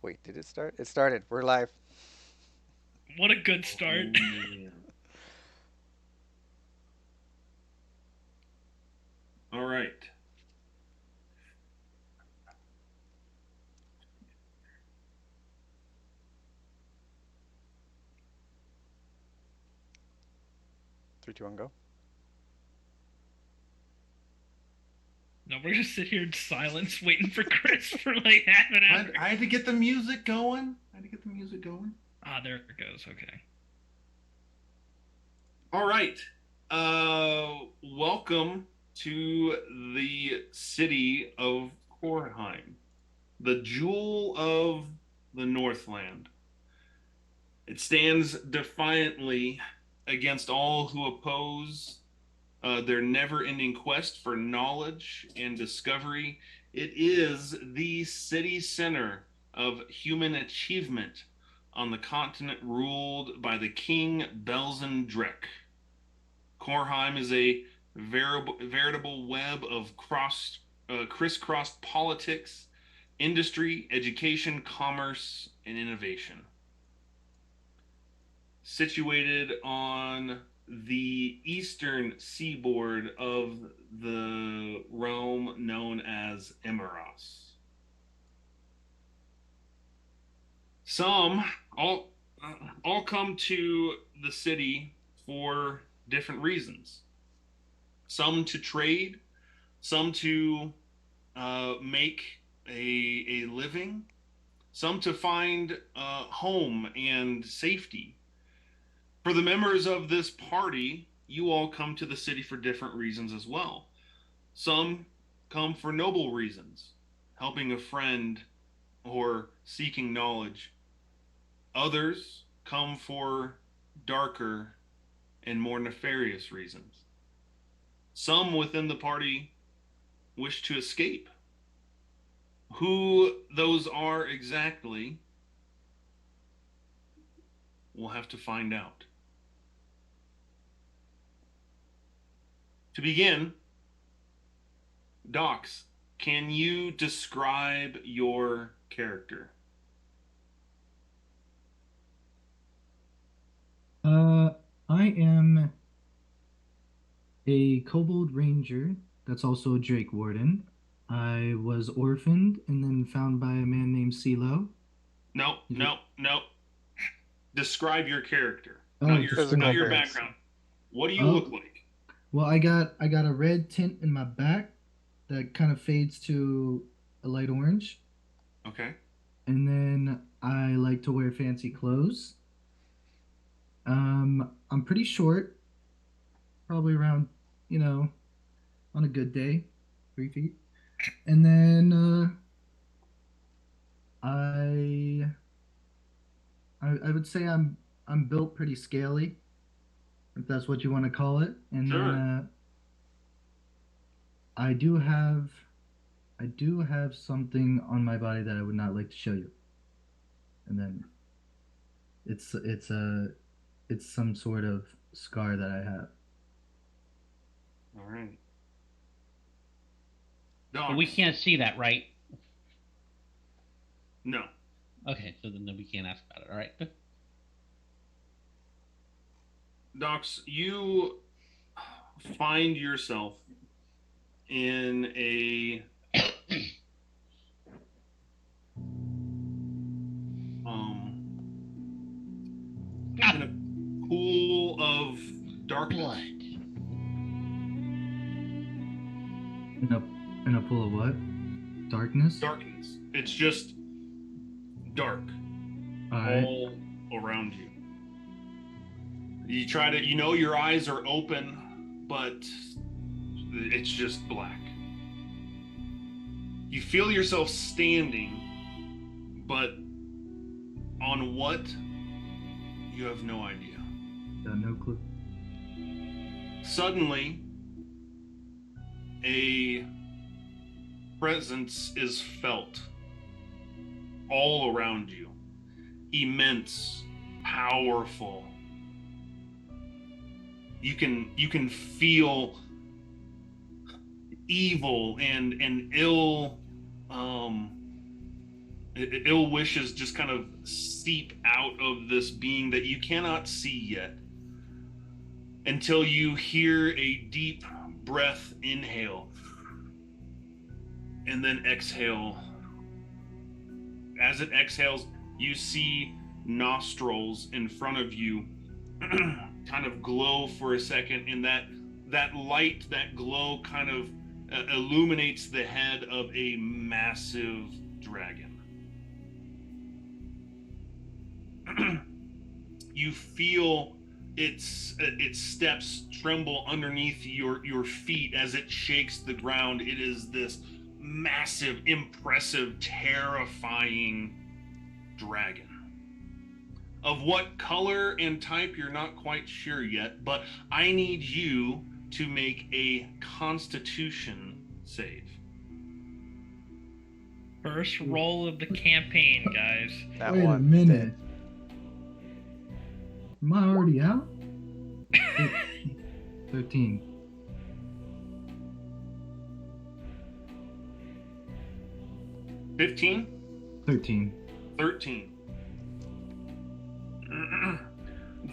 Wait, did it start? It started. We're live. What a good start. Oh yeah. All right. 3, 2, 1, go. No, we're gonna sit here in silence waiting for Chris for like half an I, hour. I had to get the music going. Ah, there it goes. Okay. All right. Welcome to the city of Korheim, the jewel of the Northland. It stands defiantly against all who oppose their never ending quest for knowledge and discovery. It is the city center of human achievement on the continent ruled by the king Belzen Drek. Korheim is a veritable web of crisscrossed politics, industry, education, commerce, and innovation. Situated on the eastern seaboard of the realm known as Emeras. Some all all come to the city for different reasons. Some to trade, some to make a living, some to find home and safety. For the members of this party, you all come to the city for different reasons as well. Some come for noble reasons, helping a friend or seeking knowledge. Others come for darker and more nefarious reasons. Some within the party wish to escape. Who those are exactly, we'll have to find out. To begin, Docs, can you describe your character? Uh, I am a kobold ranger that's also a drake warden. I was orphaned and then found by a man named CeeLo. No, no, no. Describe your character, Oh, just not Physical my. your appearance. background. What do you look Oh, like? well, I got a red tint in my back that kind of fades to a light orange, Okay. and then I like to wear fancy clothes. I'm pretty short, probably around, you know, on a good day, 3 feet. And then I I would say I'm built pretty scaly, if that's what you want to call it. And then Sure. I do have something on my body that I would not like to show you. And then it's some sort of scar that I have. All right. But we Docs. can't see that, right? No. Okay, so then we can't ask about it. All right. Docs, you find yourself in a in a pool of darkness. Blood. In a pool of what? Darkness. Darkness. It's just dark All right. all around you. You try to, your eyes are open, but it's just black. You feel yourself standing, but on what? You have no idea. Got no clue. Suddenly, a presence is felt all around you. Immense, powerful. You can feel evil and ill ill wishes just kind of seep out of this being that you cannot see yet until you hear a deep breath inhale and then exhale. As it exhales, you see nostrils in front of you kind of glow for a second, and that light, that glow kind of illuminates the head of a massive dragon. You feel its steps tremble underneath your feet as it shakes the ground. It is this massive, impressive, terrifying dragon. Of what color and type, you're not quite sure yet, but I need you to make a Constitution save. First roll of the campaign, guys. That Wait a one minute. did. Am I already out? 13. 15? 13. 13.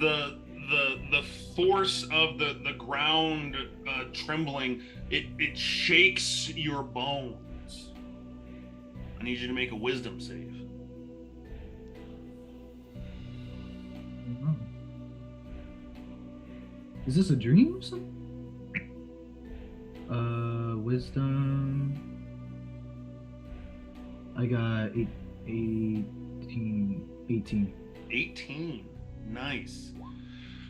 The force of the ground trembling, it shakes your bones. I need you to make a wisdom save. Oh. Is this a dream or something? Wisdom. I got 18. 18. Nice.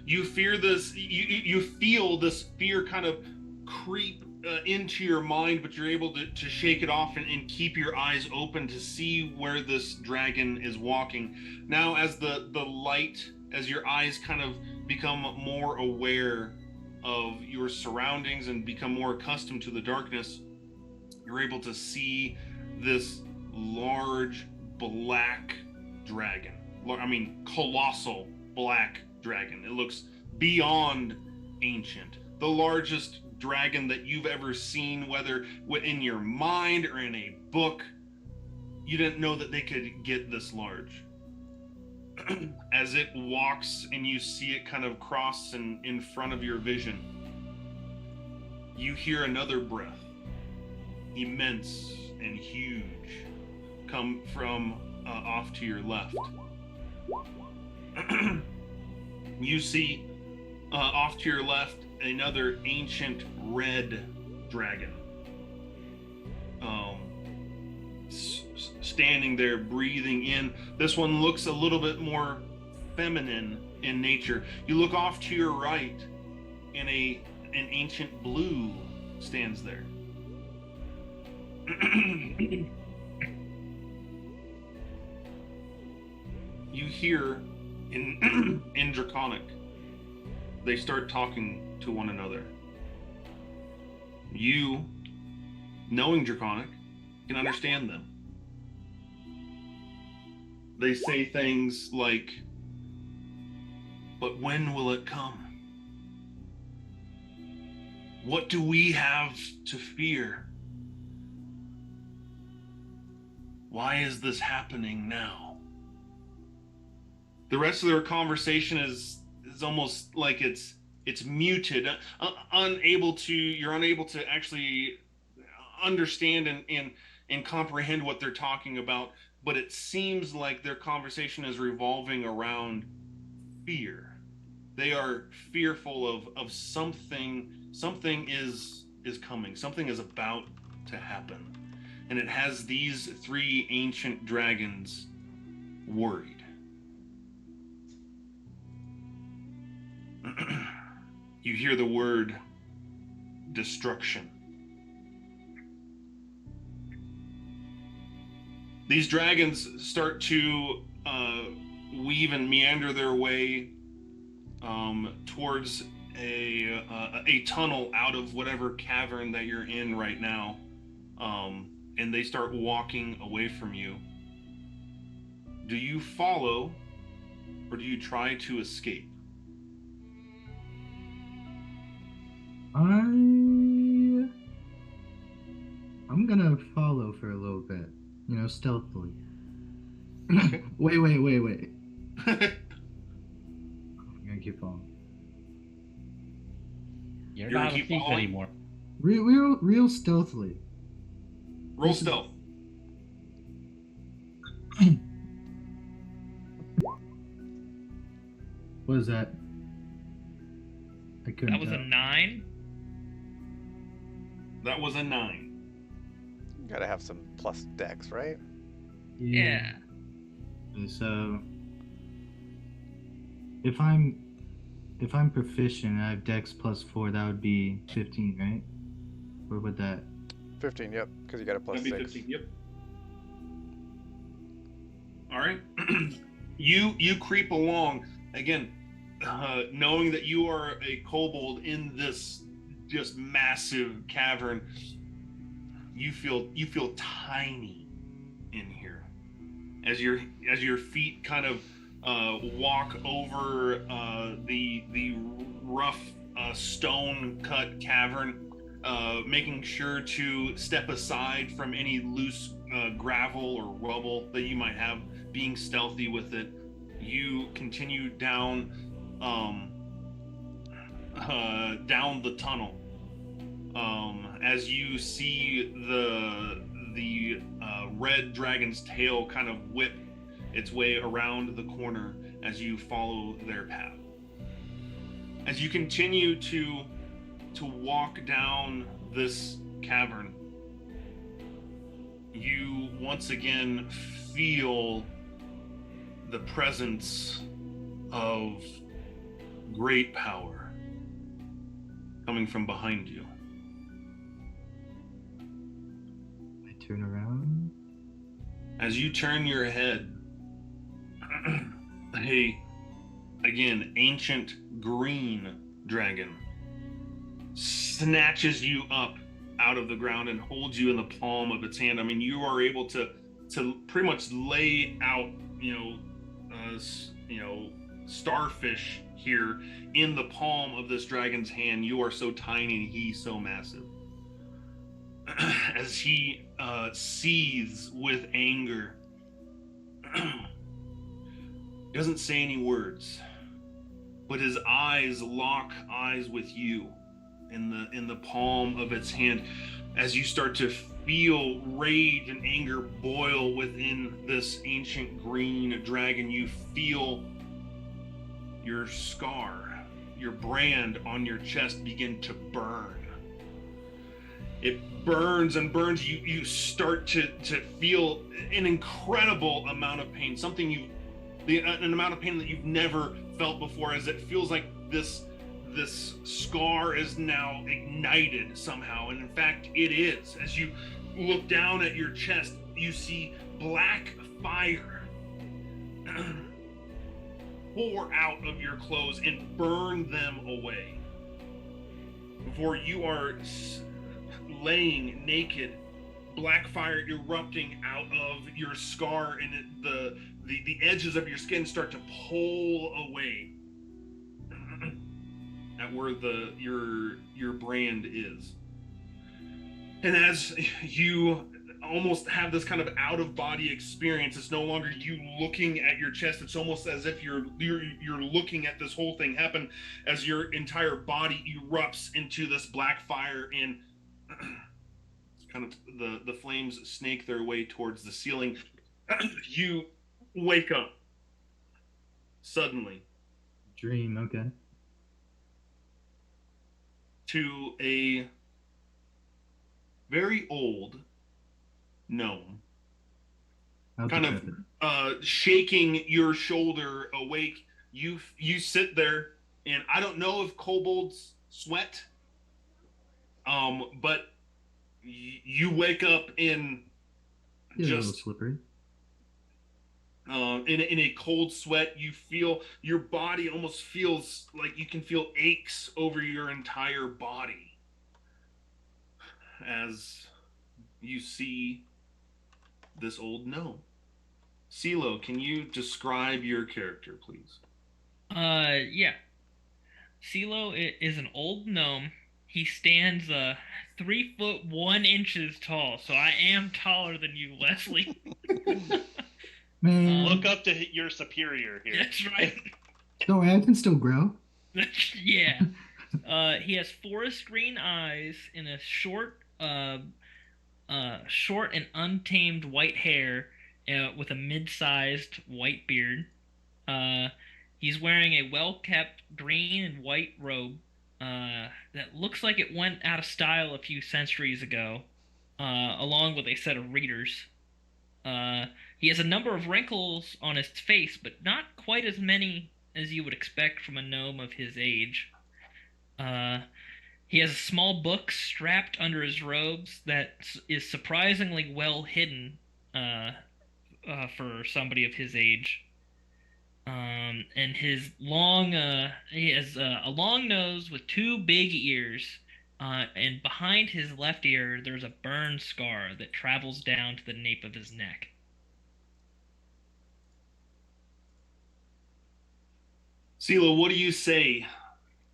You fear this. You feel this fear kind of creep into your mind, but you're able to shake it off and keep your eyes open to see where this dragon is walking. Now, as the light, as your eyes kind of become more aware of your surroundings and become more accustomed to the darkness, you're able to see this large black dragon. I mean, colossal black dragon. It looks beyond ancient. The largest dragon that you've ever seen, whether in your mind or in a book. You didn't know that they could get this large. As it walks and you see it kind of cross in front of your vision, you hear another breath, immense and huge, come from off to your left. You see off to your left another ancient red dragon standing there, breathing in. This one looks a little bit more feminine in nature. You look off to your right and an ancient blue stands there. You hear in Draconic, they start talking to one another. You, knowing Draconic, can understand them. They say things like, "But when will it come? What do we have to fear? Why is this happening now?" The rest of their conversation is almost like it's muted, you're unable to actually understand and comprehend what they're talking about, but it seems like their conversation is revolving around fear. They are fearful of something is coming, something is about to happen, and it has these three ancient dragons worried. You hear the word destruction. These dragons start to weave and meander their way towards a tunnel out of whatever cavern that you're in right now, and they start walking away from you. Do you follow, or do you try to escape? I'm gonna follow for a little bit, stealthily. Wait. I'm gonna keep following. You're You're gonna not a keep thief following? anymore. Real stealthily. Roll This is- stealth. What is that? I couldn't That was a tell. 9. That was a 9. You gotta have some plus dex, right? Yeah. And so if I'm proficient and I have Dex +4, that would be 15, right? Or would that? 15, yep, because you got a plus That'd be 6. 15. Yep. All right. you creep along again, knowing that you are a kobold in this just massive cavern. You feel tiny in here as your feet kind of walk over the rough stone cut cavern, making sure to step aside from any loose gravel or rubble that you might have, being stealthy with it. You continue down down the tunnel as you see the red dragon's tail kind of whip its way around the corner as you follow their path. As you continue to walk down this cavern, you once again feel the presence of great power coming from behind you. I turn around. As you turn your head, a again ancient green dragon snatches you up out of the ground and holds you in the palm of its hand. I mean, you are able to pretty much lay out, starfish here in the palm of this dragon's hand. You are so tiny and he's so massive. As he seethes with anger, he doesn't say any words, but his eyes lock eyes with you in the palm of its hand. As you start to feel rage and anger boil within this ancient green dragon, you feel your scar, your brand on your chest begin to burn. It burns and burns. You start to feel an incredible amount of pain, an amount of pain that you've never felt before, as it feels like this scar is now ignited somehow. And in fact, it is. As you look down at your chest, you see black fire pour out of your clothes and burn them away. Before you are laying naked, black fire erupting out of your scar, and the edges of your skin start to pull away at where your brand is. And as you almost have this kind of out of body experience, it's no longer you looking at your chest. It's almost as if you're looking at this whole thing happen as your entire body erupts into this black fire, and kind of the flames snake their way towards the ceiling. You wake up suddenly Dream, okay. to a very old gnome, How kind decrepit. of shaking your shoulder awake. You sit there, and I don't know if kobolds sweat, but you wake up in Yeah, a little just slippery. in a cold sweat. You feel your body almost feels like you can feel aches over your entire body as you see this old gnome. CeeLo, can you describe your character, please? Yeah. CeeLo is an old gnome. He stands 3 foot 1 inches tall, so I am taller than you, Leslie. Man, Look up to your superior here. That's right. don't worry, I can still grow. Yeah. He has forest green eyes and a short and untamed white hair, with a mid-sized white beard. Uh, he's wearing a well-kept green and white robe that looks like it went out of style a few centuries ago, along with a set of readers. He has a number of wrinkles on his face, but not quite as many as you would expect from a gnome of his age. Uh, he has a small book strapped under his robes that is surprisingly well hidden for somebody of his age. And he has a long nose with two big ears. And behind his left ear, there's a burn scar that travels down to the nape of his neck. CeeLo, what do you say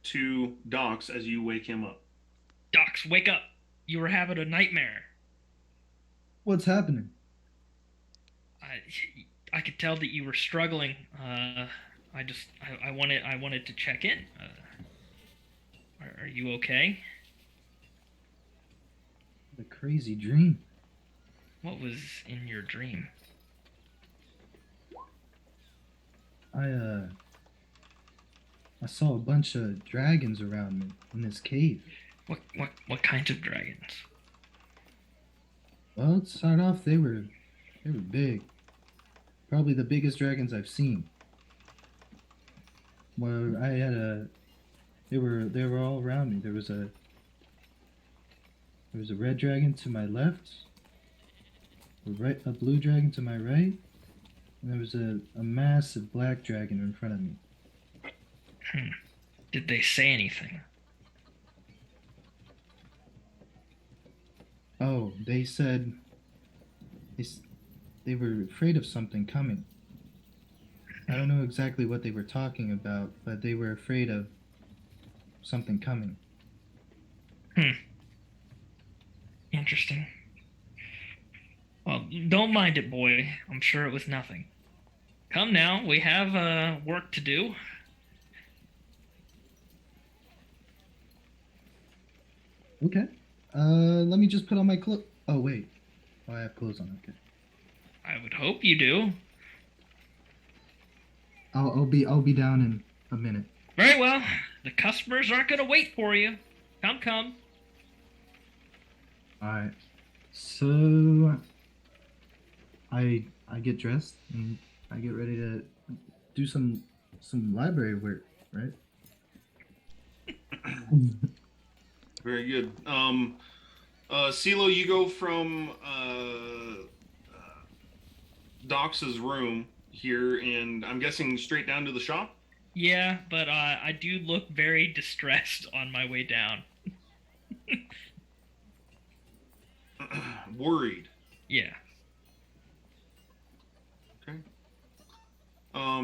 to Dox as you wake him up? Dox, wake up! You were having a nightmare. What's happening? I could tell that you were struggling. I wanted to check in. Are you okay? What a crazy dream. What was in your dream? I saw a bunch of dragons around me in this cave. What kinds of dragons? Well, to start off, they were big. Probably the biggest dragons I've seen. Well, they were all around me. There was a red dragon to my left, a blue dragon to my right, and there was a massive black dragon in front of me. Did they say anything? Oh, they said they were afraid of something coming. I don't know exactly what they were talking about, but they were afraid of something coming. Interesting. Well, don't mind it, boy. I'm sure it was nothing. Come now, we have work to do. Okay. Let me just put on my clothes. Oh wait. Oh, I have clothes on. Okay. I would hope you do. I'll be down in a minute. Very well. The customers aren't going to wait for you. Come. All right. So I get dressed and I get ready to do some library work, right? Very good. CeeLo, you go from Dox's room here, and I'm guessing straight down to the shop? Yeah, but I do look very distressed on my way down. Worried. Yeah. Okay.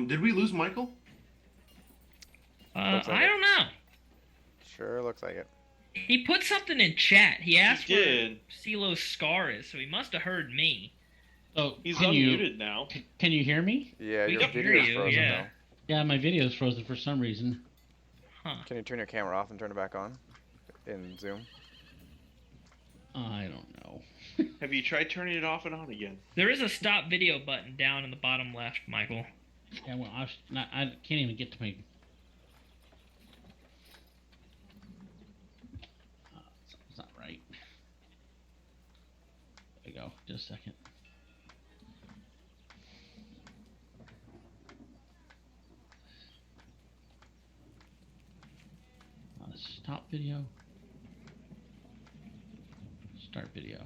Did we lose Michael? Looks like I it. don't know. Sure looks like it. He put something in chat. He asked He did. where CeeLo's scar is, so he must have heard me. So He's can unmuted now. Can you hear me? Yeah, We your can hear video's you, frozen yeah. though. Yeah, my video's frozen for some reason. Huh. Can you turn your camera off and turn it back on in Zoom? I don't know. Have you tried turning it off and on again? There is a stop video button down in the bottom left, Michael. Yeah, well, I can't even get to my. Something's not right. There we go. Just a second. Stop video. Start video.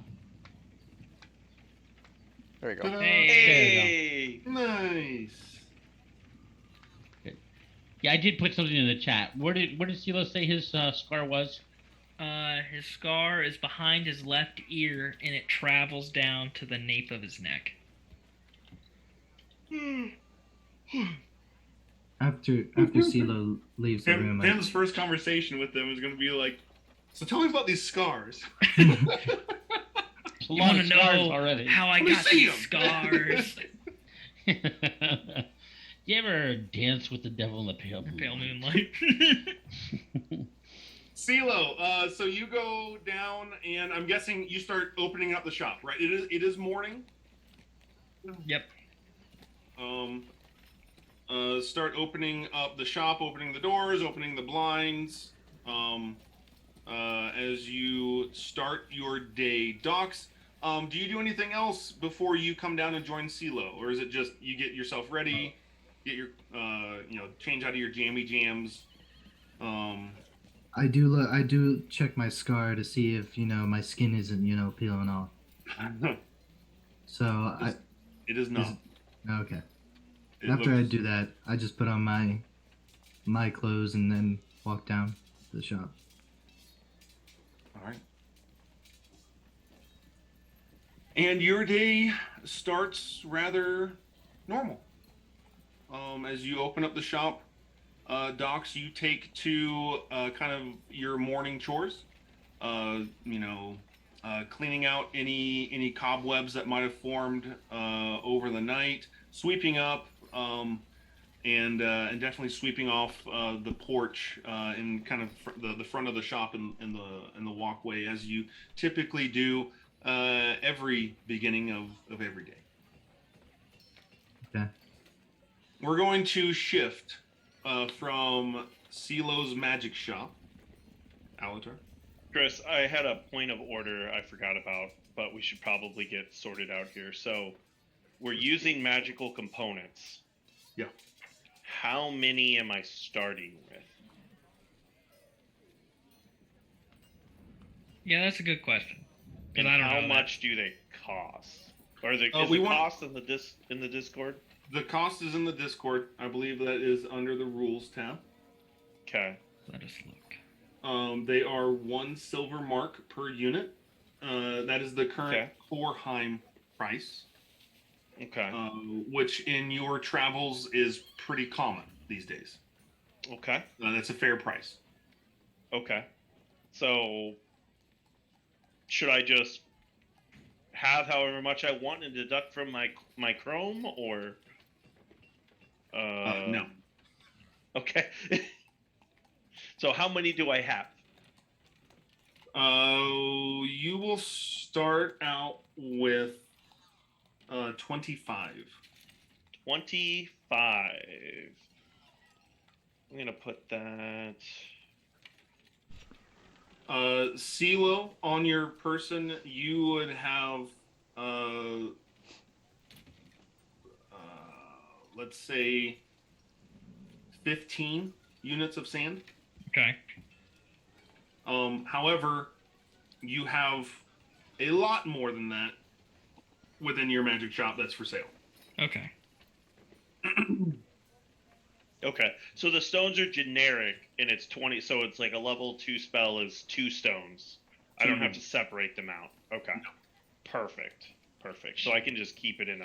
There you go. Hey. Nice. Yeah, I did put something in the chat. Where did CeeLo say his scar was? His scar is behind his left ear, and it travels down to the nape of his neck. After CeeLo leaves the room, Tim's first conversation with them is going to be like, so tell me about these scars. A You lot want of to scars know already. how I Let me got see these 'em. scars? You ever dance with the devil in the pale moonlight? Pale moonlight. CeeLo, so you go down, and I'm guessing you start opening up the shop, right? It is morning. Yep. Start opening up the shop, opening the doors, opening the blinds. As you start your day, Docs, do you do anything else before you come down and join CeeLo, or is it just you get yourself ready, get your change out of your jammy jams? I do check my scar to see if my skin isn't peeling off. So It is not. okay. After I do that, I just put on my clothes and then walk down to the shop. All right. And your day starts rather normal. As you open up the shop, Docs, you take to kind of your morning chores. Cleaning out any cobwebs that might have formed over the night, sweeping up, and definitely sweeping off the porch in kind of the front of the shop in the walkway, as you typically do every beginning of every day. Okay. We're going to shift from CeeLo's magic shop. Alatar. Chris, I had a point of order I forgot about, but we should probably get sorted out here. So, we're using magical components. Yeah. How many am I starting with? Yeah, that's a good question. 'Cause And I don't how know much do they cost? Or is the cost in the Discord? The cost is in the Discord. I believe that is under the rules tab. Okay. Let us look. They are 1 silver mark per unit. That is the current Korheim price. Okay. Which in your travels is pretty common these days. Okay. That's a fair price. Okay. So, should I just have however much I want and deduct from my Chrome, or? No. Okay. So how many do I have? You will start out with 25. 25. I'm gonna put that. CeeLo, on your person, you would have let's say 15 units of sand. Okay. However, you have a lot more than that within your magic shop that's for sale. Okay. Okay, so the stones are generic, and it's 20. So it's like a level 2 spell is 2 stones. I don't have to separate them out. Okay. No. Perfect. So I can just keep it in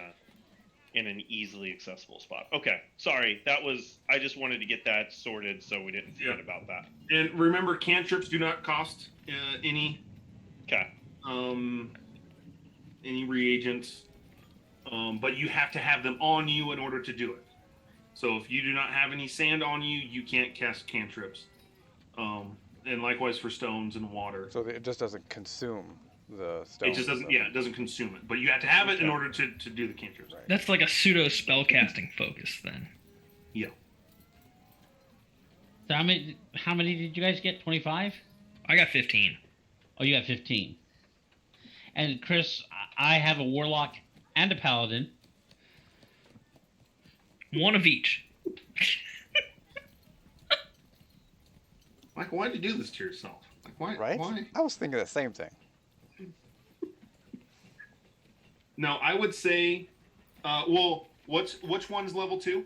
an easily accessible spot. Okay. Sorry, I just wanted to get that sorted so we didn't forget about that. And remember, cantrips do not cost any. Okay. Any reagents, but you have to have them on you in order to do it. So if you do not have any sand on you, you can't cast cantrips. And likewise for stones and water. So it just doesn't consume the stone. It just doesn't. Yeah, it doesn't consume it. But you have to have it in order to do the cantrips. Right. That's like a pseudo spellcasting focus then. Yeah. So how many did you guys get? 25? I got 15. Oh, you got 15. And Chris, I have a warlock and a paladin. One of each. Michael, why'd you do this to yourself? Like, why? Right? Why? I was thinking the same thing. No, I would say, which one's level 2?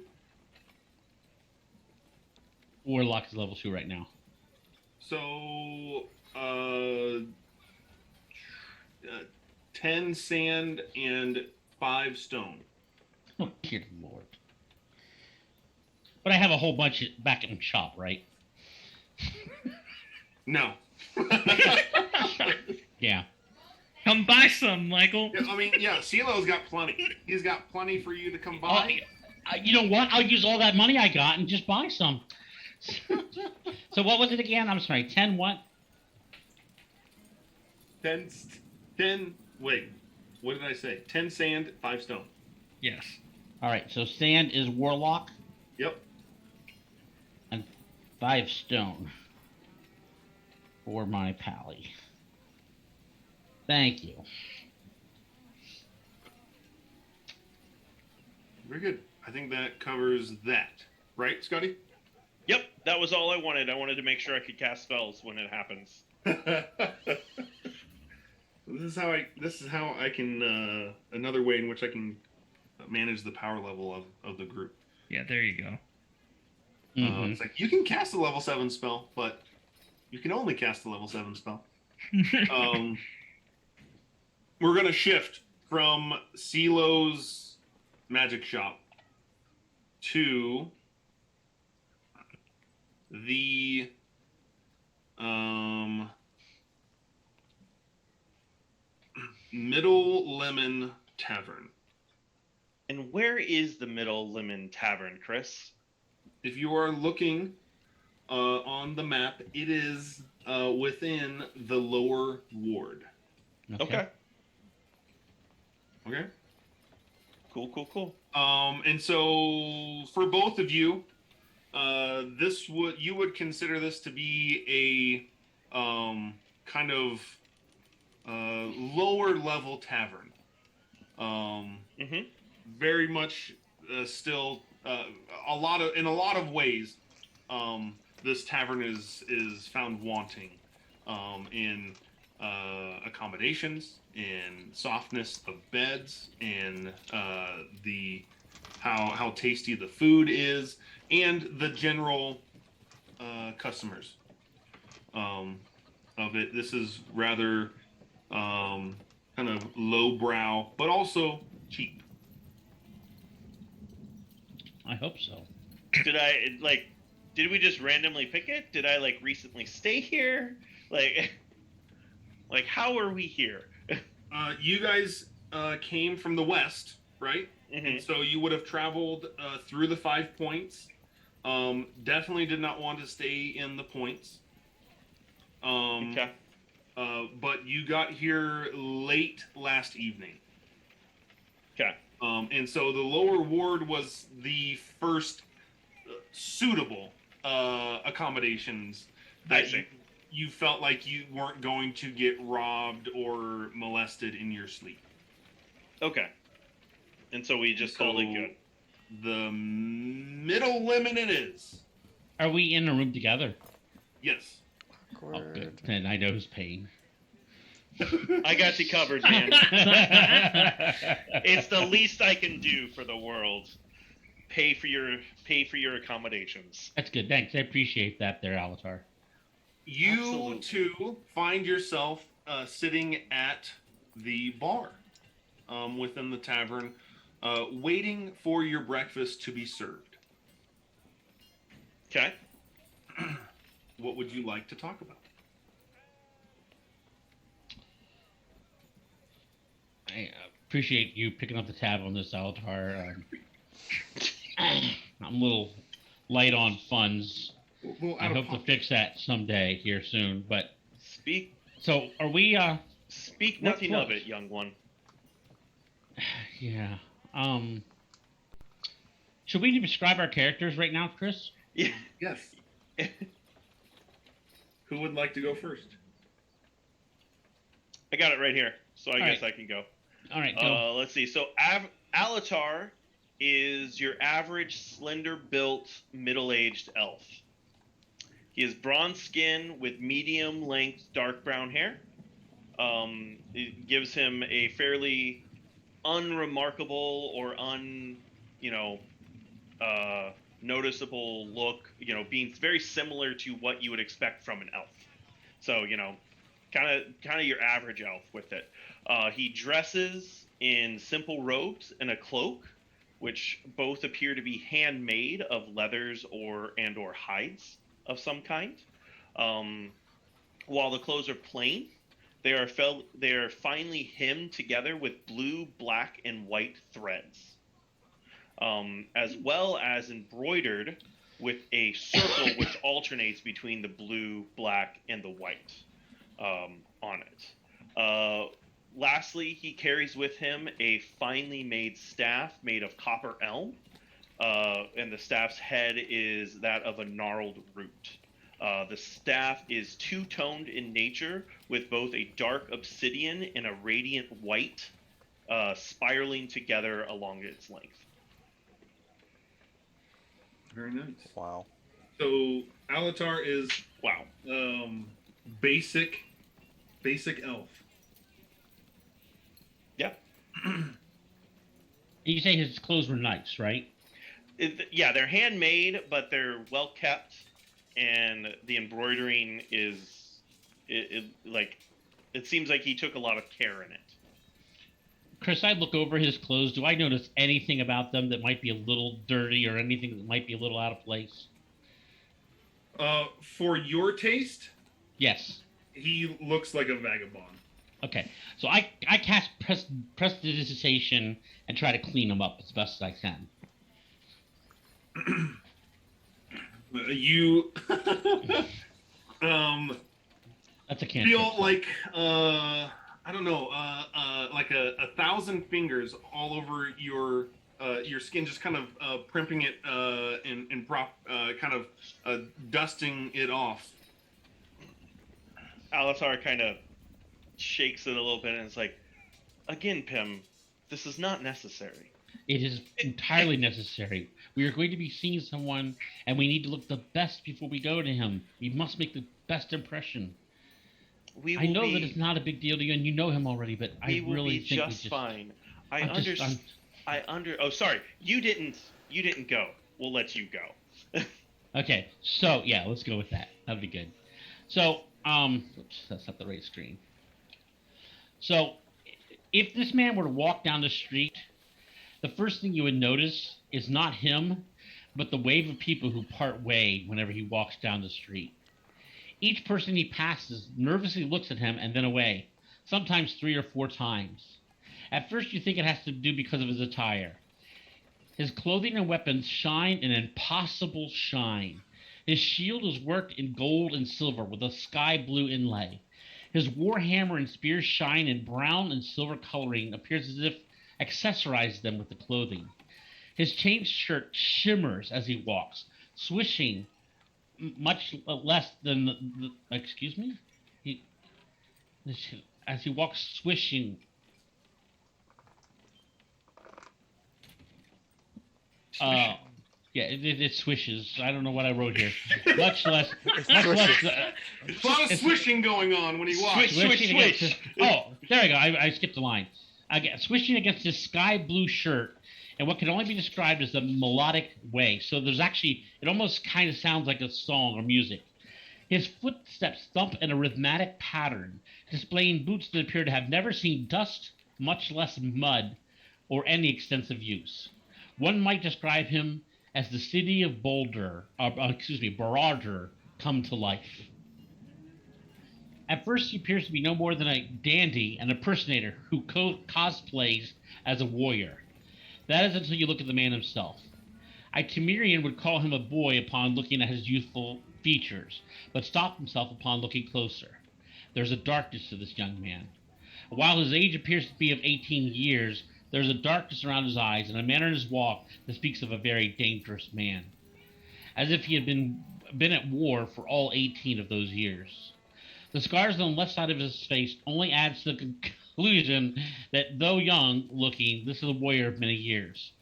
Warlock is level 2 right now. So, 10 sand and 5 stone. Oh, dear Lord. But I have a whole bunch back in the shop, right? No. Yeah. Come buy some, Michael. Yeah, I mean, yeah, CeeLo's got plenty. He's got plenty for you to come Oh, by. you know what? I'll use all that money I got and just buy some. So what was it again? I'm sorry. 10 what? 10, wait, what did I say? 10 sand, 5 stone. Yes. All right. So sand is warlock Yep. and 5 stone for my pally. Thank you. Very good. I think that covers that. Right, Scotty? Yep, that was all I wanted. I wanted to make sure I could cast spells when it happens. This is how I can another way in which I can manage the power level of the group. Yeah, there you go. Mhm. It's like you can cast a level 7 spell, but you can only cast a level 7 spell. We're gonna shift from CeeLo's magic shop to the Middle Lemon Tavern. And where is the Middle Lemon Tavern, Chris? If you are looking on the map, it is within the lower ward. Okay. Okay. Cool. And so for both of you, you would consider this to be a kind of lower level tavern. Very much still in a lot of ways. This tavern is found wanting in accommodations, in softness of beds, in the how tasty the food is, and the general customers of it. This is rather kind of lowbrow, but also cheap. I hope so. Did we just randomly pick it? Did I recently stay here? Like how are we here? You guys came from the west, right? And so you would have traveled through the 5 points. Definitely did not want to stay in the points. Okay. But you got here late last evening. Okay. And so the lower ward was the first suitable accommodations that you felt like you weren't going to get robbed or molested in your sleep. Okay. And so we just called it good. The Middle Lemon it is. Are we in a room together? Yes. Oh, good. Then I know who's paying. I got you covered, man. It's the least I can do for the world. Pay for your accommodations. That's good. Thanks. I appreciate that there, Alatar. You Absolutely. too find yourself sitting at the bar within the tavern, waiting for your breakfast to be served. Okay. What would you like to talk about? I appreciate you picking up the tab on this, Alatar. I'm a little light on funds. Well, I hope to fix that someday here soon. But Speak are we? nothing what of it, young one. Yeah. Should we describe our characters right now, Chris? Yeah. Yes. Who would like to go first? I got it right here, so I All guess right. I can go. All right, go. Let's see. So Alatar is your average slender-built, middle-aged elf. He has bronze skin with medium-length dark brown hair. It gives him a fairly unremarkable or noticeable look. Being very similar to what you would expect from an elf. So kind of your average elf with it. He dresses in simple robes and a cloak, which both appear to be handmade of leathers or hides of some kind. While the clothes are plain, They are finely hemmed together with blue, black, and white threads, as well as embroidered with a circle which alternates between the blue, black, and the white on it. Lastly, he carries with him a finely made staff made of copper elm, and the staff's head is that of a gnarled root. The staff is two-toned in nature, with both a dark obsidian and a radiant white spiraling together along its length. Very nice. Wow. So Alatar is Wow. basic elf. Yeah. You say his clothes were nice, right? Yeah, they're handmade, but they're well kept, and the embroidering is it seems like he took a lot of care in it. Chris, I look over his clothes. Do I notice anything about them that might be a little dirty or anything that might be a little out of place? For your taste, Yes. he looks like a vagabond. Okay. So I cast prestidigitation and try to clean him up as best as I can. You That's a cantrip. feel like I don't know, like a thousand fingers all over your skin, just kind of primping it and kind of dusting it off. Alatar kind of shakes it a little bit and is like, "Again, Pim, this is not necessary." It is entirely necessary. We are going to be seeing someone, and we need to look the best before we go to him. We must make the best impression. I know that it's not a big deal to you, and you know him already, but I really think just we just fine. Oh, sorry. You didn't go. We'll let you go. Okay, so yeah, let's go with that. That'd be good. So, oops, that's not the right screen. So, if this man were to walk down the street, the first thing you would notice is not him, but the wave of people who part way whenever he walks down the street. Each person he passes nervously looks at him and then away, sometimes 3 or 4 times. At first you think it has to do because of his attire. His clothing and weapons shine an impossible shine. His shield is worked in gold and silver with a sky blue inlay. His war hammer and spears shine in brown and silver coloring, appears as if accessorized them with the clothing. His chain shirt shimmers as he walks, swishing much less than excuse me? As he walks swishing. Yeah, it swishes. I don't know what I wrote here. Much less. It's Much less There's a lot of swishing going on when he walks. Swish. Oh, there we go. I skipped a line. Swishing against his sky blue shirt in what can only be described as a melodic way. So there's actually, it almost kind of sounds like a song or music. His footsteps thump in a rhythmic pattern, displaying boots that appear to have never seen dust, much less mud, or any extensive use. One might describe him as the city of Barardur come to life. At first, he appears to be no more than a dandy and impersonator who cosplays as a warrior. That is until you look at the man himself. A Temerian would call him a boy upon looking at his youthful features, but stop himself upon looking closer. There's a darkness to this young man. While his age appears to be of 18 years, there's a darkness around his eyes and a manner in his walk that speaks of a very dangerous man, as if he had been at war for all 18 of those years. The scars on the left side of his face only adds to the conclusion that though young looking, this is a warrior of many years.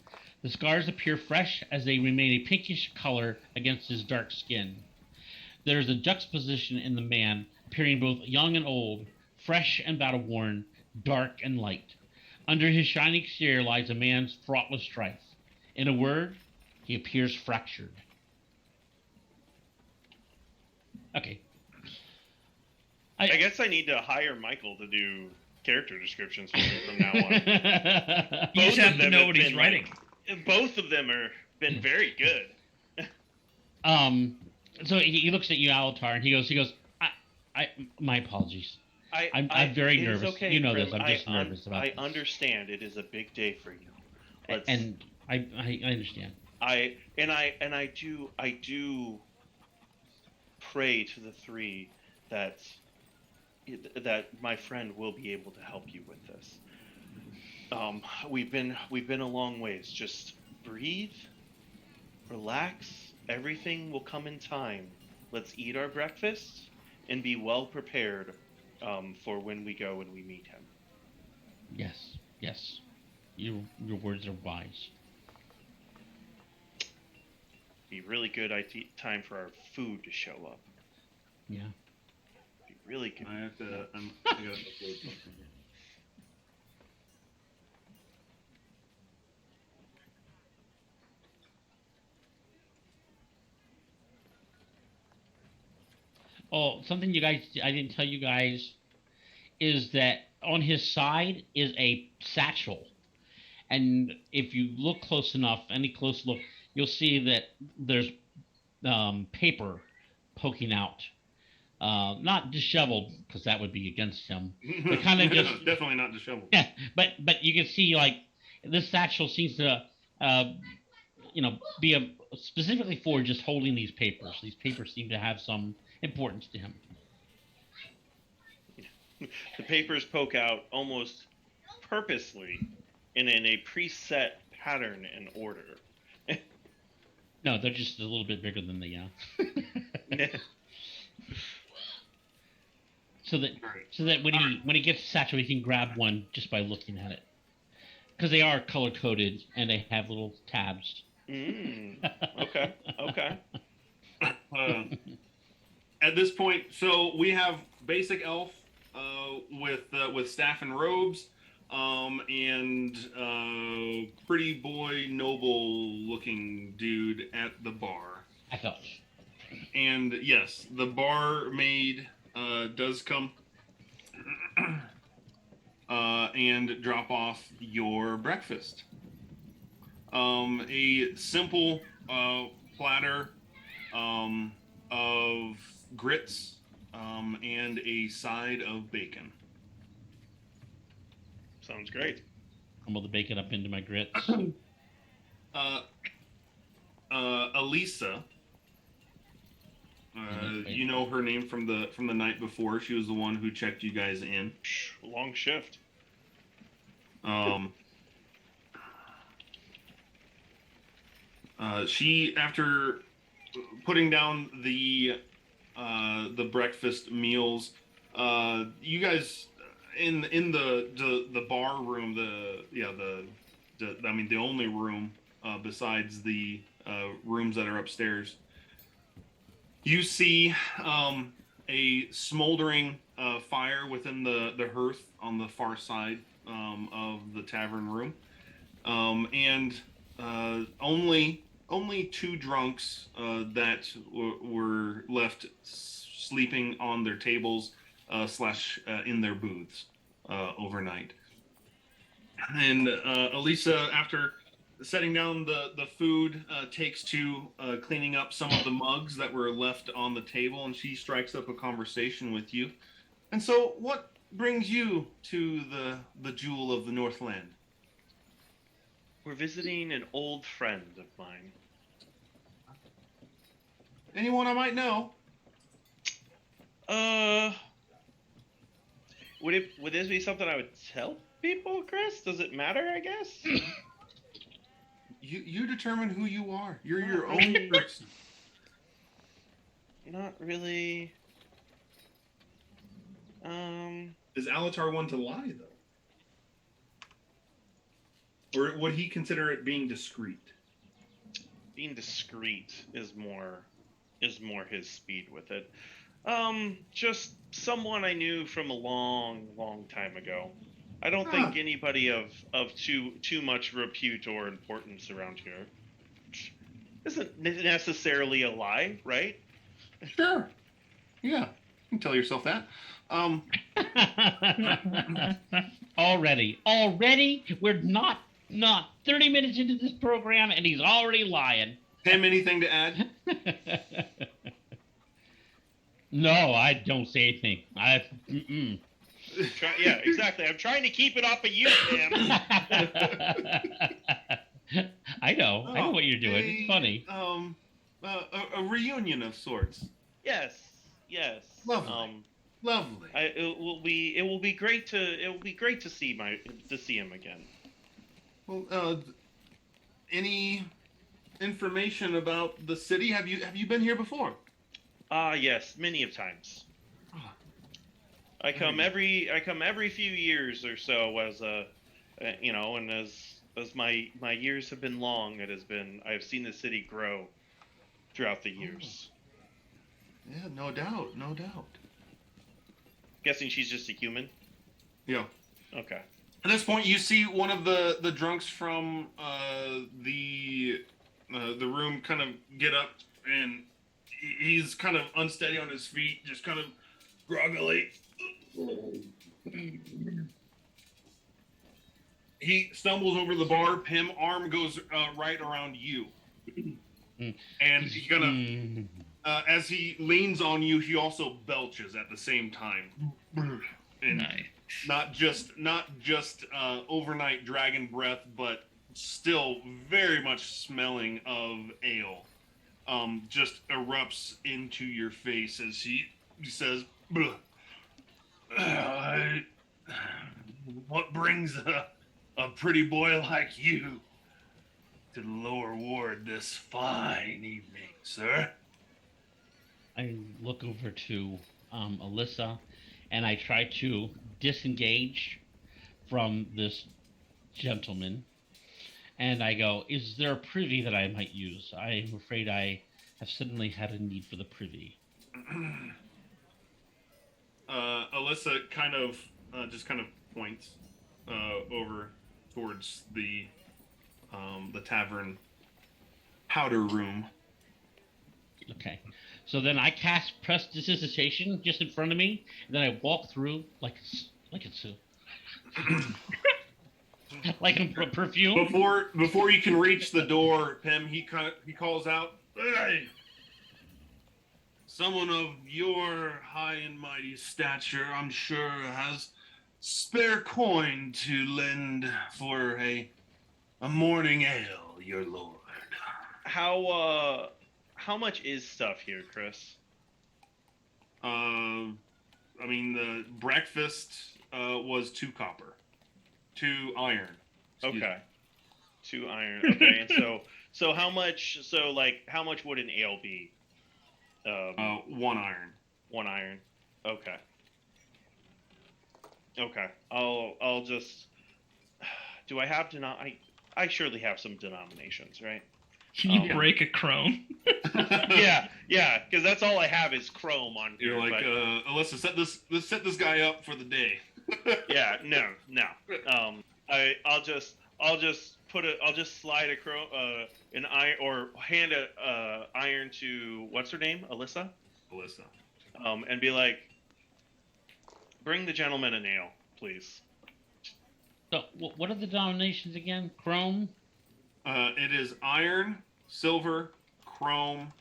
The scars appear fresh as they remain a pinkish color against his dark skin. There is a juxtaposition in the man, appearing both young and old, fresh and battle-worn, dark and light. Under his shining exterior lies a man fraught with strife. In a word, he appears fractured. Okay. I guess I need to hire Michael to do character descriptions for me from now on. You just have to know what he's been, writing. Both of them are been very good. So he looks at you, Alatar, and he goes, my apologies. I'm very it is nervous. okay, You know Prim. this. I'm just nervous about I this. understand it is a big day for you. Let's. And I understand. I do pray to the three that that my friend will be able to help you with this. We've been a long ways. Just breathe, relax. Everything will come in time. Let's eat our breakfast and be well prepared for when we go and we meet him. Yes, yes. Your words are wise. Be really good time for our food to show up. Yeah. Be really good. I have to. I gotta upload something. Oh, something you guys I didn't tell you guys is that on his side is a satchel. And if you look close enough, any close look, you'll see that there's paper poking out. Not disheveled, because that would be against him. But kind of just definitely not disheveled. yeah. But you can see like this satchel seems to uh, be specifically for just holding these papers. These papers seem to have some importance to him. The papers poke out almost purposely and in a preset pattern and order. No, they're just a little bit bigger than the so that when he gets the satchel, he can grab one just by looking at it, because they are color coded and they have little tabs. Okay. At this point, so we have basic elf with staff and robes, and pretty boy noble looking dude at the bar. I felt. And yes, the barmaid does come and drop off your breakfast. A simple platter of grits and a side of bacon. Sounds great. Crumble the bacon up into my grits. Elisa, you know her name from the night before. She was the one who checked you guys in. Long shift. She, after putting down the breakfast meals, you guys in the bar room, the only room besides the rooms that are upstairs, you see a smoldering fire within the hearth on the far side of the tavern room, and only two drunks that were left sleeping on their tables slash in their booths overnight. And Elisa, after setting down the food, takes to cleaning up some of the mugs that were left on the table, and she strikes up a conversation with you. And so, what brings you to the Jewel of the Northland? We're visiting an old friend of mine. Anyone I might know? Would this be something I would tell people, Chris? Does it matter, I guess? You determine who you are. You're your own person. Not really. Is Alatar one to lie, though? Or would he consider it being discreet? Being discreet is more his speed with it. Just someone I knew from a long, long time ago. I don't think anybody of too much repute or importance around here. Isn't necessarily a lie, right? Sure. Yeah, you can tell yourself that. Already, we're not 30 minutes into this program, and he's already lying. Tim, anything to add? No, I don't say anything. Yeah, exactly. I'm trying to keep it off of you, Pam. I know what you're doing. It's funny. A reunion of sorts. Yes, yes. Lovely. Lovely. It will be great to see him again. Well, any information about the city? Have you been here before? Ah, yes, many of times. Ah, I come every few years or so and as my years have been long, I've seen the city grow throughout the years. Yeah, no doubt, no doubt. Guessing she's just a human. Yeah. Okay. At this point, you see one of the drunks from the room kind of get up, and he's kind of unsteady on his feet, just kind of groggily. He stumbles over the bar. Pim arm goes right around you, and he kind of as he leans on you, he also belches at the same time. And Nice. not just overnight dragon breath, but still very much smelling of ale. Just erupts into your face as he says, "What brings a pretty boy like you to the lower ward this fine evening, sir?" I look over to Alyssa, and I try to disengage from this gentleman. And I go, "Is there a privy that I might use? I'm afraid I have suddenly had a need for the privy." Alyssa kind of just kind of points over towards the tavern powder room. Okay. So then I cast prestidigitation just in front of me, and then I walk through like it's like a perfume. Before you can reach the door, Pim, he calls out, "Hey! Someone of your high and mighty stature, I'm sure, has spare coin to lend for a morning ale, your lord." How much is stuff here, Chris? I mean, the breakfast was 2 copper, 2 iron. Excuse Okay. me. 2 iron. Okay, and so how much? So like, how much would an ale be? 1 iron. 1 iron. Okay. Okay. I'll just. Do I have I surely have some denominations, right? Can you break a crone? yeah, because that's all I have is chrome on here. You're like, Alyssa, set this guy up for the day. Yeah, no. I'll just slide an iron or hand a iron to what's her name, Alyssa, and be like, bring the gentleman a nail, please. So what are the denominations again? Chrome. It is iron, silver, chrome.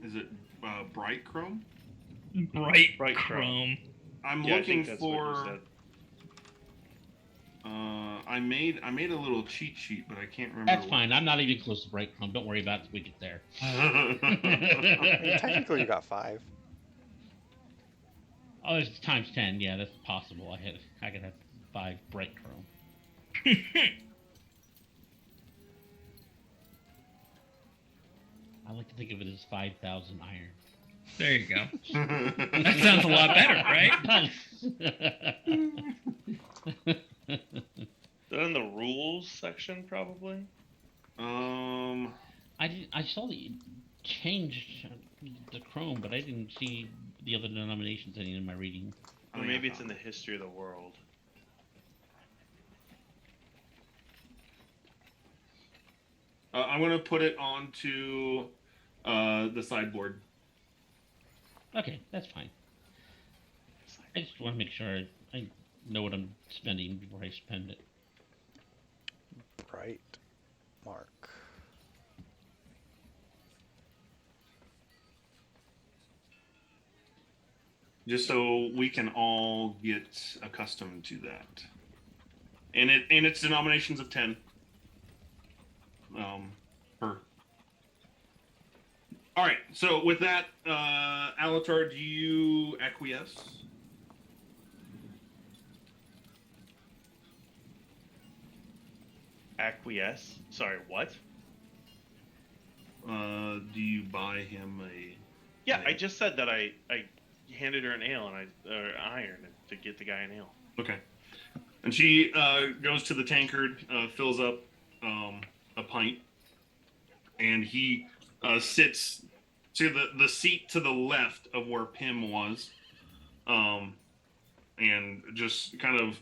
Is it bright chrome? Bright Bright chrome. I'm Yeah, I looking think that's what you for. said. I made a little cheat sheet, but I can't remember. That's fine. I'm not even close to bright chrome. Don't worry about it till we get there. I mean, technically, you got 5. Oh, it's times 10. Yeah, that's possible. I could have 5 bright chrome. I like to think of it as 5,000 iron. There you go. That sounds a lot better, right? Is that in the rules section, probably? I saw that you changed the chrome, but I didn't see the other denominations any in my reading. Or maybe it's in the history of the world. I'm gonna put it onto the sideboard. Okay, that's fine. I just want to make sure I know what I'm spending before I spend it. Bright mark. just so we can all get accustomed to that. And it's denominations of 10. Per. All right. So with that, Alatar, do you acquiesce? Acquiesce. Sorry, what? Do you buy him a? Yeah, I just said that I handed her an ale and iron to get the guy an ale. Okay. And she goes to the tankard, fills up a pint, and he sits to the seat to the left of where Pim was, and just kind of,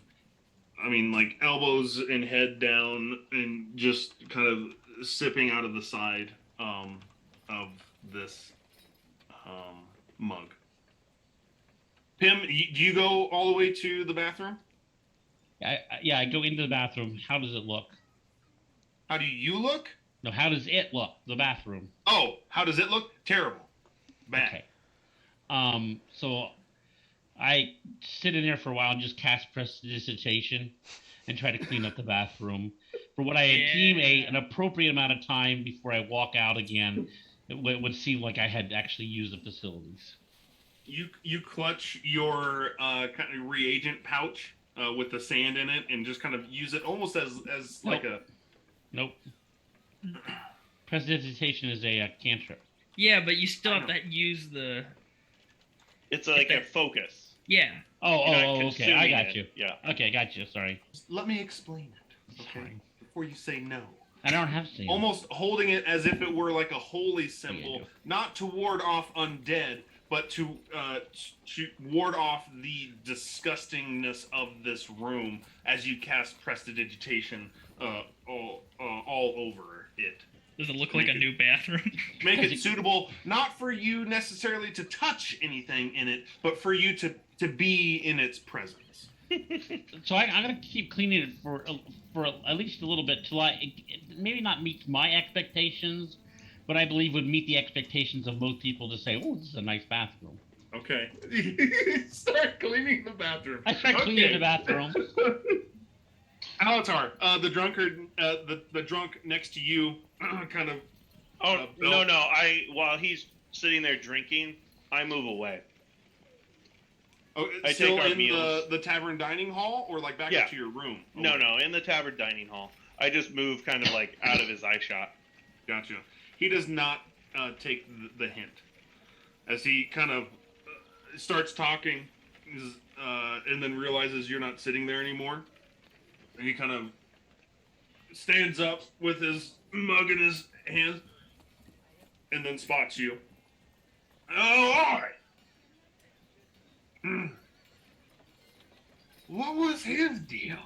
I mean, like elbows and head down, and just kind of sipping out of the side of this mug. Pim, do you go all the way to the bathroom? I go into the bathroom. How does it look? How do you look? No, how does it look? The bathroom. Oh, how does it look? Terrible. Bad. Okay. So I sit in there for a while and just cast prestidigitation and try to clean up the bathroom for what I deem an appropriate amount of time before I walk out again. It would seem like I had actually used the facilities. You clutch your kind of reagent pouch with the sand in it and just kind of use it almost as like a. Nope. Prestidigitation is a cantrip. Yeah, but you still have to use the. It's like a focus. Yeah. Okay. I got it. you. Yeah. Okay, I got you. Sorry. Let me explain it, okay? Sorry. Before you say no. I don't have to. Almost holding it as if it were like a holy I symbol, do. not to ward off undead, but to ward off the disgustingness of this room as you cast prestidigitation all over it. Does it look like a new bathroom? Make it suitable, not for you necessarily to touch anything in it, but for you to be in its presence. So I'm gonna keep cleaning it for at least a little bit till it maybe not meets my expectations, but I believe would meet the expectations of most people to say, "Oh, this is a nice bathroom." Okay. Start cleaning the bathroom. I start cleaning the bathroom. Alatar, the drunkard, the drunk next to you, kind of. Oh no! While he's sitting there drinking, I move away. Oh, I still take our in meals. the tavern dining hall, or like back Yeah. up to your room? No, in the tavern dining hall. I just move kind of like out of his eye shot. Gotcha. He does not take the hint, as he kind of starts talking, and then realizes you're not sitting there anymore. And he kind of stands up with his mug in his hand, and then spots you. Oh, all right. What was his deal?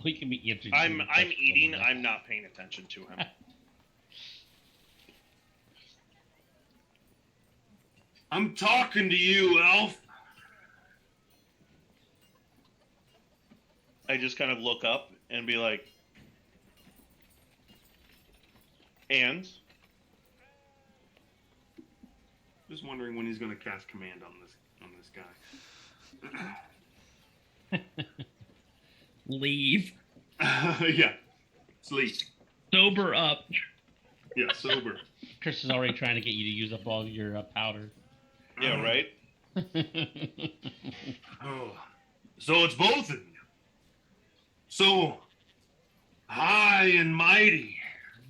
We can be introduced. I'm eating. I'm not paying attention to him. I'm talking to you, Elf. I just kind of look up and be like, and Just wondering when he's going to cast command on this guy. Leave. Yeah, sleep. Sober up. Yeah, sober. Chris is already trying to get you to use up all your powder. yeah, right. Oh, so it's both of you. So high and mighty,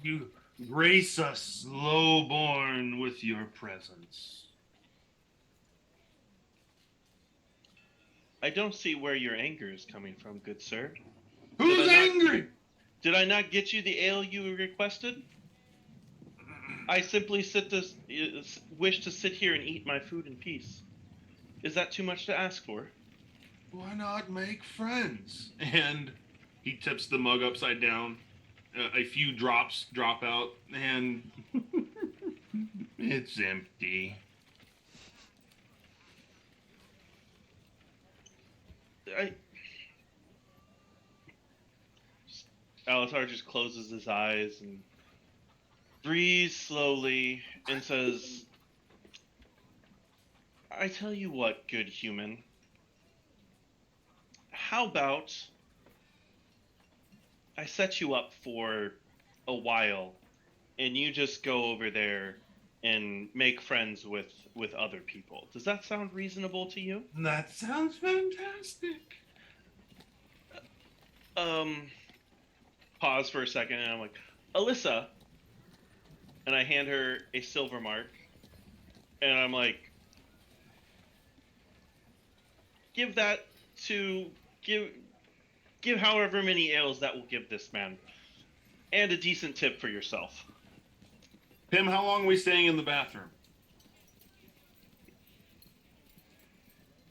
you grace us lowborn with your presence. I don't see where your anger is coming from, good sir. Who's Did I not- angry? Did I not get you the ale you requested? I simply wish to sit here and eat my food in peace. Is that too much to ask for? Why not make friends? And he tips the mug upside down. A few drops drop out, and it's empty. Alatar just closes his eyes and breathes slowly and says, I tell you what, good human. How about I set you up for a while, and you just go over there and make friends with other people. Does that sound reasonable to you? That sounds fantastic. Um, Pause for a second, and I'm like, Alyssa, and I hand her a silver mark, and I'm like, give that to give however many ales that will give this man, and a decent tip for yourself. Pim, how long are we staying in the bathroom?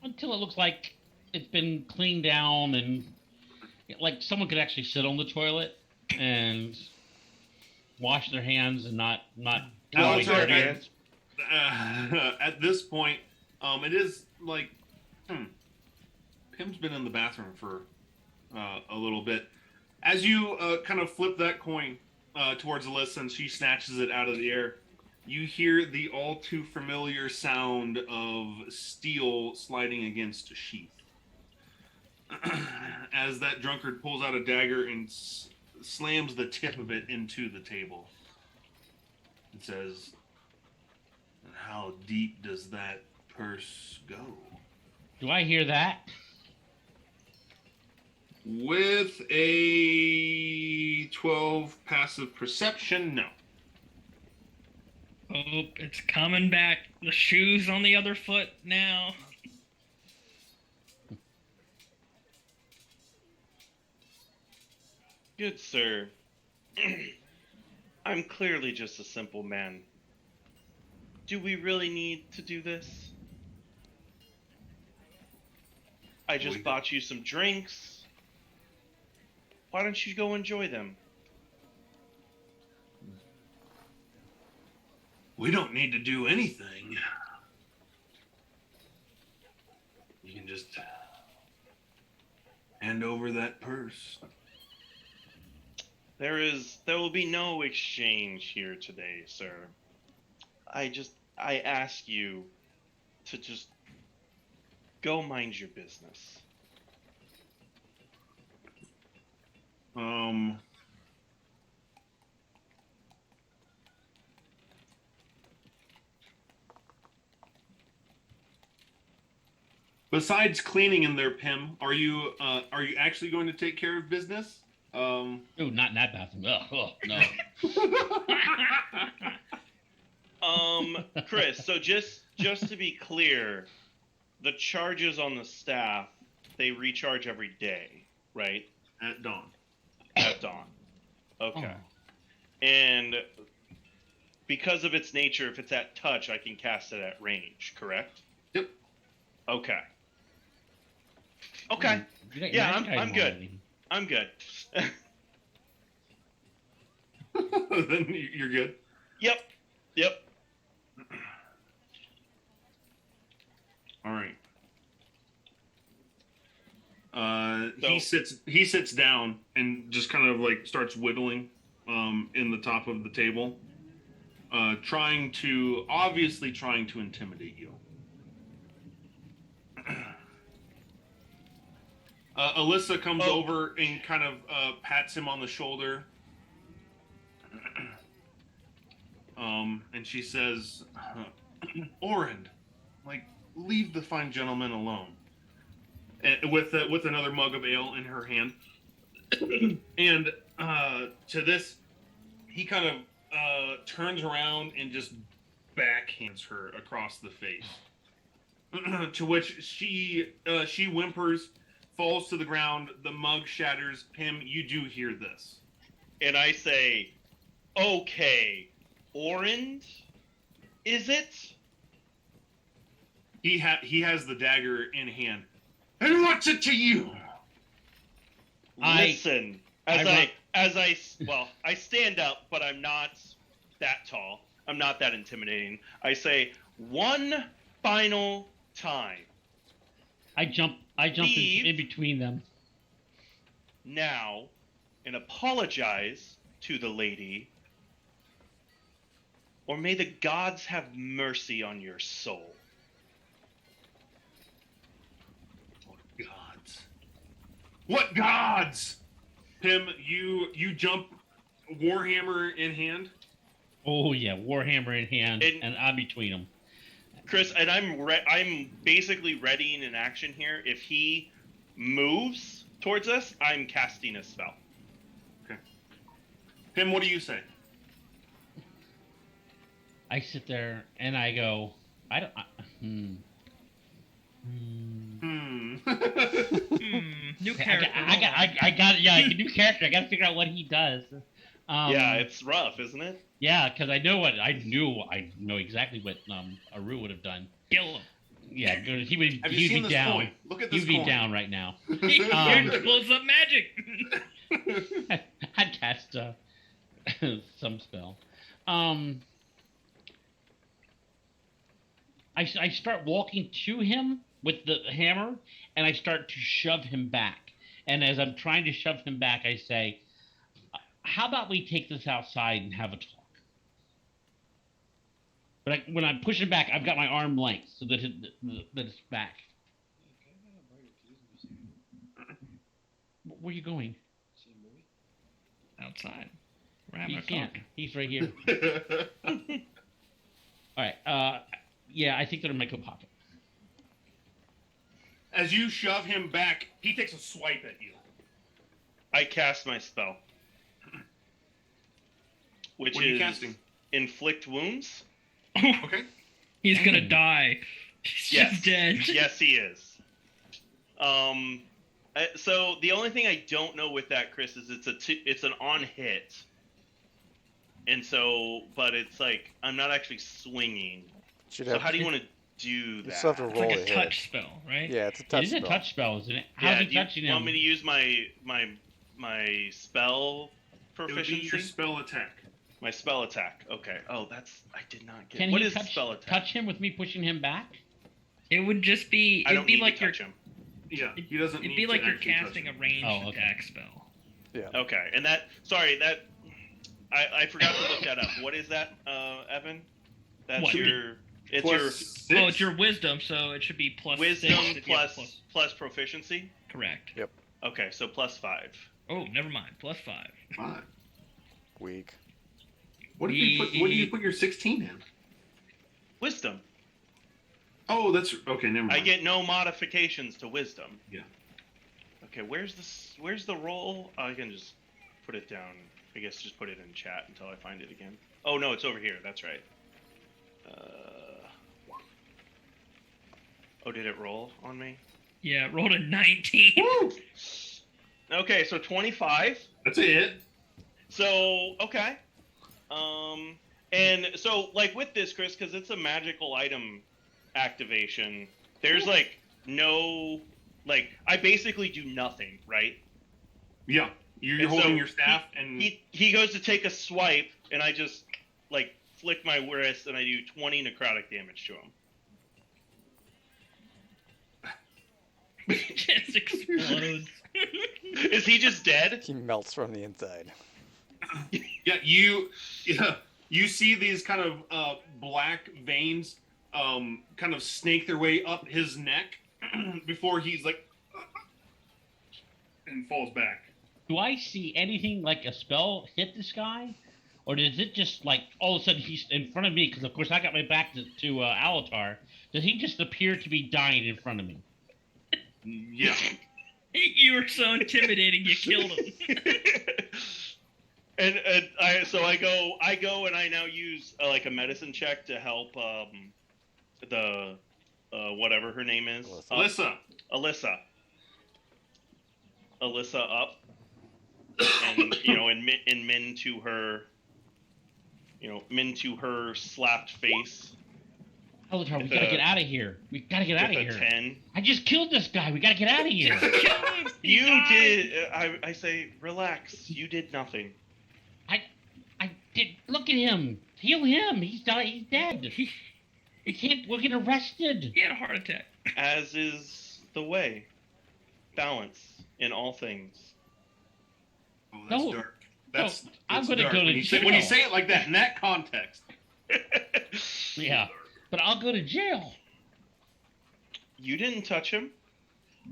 Until it looks like it's been cleaned down and like someone could actually sit on the toilet and wash their hands and not Well, Wash your hands. At this point, it is like, Pim's been in the bathroom for a little bit. As you kind of flip that coin towards Alyssa and she snatches it out of the air, you hear the all too familiar sound of steel sliding against a sheath. As that drunkard pulls out a dagger and slams the tip of it into the table. It says, "And how deep does that purse go?" Do I hear that? With a 12 passive perception, no. Oh, it's coming back. The shoe's on the other foot now. Good sir, I'm clearly just a simple man. Do we really need to do this? I just bought you some drinks. Why don't you go enjoy them? We don't need to do anything. You can just hand over that purse. There will be no exchange here today, sir. I ask you to just go mind your business. Besides cleaning in there, Pim, are you actually going to take care of business? Oh, not in that bathroom. Oh, no. Chris, so just to be clear, the charges on the staff, they recharge every day, right? At dawn. At dawn. Okay. Oh. And because of its nature, if it's at touch, I can cast it at range, correct? Yep. Okay. Okay. Yeah, I'm good. I'm good. Then you're good. Yep. All right. He sits down and just kind of like starts whittling in the top of the table, trying to intimidate you. Alyssa comes over and kind of pats him on the shoulder. And she says, "Orend, like, leave the fine gentleman alone." And with another mug of ale in her hand. And to this, he kind of turns around and just backhands her across the face. To which she whimpers, falls to the ground, the mug shatters. Pim, you do hear this. And I say, "Okay, Orend, is it?" He has the dagger in hand. "And what's it to you?" Listen, I stand up, but I'm not that tall. I'm not that intimidating. I say, one final time. I jump in between them. Now, and apologize to the lady, or may the gods have mercy on your soul. What gods? Pim, you jump, warhammer in hand. Oh yeah, warhammer in hand, and I'm between them. Chris, and I'm basically readying an action here. If he moves towards us, I'm casting a spell. Okay. Pim, what do you say? I sit there and I go, I New character. I got yeah, a new character. I got to figure out what he does. Yeah, it's rough, isn't it? Yeah, because I know exactly what Aru would have done. Kill him. Yeah, he would Have you he'd seen be this down. coin? Look at this He'd be coin. down right now. Here's close up magic. I'd cast some spell. I start walking to him with the hammer, and I start to shove him back. And as I'm trying to shove him back, I say, "How about we take this outside and have a talk?" But when I'm pushing back, I've got my arm length so that it's back. Where are you going? Outside. We're having He a can't. talk. He's right here. All right. Yeah, I think they're in my coat pocket. As you shove him back, he takes a swipe at you. I cast my spell, which What are you is casting? inflict wounds. Okay. He's gonna die. He's Yes. just dead. Yes, he is. So the only thing I don't know with that, Chris, is it's an on hit, and so, but it's like I'm not actually swinging. Should So have, how do you want to do that? you still have to It's roll like a a hit. touch spell, right? Yeah, it's a It touch is a spell. touch spell, isn't it? Yeah, How's he do you touching him? want me to use my spell It would be proficiency? your spell attack. My spell attack. Okay. Oh, I did not get. Can What he is spell attack? touch him with me pushing him back? It would just be. I It'd don't be need like to you're. touch him. Yeah, he doesn't It'd need be like to you're actually touch casting a him. ranged Oh, okay. attack spell. Yeah. Okay, and I forgot to look that up. What is that, Evan? That's What? it's Plus your 6? Oh, it's your wisdom, so it should be plus wisdom 6. Yeah, plus proficiency. Correct. Okay, so +5. Oh, never mind. +5. 5. Weak. What do you put your 16 in? Wisdom. Oh, that's okay. Never mind. I get no modifications to wisdom. Yeah. Okay, where's the roll? I can just put it down. I guess just put it in chat until I find it again. Oh no, it's over here. That's right. Oh, did it roll on me? Yeah, rolled a 19. Woo! Okay, so 25. That's it. So okay. And so like with this, Chris, because it's a magical item activation, there's like no, like I basically do nothing, right? Yeah, you're And holding so your staff, and He goes to take a swipe, and I just like flick my wrist, and I do 20 necrotic damage to him. Just explodes. Is he just dead? He melts from the inside. you see these kind of black veins kind of snake their way up his neck before he's like and falls back. Do I see anything like a spell hit this guy? Or does it just like all of a sudden he's in front of me? Because of course I got my back to Alatar. Does he just appear to be dying in front of me? Yeah. You were so intimidating, you killed him. And I go and I now use like a medicine check to help the whatever her name is, Alyssa. Alyssa up, and and min to her slapped face. Alatar, we With gotta a- get out of here. We gotta get out of with a here. 10. I just killed this guy. We gotta get out of here. You did. I say relax. You did nothing. I did. Look at him. Heal him. He's died. He's dead. We can't. We'll get arrested. He had a heart attack. As is the way. Balance in all things. Oh, that's No. dark. No, That's I'm gonna dark. go to when you say, jail. when you say it like that in that context. Yeah, but I'll go to jail. You didn't touch him.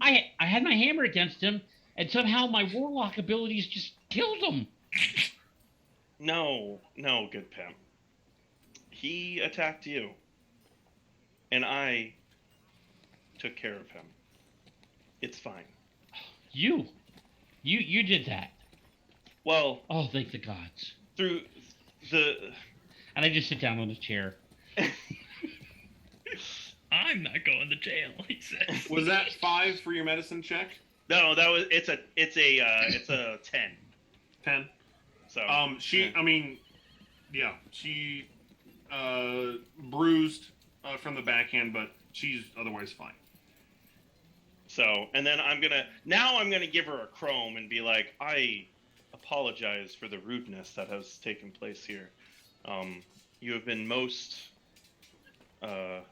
I had my hammer against him, and somehow my warlock abilities just killed him. No, good Pim. He attacked you, and I took care of him. It's fine. You did that. Well, Oh, thank the gods. through the And I just sit down on the chair. I'm not going to jail, he says. Was that 5 for your medicine check? no, that was it's a 10. 10. So she bruised from the backhand, but she's otherwise fine. So, and then I'm gonna give her a chrome and be like, I apologize for the rudeness that has taken place here. You have been most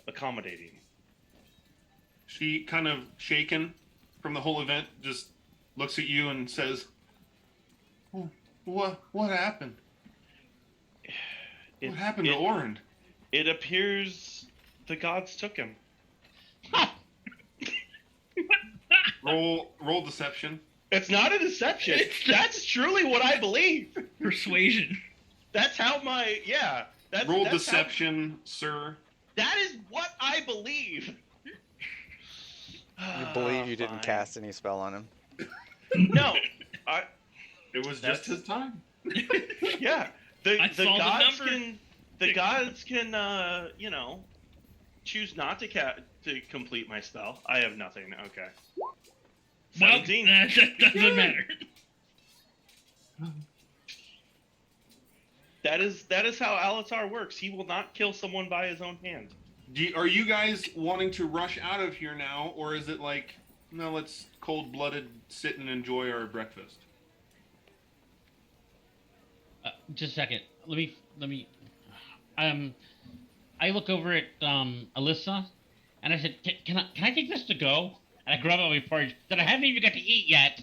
accommodating. She, kind of shaken from the whole event, just looks at you and says, "What happened? What happened to Orand?" It appears the gods took him. Roll deception. It's not a deception. That's truly what I believe. Persuasion. That's how that's Roll that's deception, sir. That is what I believe. You believe you didn't cast any spell on him? No, It was just his time. yeah. The saw the gods number. the gods can choose not to complete my spell. I have nothing. Okay. Well, 17. that doesn't matter. That is how Alatar works. He will not kill someone by his own hand. Are you guys wanting to rush out of here now, or is it like, no, let's cold-blooded sit and enjoy our breakfast? Just a second. Let me. I look over at Alyssa, and I said, "Can I take this to go?" And I grab out my porridge that I haven't even got to eat yet.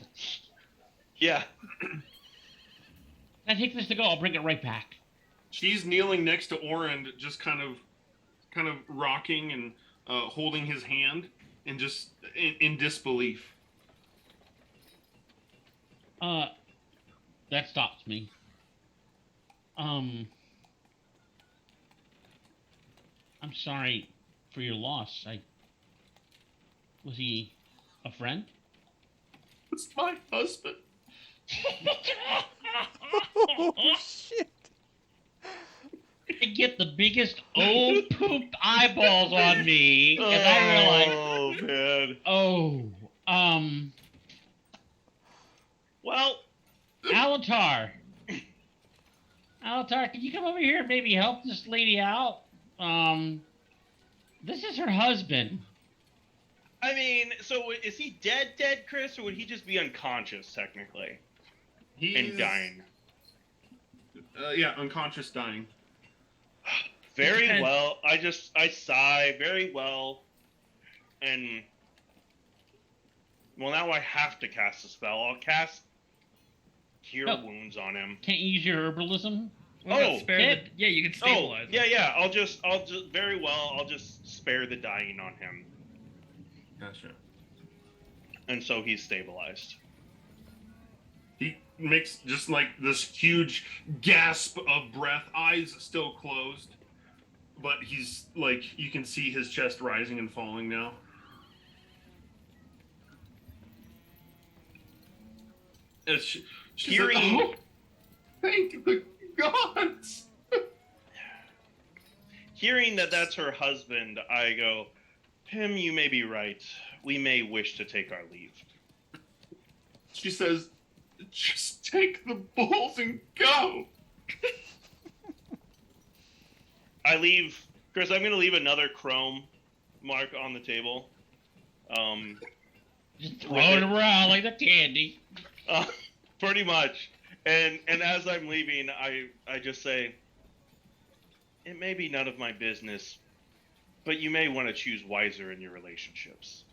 Yeah. Can I take this to go? I'll bring it right back. She's kneeling next to Orand, just kind of rocking and holding his hand, and just in disbelief. That stops me. I'm sorry for your loss. Was he a friend? It's my husband. Oh, shit. I get the biggest old pooped eyeballs on me, and I realize, man. Well, Alatar, can you come over here and maybe help this lady out? This is her husband. I mean, so is he dead, Chris, or would he just be unconscious technically and dying? Yeah, unconscious, dying. Very Depends. well. I sigh. Very well. And well, now I have to cast a spell. I'll cast Cure Wounds on him. Can't you use your herbalism? What about yeah, you can stabilize him. Yeah. I'll just very well. I'll just spare the dying on him. Gotcha. And so he's stabilized. He makes just like this huge gasp of breath, eyes still closed, but he's like, you can see his chest rising and falling now. As she said, "Oh, thank the gods." Hearing that that's her husband, I go, Pim, you may be right. We may wish to take our leave. She says, "Just take the bulls and go." I leave, Chris. I'm gonna leave another chrome mark on the table. Just throw it around like the candy. Pretty much. And as I'm leaving, I just say, it may be none of my business, but you may want to choose wiser in your relationships.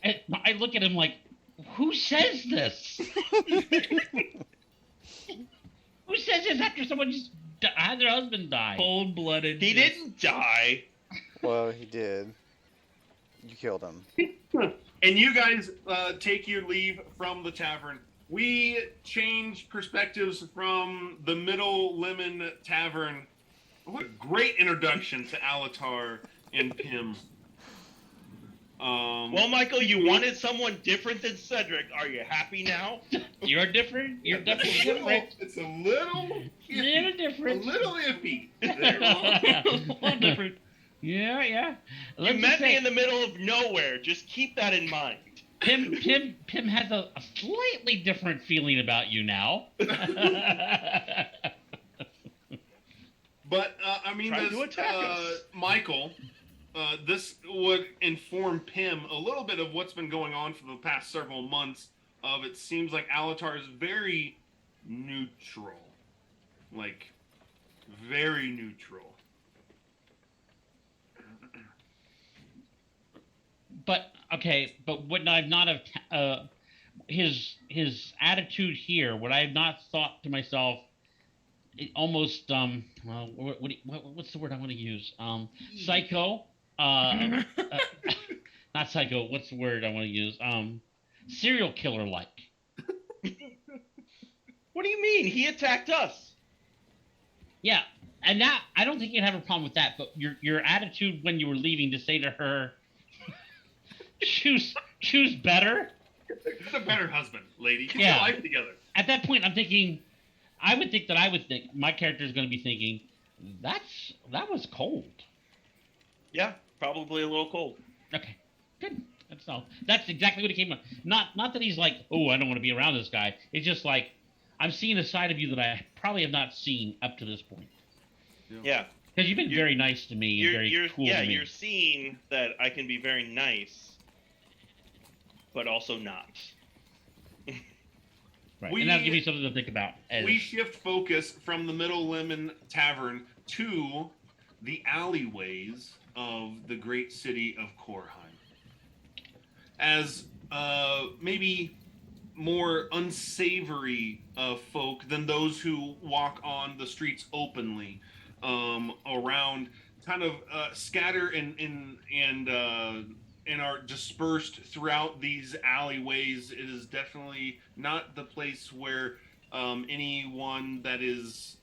And I look at him like, who says this? Who says this after someone just had their husband die? Cold-blooded. He didn't die. Well, he did. You killed him. And you guys take your leave from the tavern. We change perspectives from the Middle Lemon Tavern. What a great introduction to Alatar and Pim. Well, Michael, you wanted someone different than Cedric. Are you happy now? You're different. You're definitely different. It's a little iffy. Little different. A little iffy. A little different. Yeah. You Let's met just me say, in the middle of nowhere. Just keep that in mind. Pim has a slightly different feeling about you now. But I mean, Trying this, to attack us. Michael, this would inform Pim a little bit of what's been going on for the past several months. It seems like Alatar is very neutral, like very neutral. But would I not have his attitude here? Would I have not thought to myself, almost what's the word I want to use? Psycho. Not psycho. What's the word I want to use? Serial killer like. What do you mean? He attacked us. Yeah, and that I don't think you'd have a problem with that. But your attitude when you were leaving to say to her, choose better. Get a better husband, lady. Get Yeah. your life together. At that point, I'm thinking, I would think my character is going to be thinking, that was cold. Yeah, probably a little cold. Okay, good. That's all. That's exactly what it came up. Not that he's like, oh, I don't want to be around this guy. It's just like, I'm seeing a side of you that I probably have not seen up to this point. Yeah. Because you've been very nice to me and very cool to me. You're seeing that I can be very nice, but also not. Right, We- and that'll give you something to think about. We shift focus from the Middle Lemon Tavern to the alleyways of the great city of Korheim. As maybe more unsavory folk than those who walk on the streets openly around, kind of scatter and are dispersed throughout these alleyways. It is definitely not the place where anyone that is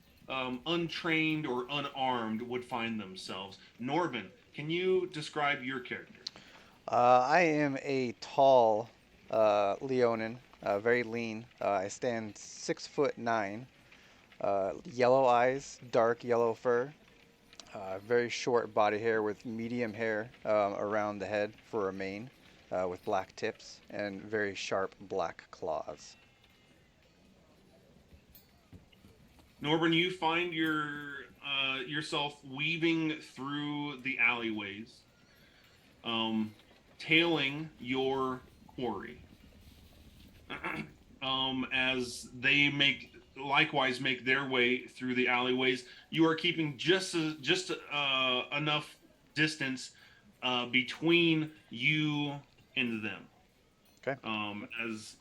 untrained or unarmed would find themselves. Norvin, can you describe your character? I am a tall Leonin, very lean. I stand 6'9", yellow eyes, dark yellow fur, very short body hair with medium hair around the head for a mane, with black tips, and very sharp black claws. Norvin, you find yourself weaving through the alleyways, tailing your quarry. As they likewise make their way through the alleyways, you are keeping just enough distance between you and them. Okay. As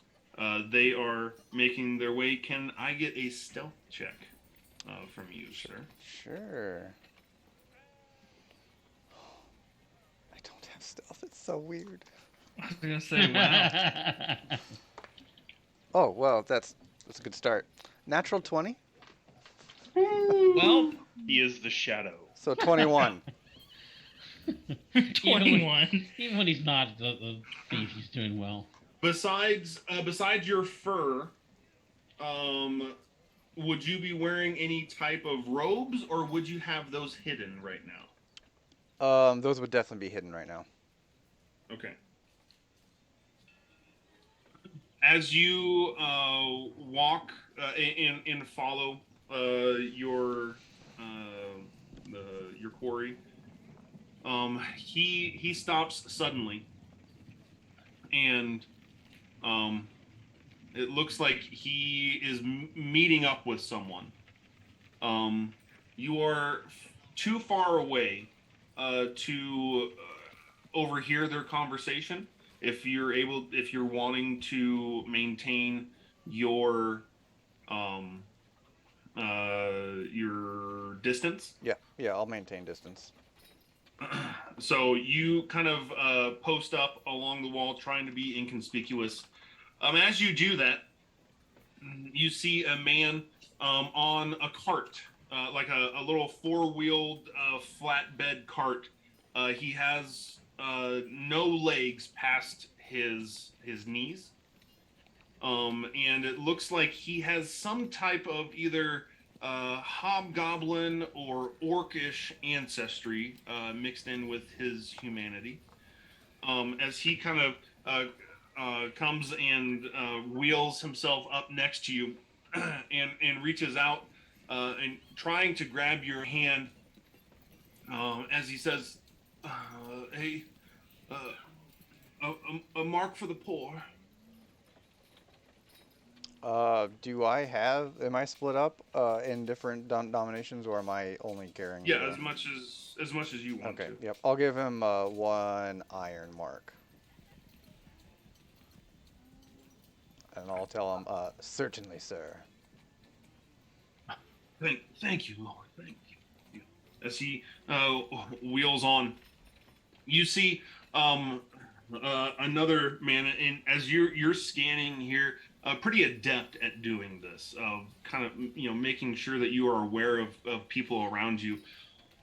they are making their way, can I get a stealth check from you, sir? Sure. I don't have stealth. It's so weird. I was gonna say, wow. Oh, well, that's a good start. Natural 20, Well, He is the shadow. so 21. 21. Even when he's not the thief, he's doing well. Besides your fur, would you be wearing any type of robes, or would you have those hidden right now? Those would definitely be hidden right now. Okay. As you walk and follow your quarry, he stops suddenly, and it looks like he is meeting up with someone. You are too far away to overhear their conversation. If you're wanting to maintain your distance. Yeah, I'll maintain distance. So you kind of post up along the wall, trying to be inconspicuous. As you do that, you see a man on a cart, like a little four-wheeled flatbed cart. He has no legs past his knees, and it looks like he has some type of either hobgoblin or orcish ancestry mixed in with his humanity. As he kind of comes and wheels himself up next to you and reaches out and trying to grab your hand as he says, "Hey, uh, a mark for the poor." Do I have? Am I split up in different dominations, or am I only carrying Yeah, the? as much as you want Okay. to. Yep. I'll give him one iron mark, and I'll tell him, certainly, sir. Thank you, Lord. Thank you. As he wheels on, you see another man, and as you're scanning here, pretty adept at doing this, of kind of making sure that you are aware of people around you.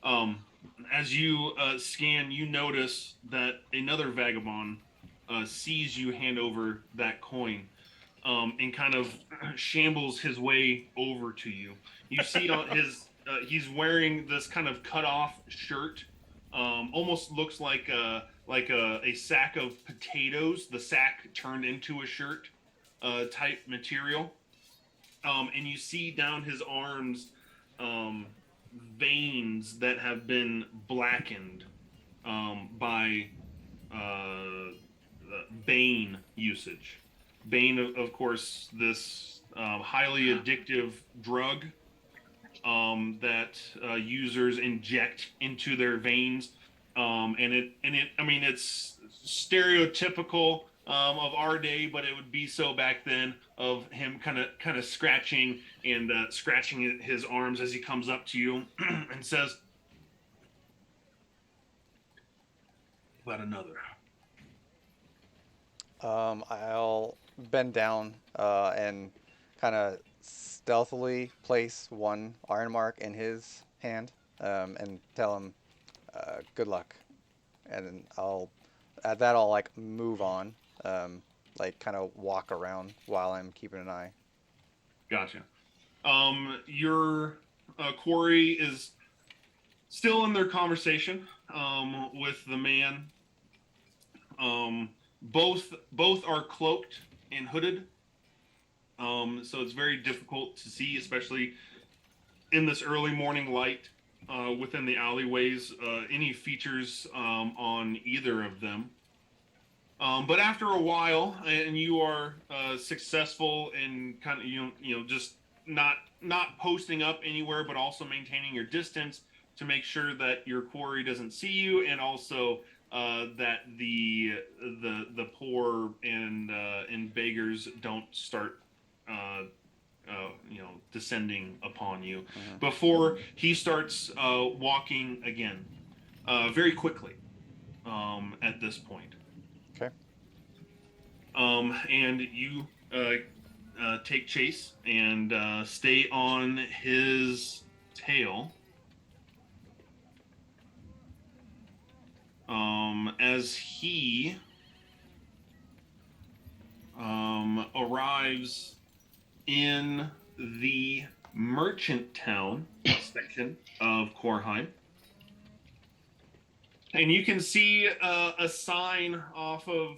Um, as you scan, you notice that another vagabond sees you hand over that coin, and kind of shambles his way over to you. You see on his he's wearing this kind of cut off shirt, almost looks like a sack of potatoes, the sack turned into a shirt type material. And you see down his arms veins that have been blackened by Bane usage. Bane, of course, this highly addictive drug that users inject into their veins, I mean, it's stereotypical of our day, but it would be so back then, of him kind of scratching and scratching his arms as he comes up to you and says, "About another." I'll bend down and kind of stealthily place one iron mark in his hand, and tell him, good luck. And then at that, I'll like move on, like kind of walk around while I'm keeping an eye. Gotcha. Your quarry is still in their conversation with the man. Both are cloaked and hooded, so it's very difficult to see, especially in this early morning light within the alleyways, any features on either of them. But after a while, and you are successful in kind of just not posting up anywhere, but also maintaining your distance to make sure that your quarry doesn't see you, and also that the poor and beggars don't start descending upon you Mhm. before he starts walking again, very quickly at this point. Okay. And you take chase and stay on his tail. As he arrives in the merchant town section of Korheim. And you can see a sign off of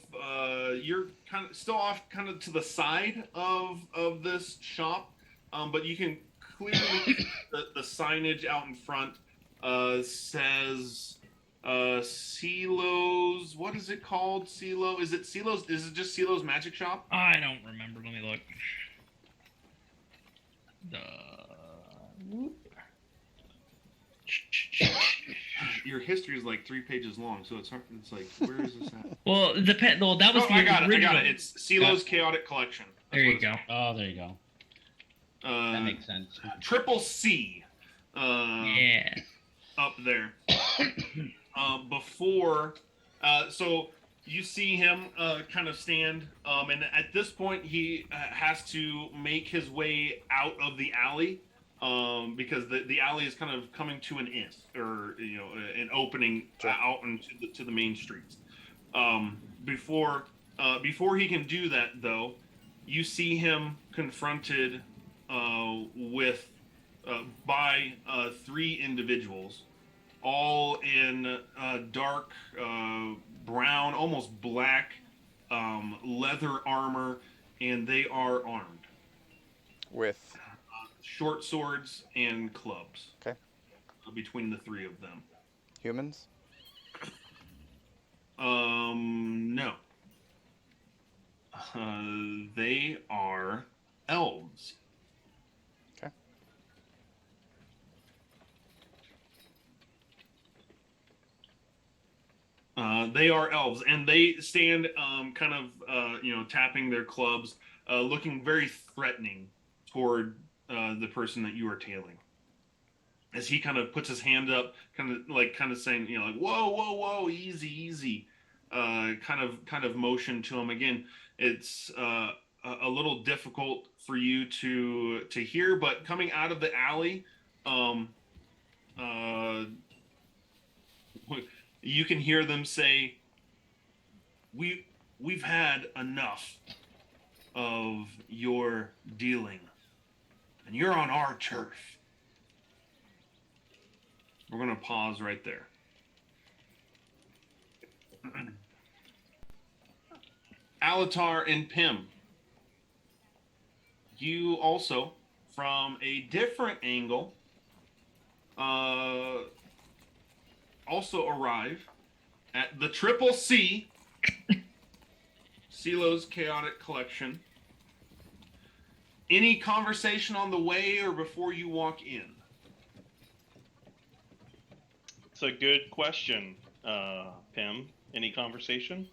you're kind of still off kind of to the side of this shop, but you can clearly see the signage out in front says Silo's. What is it called? Silo? Is it Silo's? Is it just Silo's Magic Shop? I don't remember. Let me look. Your history is like 3 pages long, so it's hard. It's like, where is this at? Well, it depend. Well, that was the I got original. it. It's Silo's Chaotic Collection. There you go. Oh, there you go. That makes sense. Triple C. Yeah. up there. Before, so you see him kind of stand, and at this point he has to make his way out of the alley, because the alley is kind of coming to an end, or an opening out into the main streets. Before he can do that, though, you see him confronted with by three individuals, all in dark brown, almost black leather armor, and they are armed With. short swords and clubs. Okay. Between the three of them. Humans? No. They are elves. Okay. They are elves, and they stand kind of, tapping their clubs, looking very threatening toward the person that you are tailing. As he kind of puts his hand up, kind of saying, like, whoa, whoa, whoa, easy, easy. Kind of motion to him. Again, it's a little difficult for you to hear, but coming out of the alley, you can hear them say, we've had enough of your dealing, and you're on our turf. We're going to pause right there. Alatar and Pim, you also, from a different angle, also arrive at the Triple C, CeeLo's Chaotic Collection. Any conversation on the way or before you walk in? It's a good question, Pim. Any conversation?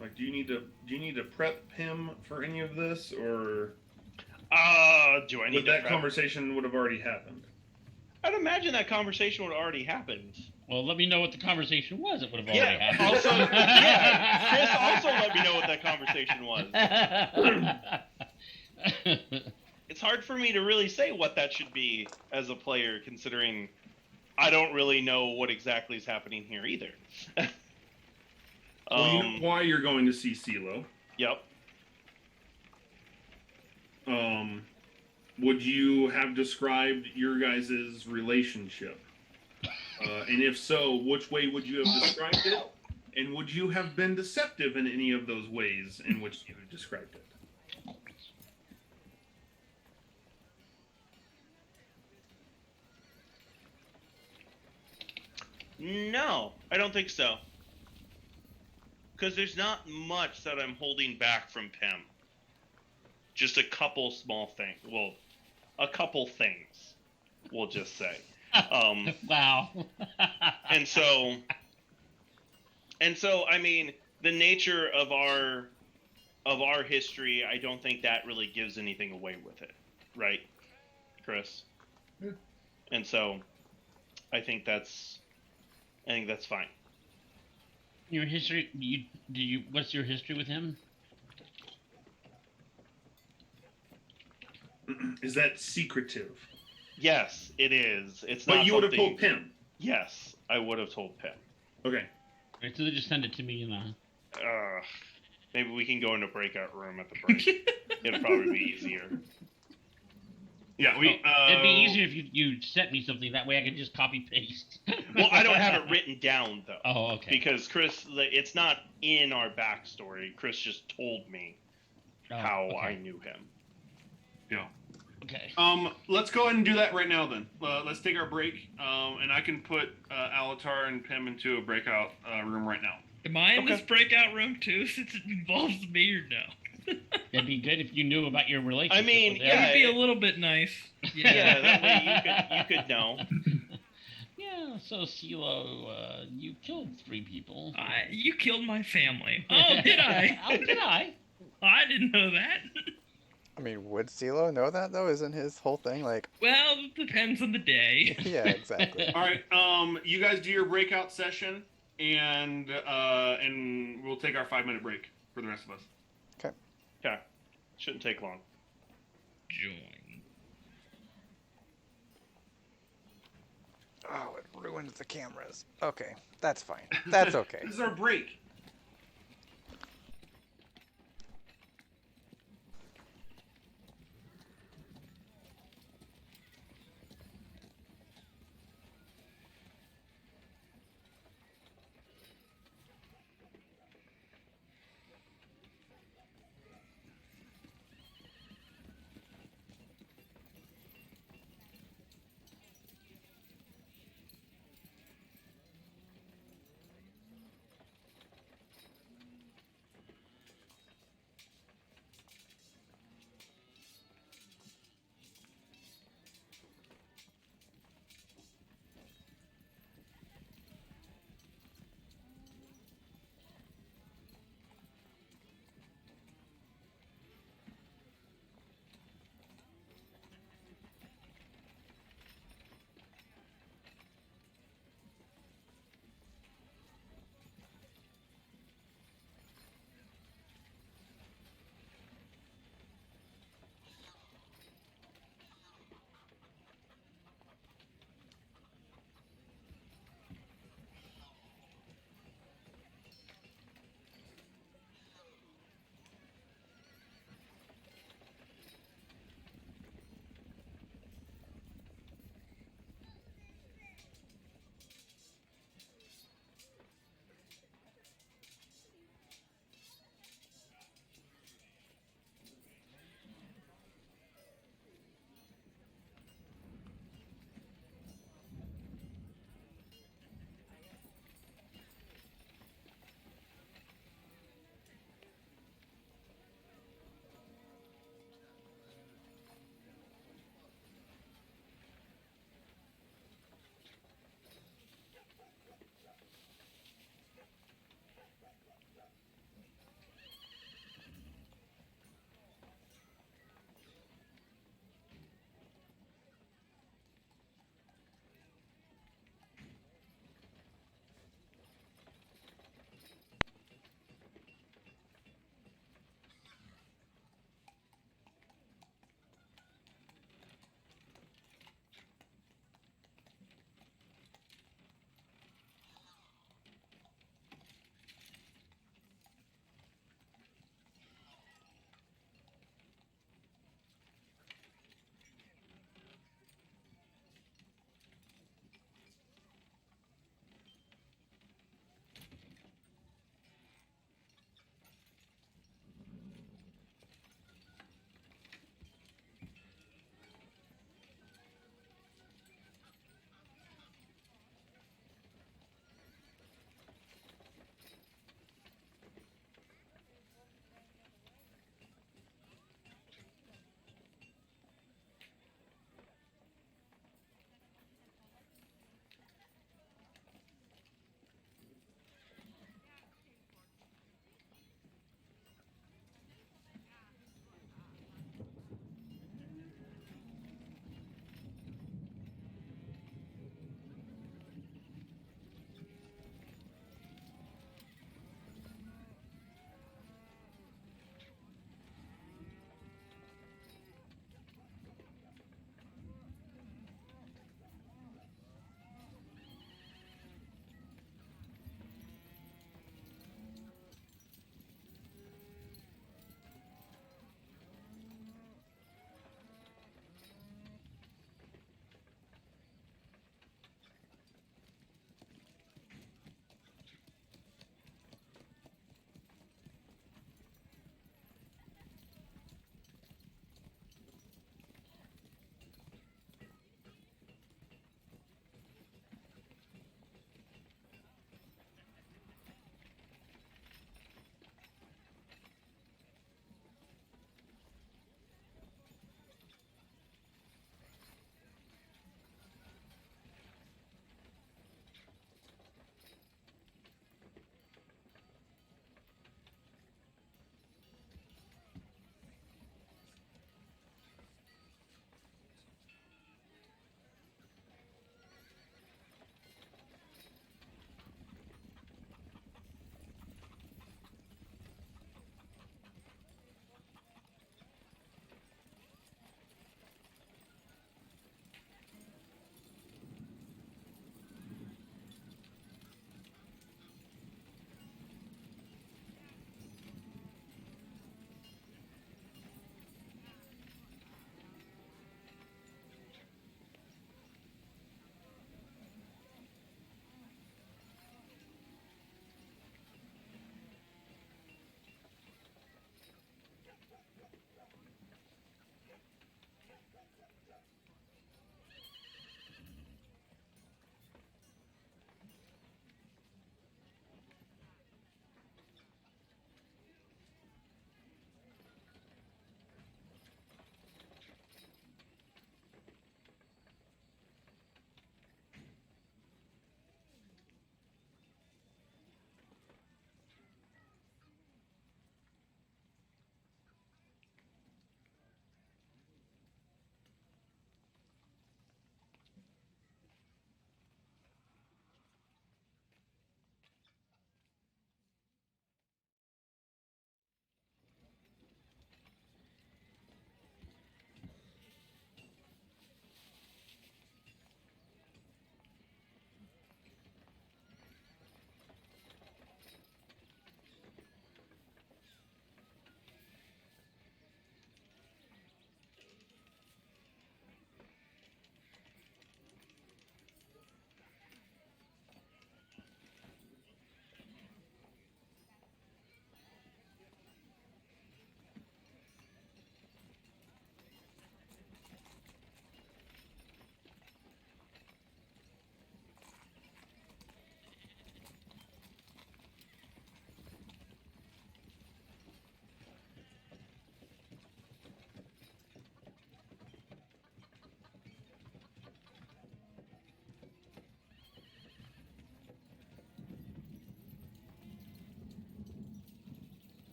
Like, do you need to prep him for any of this, or do I need would to that prep? conversation would have already happened? I'd imagine that conversation would have already happened. Well, let me know what the conversation was. It would have already Yeah. happened. Also, yeah. Chris also let me know what that conversation was. It's hard for me to really say what that should be as a player, considering I don't really know what exactly is happening here either. Well, you know why you're going to see CeeLo. Yep. Would you have described your guys' relationship? And if so, which way would you have described it? And would you have been deceptive in any of those ways in which you described it? No, I don't think so. Because there's not much that I'm holding back from Pim. Just a couple small things. Well, a couple things, we'll just say. Wow. and so, I mean, the nature of our history, I don't think that really gives anything away with it, right, Chris? Yeah. And so, I think that's fine. Your history? What's your history with him? Is that secretive? Yes, it is. It's But not. you would have something- told Pim. Yes, I would have told Pim. Okay. Right, so they just send it to me and Maybe we can go in a breakout room at the break. It'd probably be easier. Yeah, it'd be easier if you sent me something. That way I could just copy paste. Well, I don't have it written down though. Oh, okay. Because Chris, it's not in our backstory. Chris just told me how I knew him. Yeah. Okay. Let's go ahead and do that right now then. Let's take our break, and I can put Alatar and Pim into a breakout room right now. Am I in this breakout room too, since it involves me or no? It'd be good if you knew about your relationship. I mean, with yeah, It'd be a little bit nice. Yeah, that way you could know. Yeah, so CeeLo, you killed 3 people. You killed my family. Oh, did I? Oh, did I? I didn't know that. I mean, would CeeLo know that though? Isn't his whole thing like, Well, it depends on the day. yeah, exactly. All right. You guys do your breakout session, and we'll take our 5-minute break for the rest of us. Okay. Okay. Shouldn't take long. Join. Oh, it ruined the cameras. Okay, that's fine. That's okay. This is our break.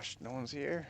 gosh, no one's here.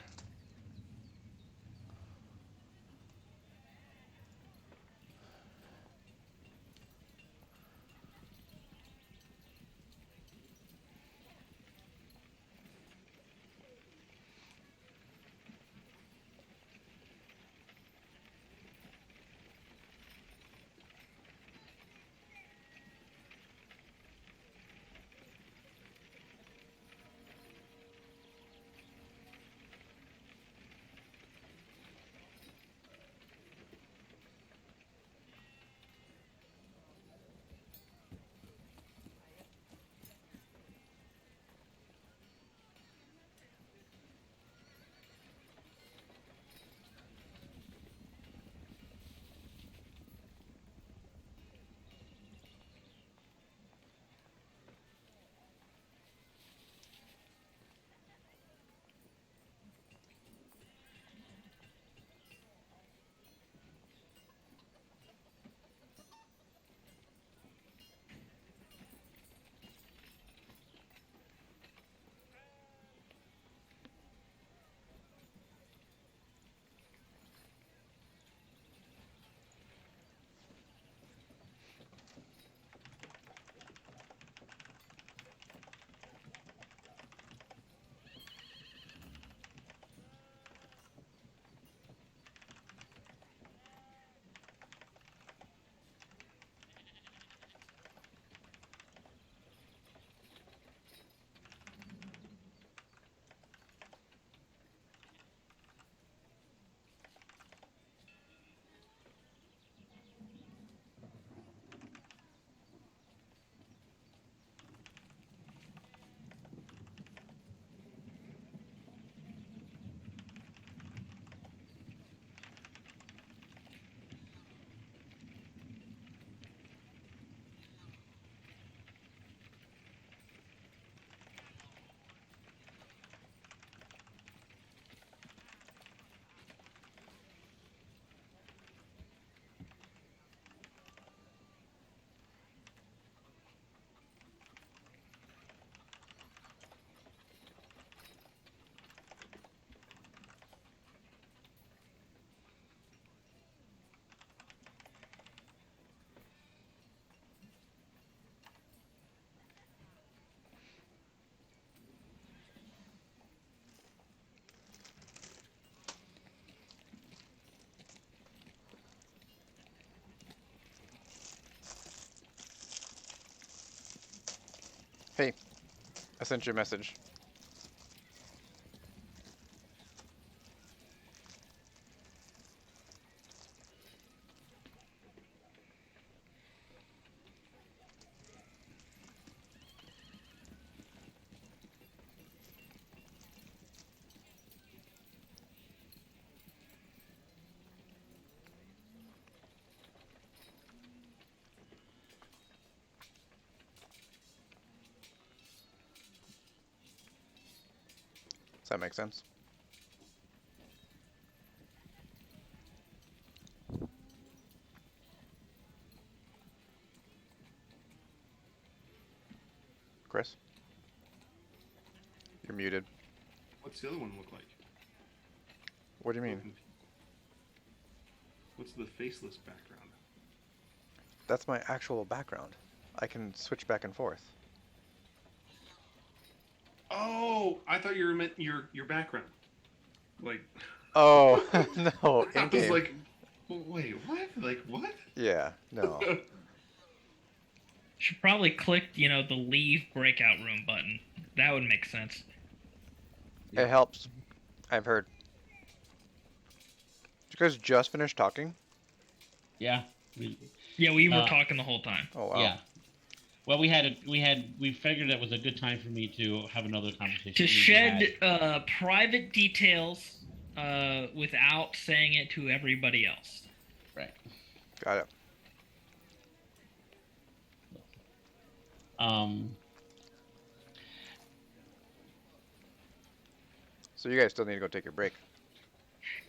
Hey, I sent you a message. Does that make sense? Chris? You're muted. What's the other one look like? What do you mean? What's the faceless background? That's my actual background. I can switch back and forth. Oh, I thought you meant your background. Like, Oh, no, I in was game. like, wait, what? Like, what? Yeah, no. Should probably click, the leave breakout room button. That would make sense. Yeah. It helps. I've heard. Did you guys just finish talking? Yeah. Yeah, we were Uh, talking the whole time. Oh, wow. Yeah. Well, we figured that was a good time for me to have another conversation. To we shed had. private details without saying it to everybody else. Right. Got it. Um. So you guys still need to go take your break.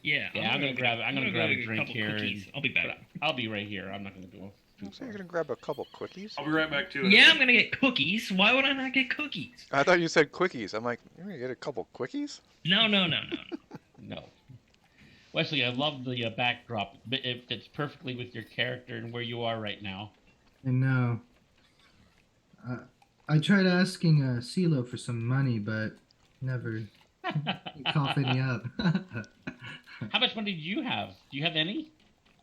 Yeah, Yeah, I'm gonna grab a drink couple here. cookies. I'll be back. But I'll be right here. I'm not gonna go. You say you're gonna grab a couple quickies? I'll be right back to it. Yeah, I'm gonna get cookies. Why would I not get cookies? I thought you said quickies. I'm like, you're gonna get a couple quickies? No. No. Wesley, I love the backdrop. It fits perfectly with your character and where you are right now. And now, I tried asking CeeLo for some money, but never cough any up. How much money do you have? Do you have any?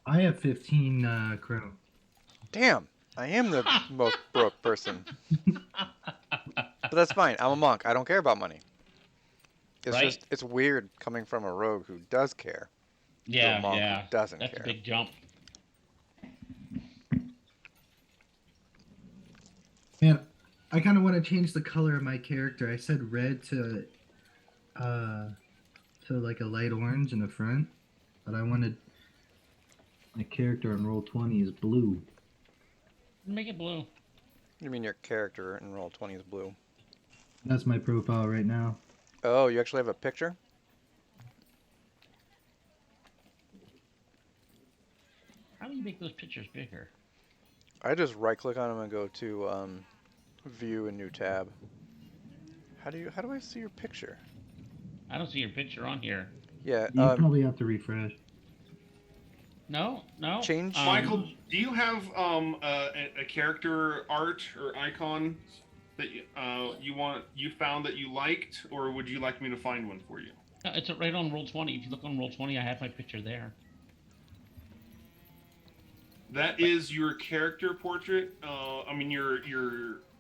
I have 15 crow. Damn, I am the most broke person. But that's fine. I'm a monk. I don't care about money. It's Right. just, it's weird coming from a rogue who does care to a Yeah, monk yeah. who doesn't That's care. a big jump. Man, I kind of want to change the color of my character. I said red to like a light orange in the front, but I wanted my character on Roll20 is blue. Make it blue. You mean your character in Roll20 is blue? That's my profile right now. Oh, you actually have a picture? How do you make those pictures bigger? I just right click on them and go to view a new tab. How do I see your picture? I don't see your picture on here. Yeah, You probably have to refresh. No. Change- Michael, do you have a character art or icon that you found that you liked, or would you like me to find one for you? No, it's right on Roll20. If you look on Roll20, I have my picture there. That is your character portrait. I mean your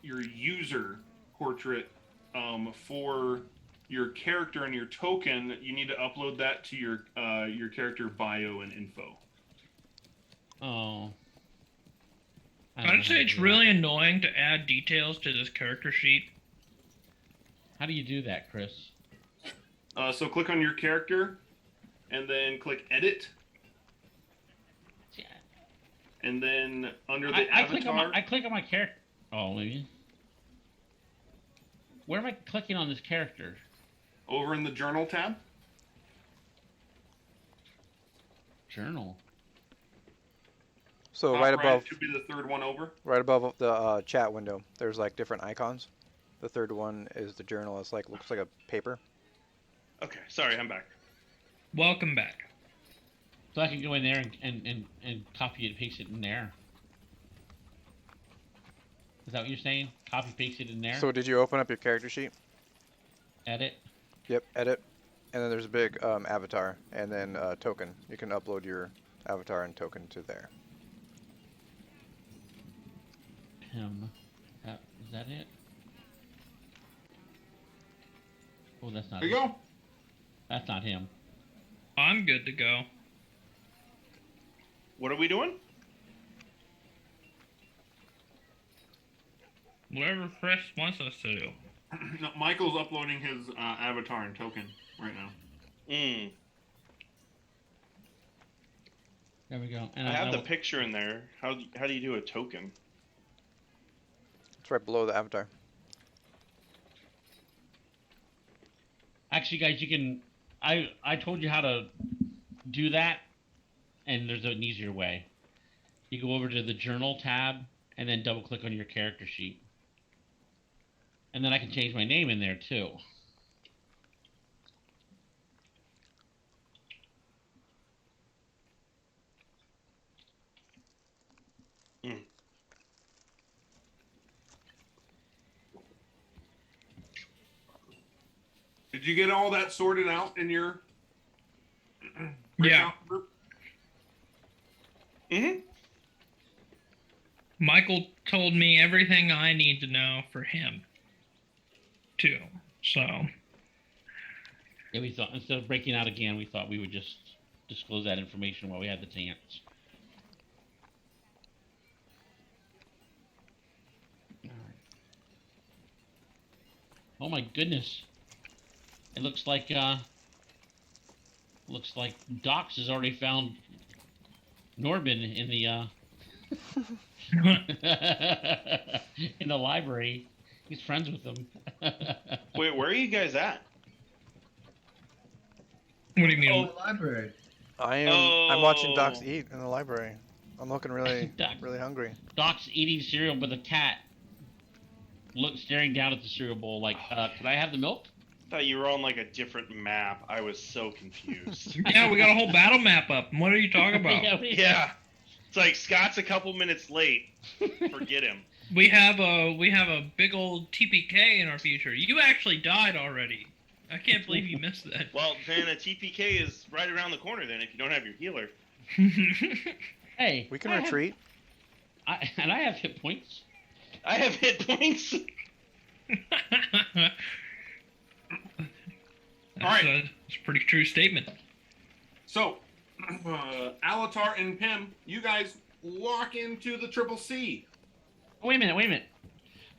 user portrait for your character and your token. You need to upload that to your character bio and info. Oh. I don't know I'd how say to it's do really that. annoying to add details to this character sheet. How do you do that, Chris? So click on your character, and then click edit, Yeah. and then under the I avatar. click on my character. Oh, maybe. Where am I clicking on this character? Over in the journal tab. Journal. so Top right above, should be the third one over. right above the chat window, there's like different icons. The third one is the journal. It's like, looks like a paper. Okay, sorry, I'm back. Welcome back. So I can go in there and copy it and paste it in there. Is that what you're saying? Copy paste it in there? So did you open up your character sheet? Edit? Yep, edit. And then there's a big avatar, and then token. You can upload your avatar and token to there. Him. Is that it? Oh, that's not There you it. go. That's not him. I'm good to go. What are we doing? Whatever Chris wants us to do. No, Michael's uploading his avatar and token right now. There we go. And I have the picture in there. How do you do a token? It's right below the avatar. Actually, guys, you can. I told you how to do that, and there's an easier way. You go over to the journal tab, and then double click on your character sheet, and then I can change my name in there too. Did you get all that sorted out in your Yeah. group? Mm-hmm. Michael told me everything I need to know for him, too. So, Yeah, we thought instead of breaking out again, we thought we would just disclose that information while we had the chance. All right. Oh my goodness! It looks like Docs has already found Norbin in the in the library. He's friends with them. Wait, where are you guys at? what do you mean? Oh, library. I'm watching Docs Oh. eat in the library. I'm looking really, Doc, really hungry. Doc's eating cereal with a cat, staring down at the cereal bowl like, can I have the milk? Thought you were on like a different map. I was so confused. Yeah, we got a whole battle map up. What are you talking about? Yeah. It's like Scott's a couple minutes late. Forget him. We have a big old TPK in our future. You actually died already. I can't believe you missed that. Well, then a TPK is right around the corner then if you don't have your healer. Hey, We can retreat. I have hit points. I have hit points. That's a pretty true statement. So, Alatar and Pim, you guys walk into the Triple C. Wait a minute.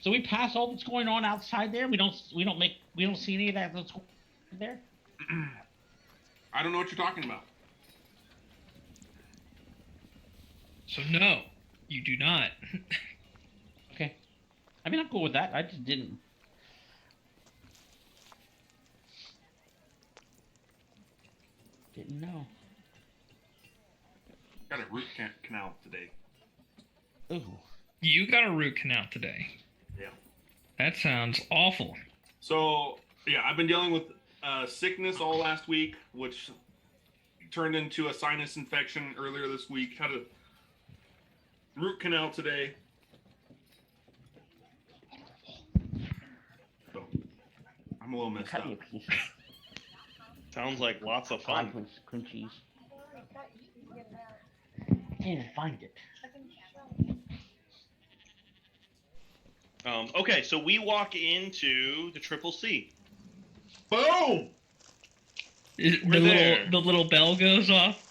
So we pass all that's going on outside there. We don't see any of that that's going on there. I don't know what you're talking about. So no, you do not. Okay. I mean, I'm cool with that. I just didn't. Didn't know. Got a root canal today. Ooh. You got a root canal today. Yeah. That sounds awful. So, yeah, I've been dealing with sickness all last week, which turned into a sinus infection earlier this week. Had a root canal today. So, I'm a little messed up. Sounds like lots of fun. Cream cheese. Can't find it. Okay, so we walk into the Triple C. Boom! We're there. The little bell goes off.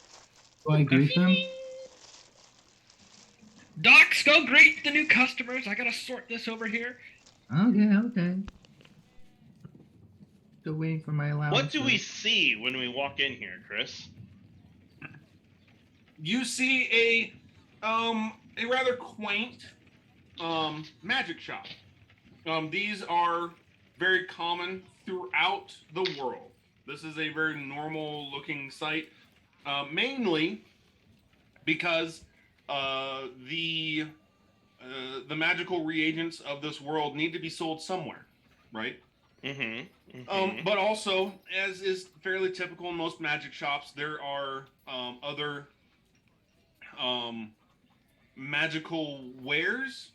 Do I greet them? Docs, go greet the new customers. I gotta sort this over here. Okay. Still waiting for my allowance. What do we see when we walk in here, Chris? You see a rather quaint magic shop. These are very common throughout the world. This is a very normal looking site, mainly because the magical reagents of this world need to be sold somewhere, right? But also, as is fairly typical in most magic shops, there are other magical wares.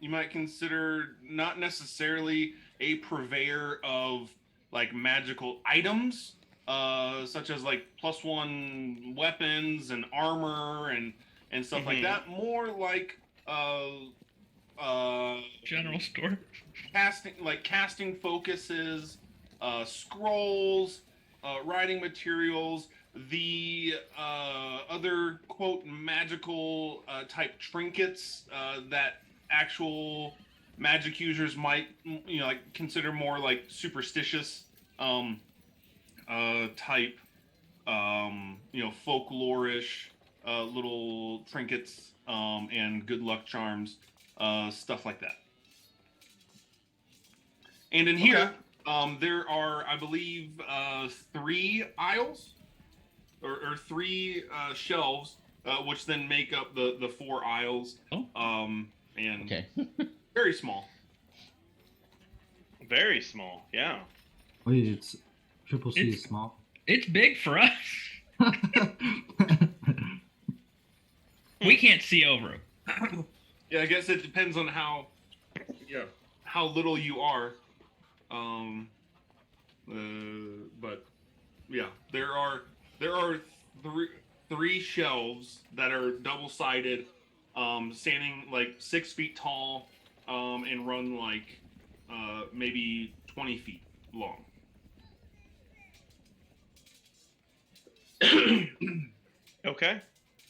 You might consider not necessarily a purveyor of like magical items, such as like +1 weapons and armor and stuff like that. More like General store. casting focuses, scrolls, writing materials, the other quote magical type trinkets that actual magic users might like consider more like superstitious type folklorish little trinkets and good luck charms, stuff like that. And in here there are, I believe, 3 aisles or 3 shelves, which then make up the 4 aisles. And Okay. very small. Very small, yeah. Wait, it's Triple C It's- is small. It's big for us. We can't see over it. Yeah, I guess it depends on how little you are. But yeah, there are 3 shelves that are double-sided, standing like 6 feet tall, and run like maybe 20 feet long. Okay.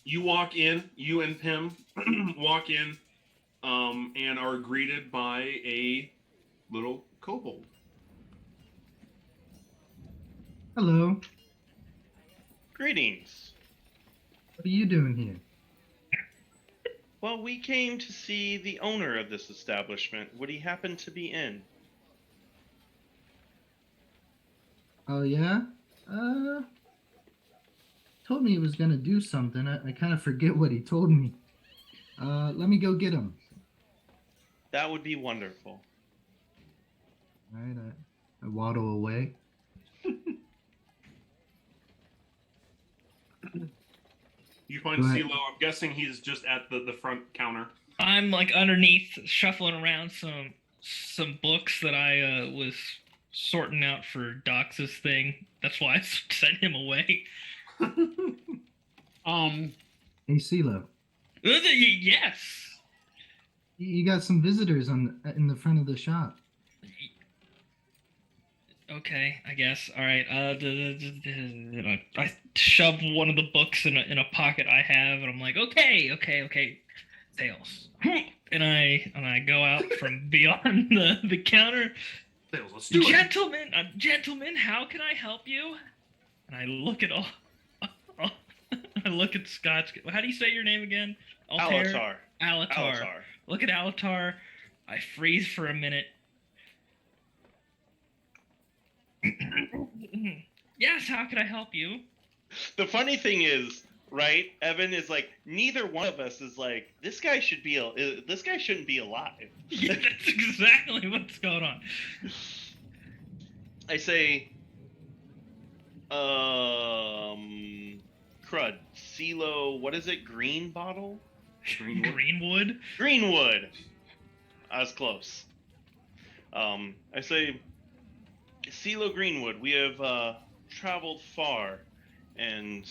You walk in, you and Pim walk in, and are greeted by a little kobold. Hello. Greetings. What are you doing here? Well, we came to see the owner of this establishment. Would he happen to be in? Oh yeah? told me he was gonna do something. I kind of forget what he told me. Let me go get him. That would be wonderful. All right, I waddle away. You find Go ahead. CeeLo. I'm guessing he's just at the front counter. I'm like underneath, shuffling around some books that I was sorting out for Dox's thing. That's why I sent him away. Hey, CeeLo, Yes. you got some visitors in the front of the shop. Okay, I guess. All right. I shove one of the books in a pocket I have, and I'm like, okay, sales. And I go out from beyond the counter. Sales, let's do it. Gentlemen, how can I help you? And I look at all. I look at Scott's. How do you say your name again? Alatar. Alatar. Look at Alatar. I freeze for a minute. Yes, how can I help you? The funny thing is, right? Evan is like, neither one of us is like, this guy shouldn't be alive. Yeah, that's exactly what's going on. I say, crud, CeeLo, what is it? Green bottle? Greenwood. Greenwood. I was close. I say, CeeLo Greenwood, we have traveled far and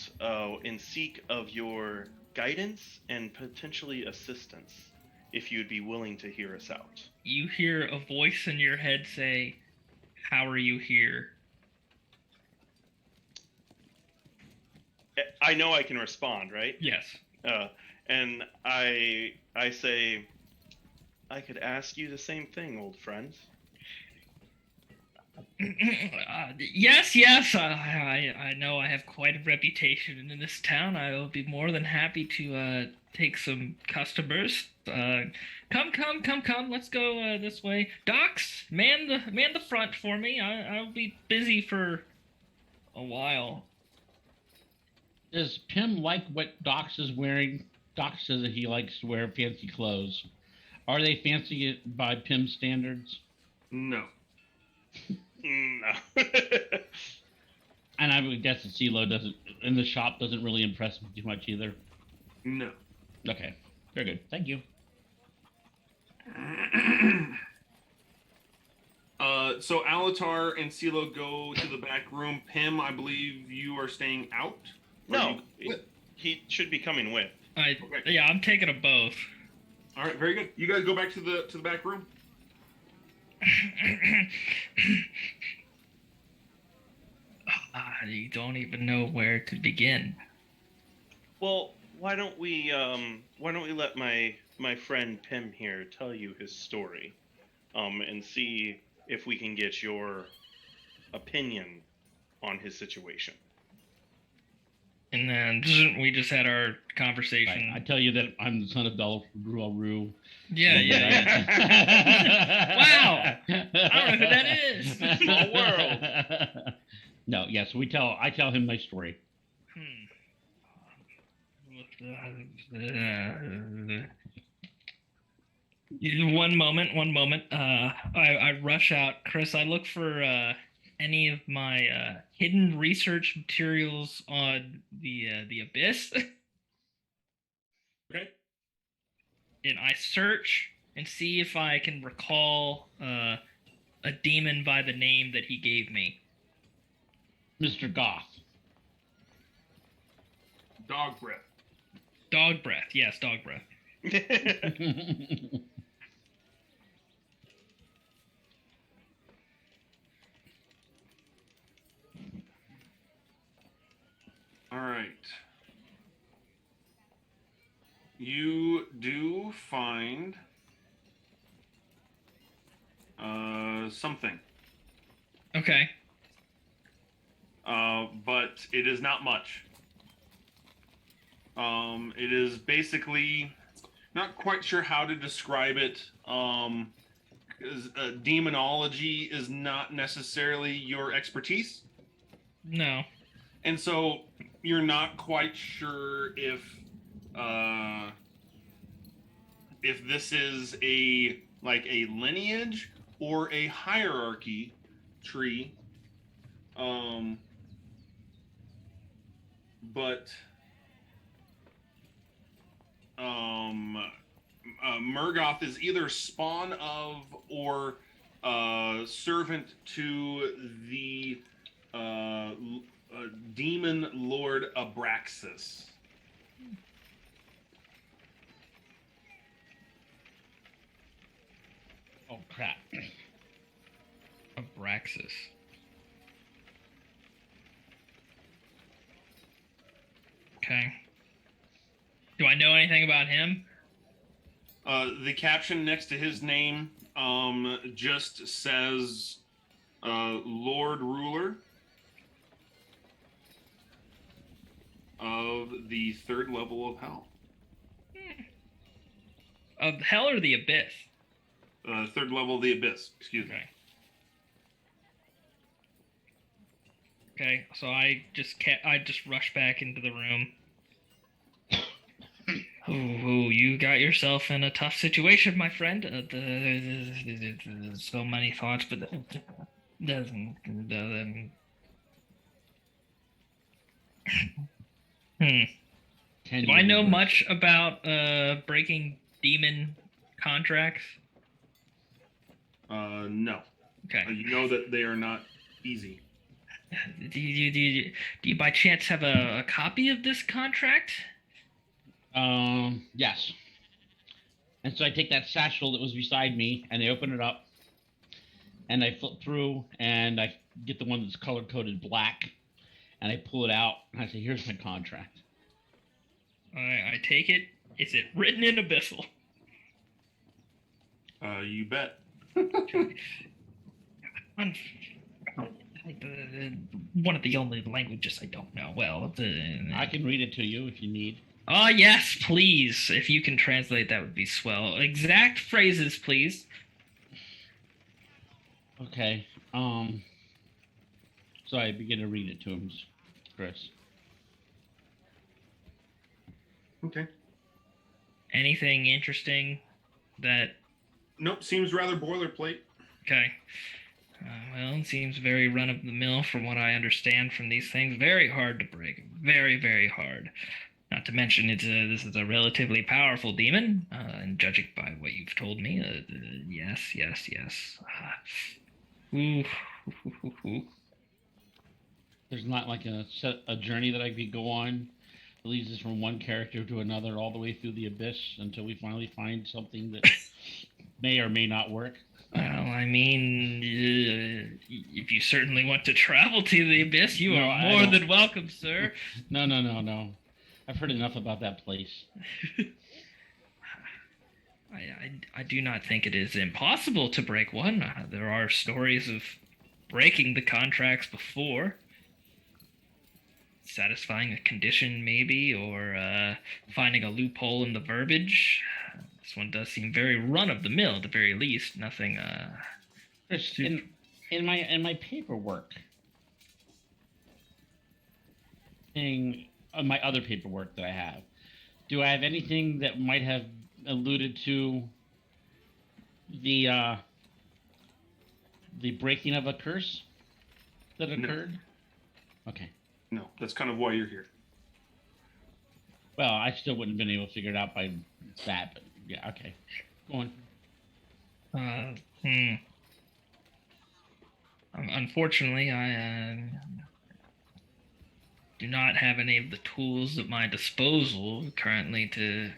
in seek of your guidance and potentially assistance, if you'd be willing to hear us out. You hear a voice in your head say, "How are you here?" I know I can respond, right? Yes. And I say, I could ask you the same thing, old friend. Yes. I know I have quite a reputation in this town. I will be more than happy to take some customers. Come. Let's go this way. Docs, man the front for me. I'll be busy for a while. Does Pim like what Dox is wearing? Dox says that he likes to wear fancy clothes. Are they fancy by Pim standards? No. No. And I would guess that CeeLo doesn't really impress me too much either. No. Okay, very good. Thank you. So Alatar and CeeLo go to the back room. Pim, I believe you are staying out. No, he should be coming with. Yeah, I'm taking them both. All right, very good. You guys go back to the back room. You don't even know where to begin. Well, why don't we let my friend Pim here tell you his story, and see if we can get your opinion on his situation. And then we just had our conversation. Right. I tell you that I'm the son of Belru. Yeah. Wow. I don't know who that is. Small world. No, yes, I tell him my story. One moment. I rush out. Chris, I look for any of my hidden research materials on the Abyss. Okay. And I search and see if I can recall a demon by the name that he gave me. Mr. Goth. Dog breath. Dog breath. Yes, dog breath. All right. You do find something. Okay. But it is not much. It is basically not quite sure how to describe it. Because demonology is not necessarily your expertise. No. And so you're not quite sure if this is a lineage or a hierarchy tree. Um, but Murgoth is either spawn of or servant to the demon lord Abraxas. Oh crap! Abraxas. Okay. Do I know anything about him? The caption next to his name just says Lord Ruler of the third level of hell. Of hell or the abyss? Third level of the abyss, excuse me. Okay. Okay, so I just rush back into the room. Oh, you got yourself in a tough situation, my friend. So many thoughts, but doesn't. Hmm. Can Do you I know reverse much it? about breaking demon contracts? No. Okay. You know that they are not easy. Do you by chance have a copy of this contract? Yes. And so I take that satchel that was beside me, and I open it up, and I flip through, and I get the one that's color coded black, and I pull it out, and I say, "Here's my contract." I take it. Is it written in abyssal? You bet. One of the only languages I don't know well. I can read it to you if you need. Oh, yes, please. If you can translate, that would be swell. Exact phrases, please. Okay. So I begin to read it to him, Chris. Okay. Anything interesting that... Nope, seems rather boilerplate. Okay. Well, it seems very run-of-the-mill from what I understand from these things. Very hard to break. Very, very hard. Not to mention, this is a relatively powerful demon, and judging by what you've told me, yes. Ooh. There's not like a journey that I could go on that leads us from one character to another all the way through the abyss until we finally find something that may or may not work. Well, I mean, if you certainly want to travel to the abyss, you No, are I more don't. than welcome, sir. No. I've heard enough about that place. I do not think it is impossible to break one. There are stories of breaking the contracts before. Satisfying a condition, maybe, or finding a loophole in the verbiage. This one does seem very run-of-the-mill, at the very least. Nothing, Chris, in my paperwork, my other paperwork that I have, do I have anything that might have alluded to the breaking of a curse that No. occurred? Okay. No, that's kind of why you're here. Well, I still wouldn't have been able to figure it out by that, but yeah, okay. Go on. Unfortunately, I do not have any of the tools at my disposal currently to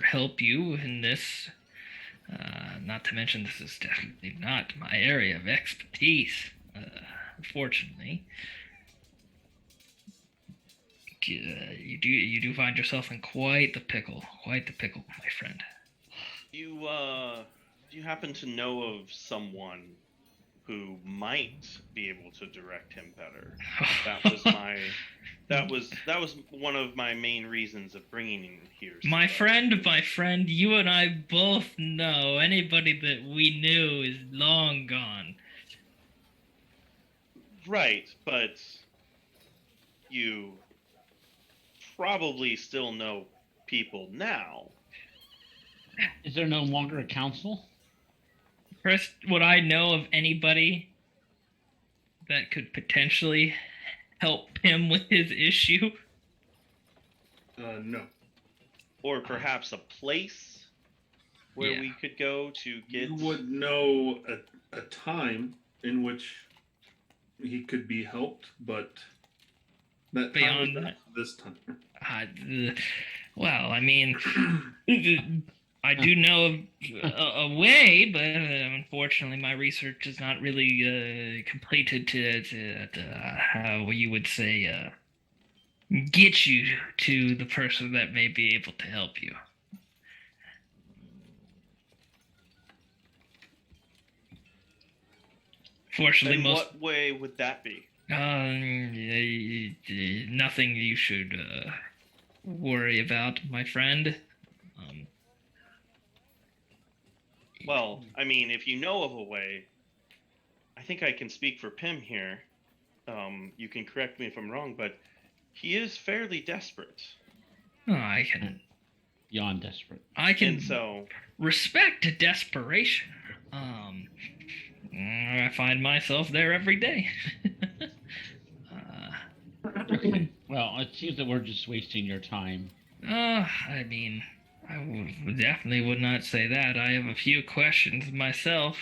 help you in this. Not to mention, this is definitely not my area of expertise, unfortunately. You do find yourself in quite the pickle, my friend. Do you happen to know of someone who might be able to direct him better? That was one of my main reasons of bringing him here. My friend, you and I both know anybody that we knew is long gone. Right, but you probably still know people now. Is there no longer a council? First, would I know of anybody that could potentially help him with his issue? No. Or perhaps a place where Yeah. we could go to get. You would know a time in which he could be helped, but that time Beyond is not that? this time. Well, I mean, I do know of a way, but unfortunately, my research is not really completed to how you would say get you to the person that may be able to help you. Fortunately, And most what way would that be? nothing you should worry about, my friend. Well, I mean, if you know of a way, I think I can speak for Pim here. You can correct me if I'm wrong, but he is fairly desperate. I can Beyond desperate. And so, respect desperation. I find myself there every day. Well, it seems that we're just wasting your time. I mean, definitely would not say that. I have a few questions myself.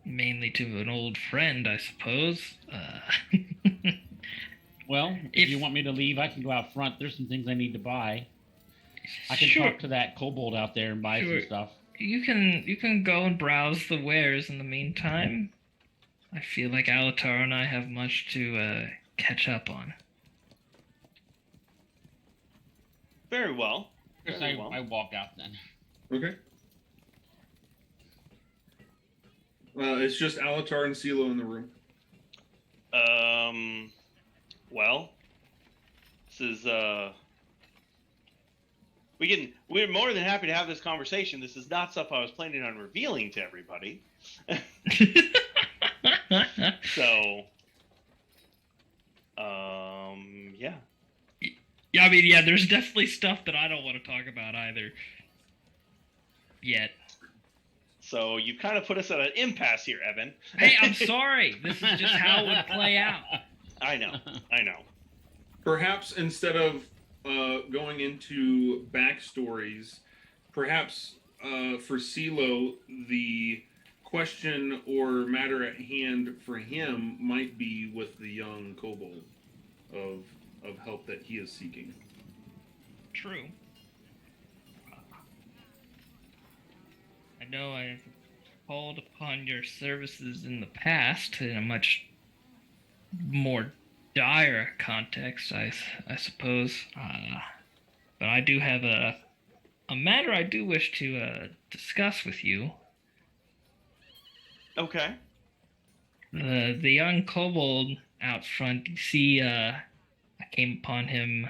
Mainly to an old friend, I suppose. Well, if you want me to leave, I can go out front. There's some things I need to buy. I can Sure. talk to that kobold out there and buy Sure. some stuff. You can go and browse the wares in the meantime. I feel like Alatar and I have much to catch up on. very well. Chris, Very well. I walk out then. Okay. It's just Alatar and CeeLo in the room. Well, this is we're more than happy to have this conversation. This is not stuff I was planning on revealing to everybody. So, yeah. Yeah, I mean, yeah, there's definitely stuff that I don't want to talk about either. Yet. So you kind of put us at an impasse here, Evan. Hey, I'm sorry. This is just how it would play out. I know. Perhaps instead of going into backstories, perhaps for CeeLo, the question or matter at hand for him might be with the young kobold of help that he is seeking. True. I know I've called upon your services in the past in a much more dire context, I suppose. But I do have a matter I do wish to discuss with you. Okay. The young kobold out front, you see, I came upon him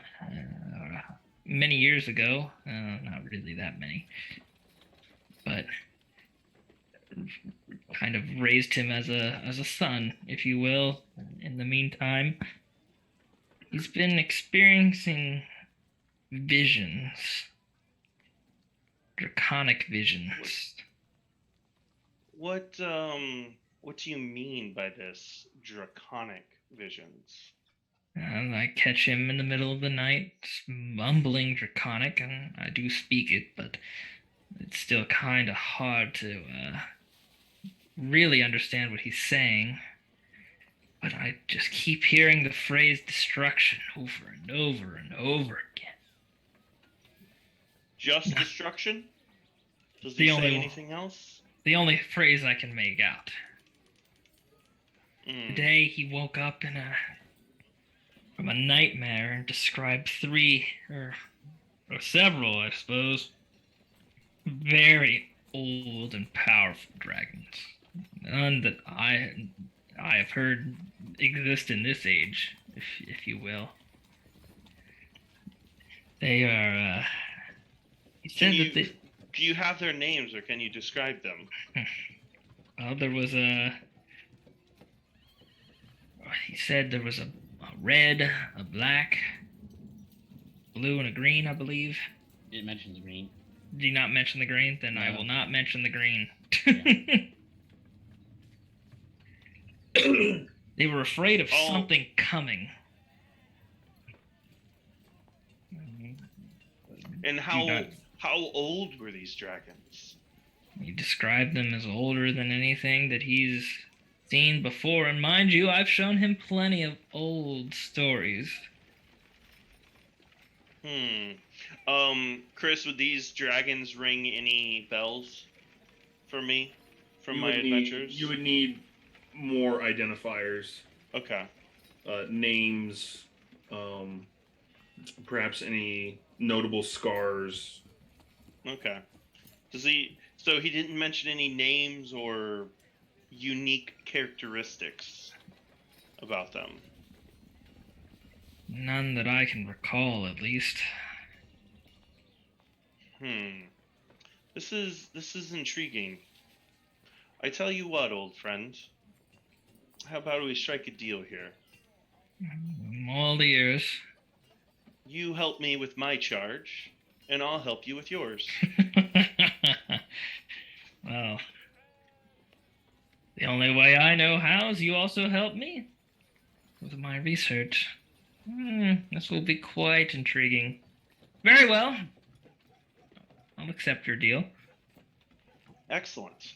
many years ago. Not really that many. But kind of raised him as a son, if you will. In the meantime, he's been experiencing visions, draconic visions. What do you mean by this draconic visions? And I catch him in the middle of the night, mumbling draconic, and I do speak it, but it's still kind of hard to really understand what he's saying. But I just keep hearing the phrase destruction over and over and over again. Just destruction? Does The he only say one. anything else? The only phrase I can make out. Today he woke up from a nightmare and described three, or several, I suppose, very old and powerful dragons. None that I have heard exist in this age, if you will. They are. He said that they. Do you have their names, or can you describe them? Well, there was a. He said there was a red, a black, blue, and a green, I believe. Didn't mention the green. Do you not mention the green? Then I No. will not mention the green. They were afraid of Oh. something coming. And Do how not- how old were these dragons? He described them as older than anything that he's seen before, and mind you, I've shown him plenty of old stories. Chris, would these dragons ring any bells for me from my would adventures? You would need more identifiers, Okay. names, perhaps any notable scars. Okay. Does he? So he didn't mention any names or unique characteristics about them. None that I can recall, at least. This is intriguing. I tell you what, old friend. How about we strike a deal here? I'm all ears. You help me with my charge, and I'll help you with yours. Well, the only way I know how is you also help me with my research. This will be quite intriguing. Very well. I'll accept your deal. Excellent.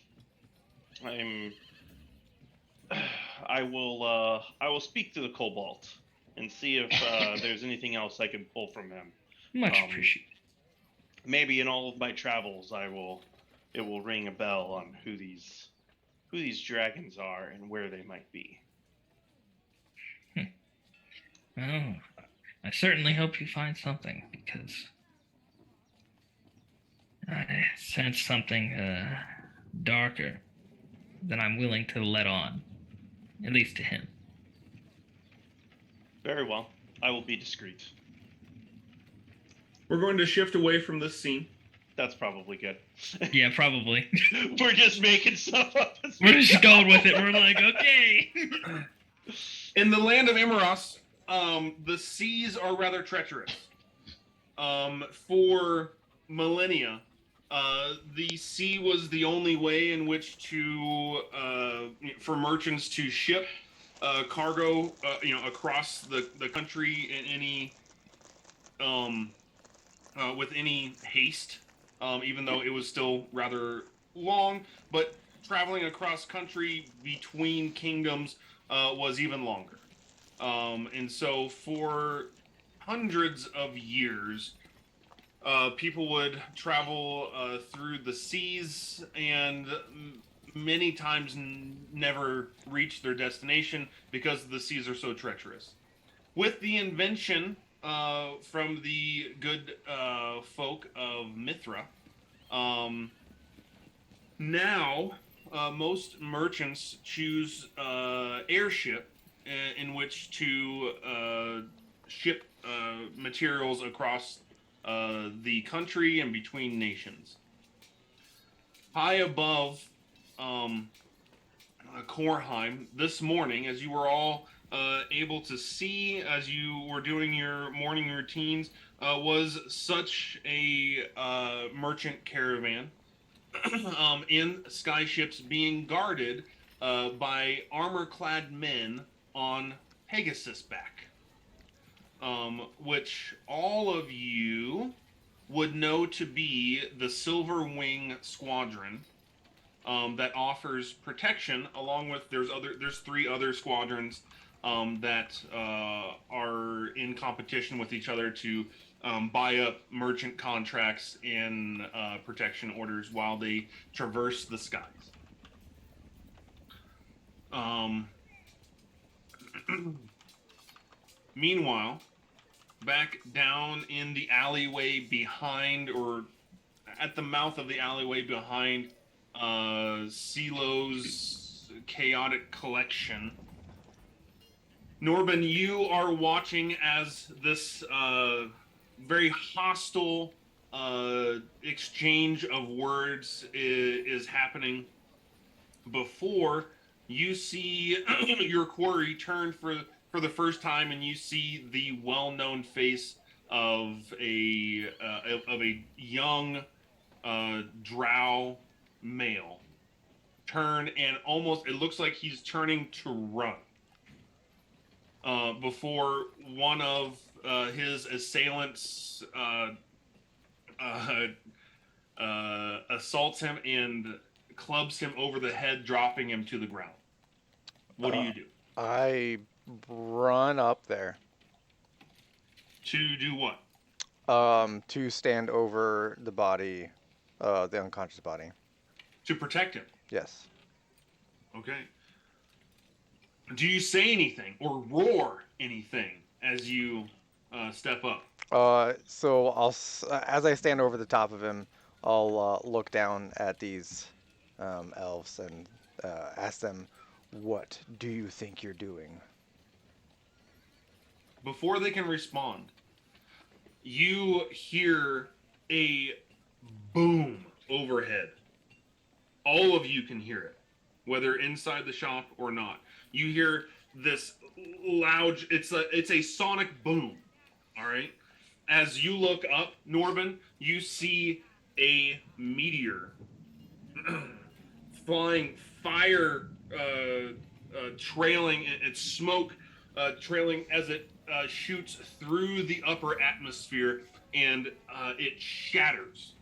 I will speak to the Cobalt and see if there's anything else I can pull from him. Much appreciated. Maybe in all of my travels, it will ring a bell on who these dragons are and where they might be. Oh, I certainly hope you find something, because I sense something darker than I'm willing to let on, at least to him. Very well. I will be discreet. We're going to shift away from this scene. That's probably good. Yeah, probably. We're just making stuff up. We're just going with it. We're like, okay. In the land of Emeras, the seas are rather treacherous. For millennia, the sea was the only way in which to for merchants to ship cargo, across the country in any with any haste. Even though it was still rather long, but traveling across country between kingdoms was even longer. And so for hundreds of years, people would travel through the seas and many times never reach their destination because the seas are so treacherous. With the invention from the good folk of Mithra, now most merchants choose airship in which to ship materials across the country and between nations. High above Korheim this morning, as you were all able to see as you were doing your morning routines, was such a merchant caravan in skyships being guarded by armor-clad men on Pegasus back, which all of you would know to be the Silver Wing Squadron. That offers protection, along with there's 3 other squadrons that are in competition with each other to buy up merchant contracts and protection orders while they traverse the skies. Meanwhile, back down in the alleyway behind, or at the mouth of the alleyway behind Silo's chaotic collection, Norbin, you are watching as this very hostile exchange of words is happening before you see your quarry turn for for the first time, and you see the well-known face of a young drow male turn, and almost it looks like he's turning to run before one of his assailants uh, assaults him and clubs him over the head, dropping him to the ground. What do you do? I run up there. To do what? To stand over the body, the unconscious body. To protect him. Yes. Okay. Do you say anything or roar anything as you step up? So as I stand over the top of him, I'll look down at these elves and ask them, "What do you think you're doing?" Before they can respond, you hear a boom overhead. All of you can hear it, whether inside the shop or not. You hear this loud. It's a sonic boom. All right. As you look up, Norbin, you see a meteor flying, fire trailing, its smoke trailing as it shoots through the upper atmosphere, and it shatters.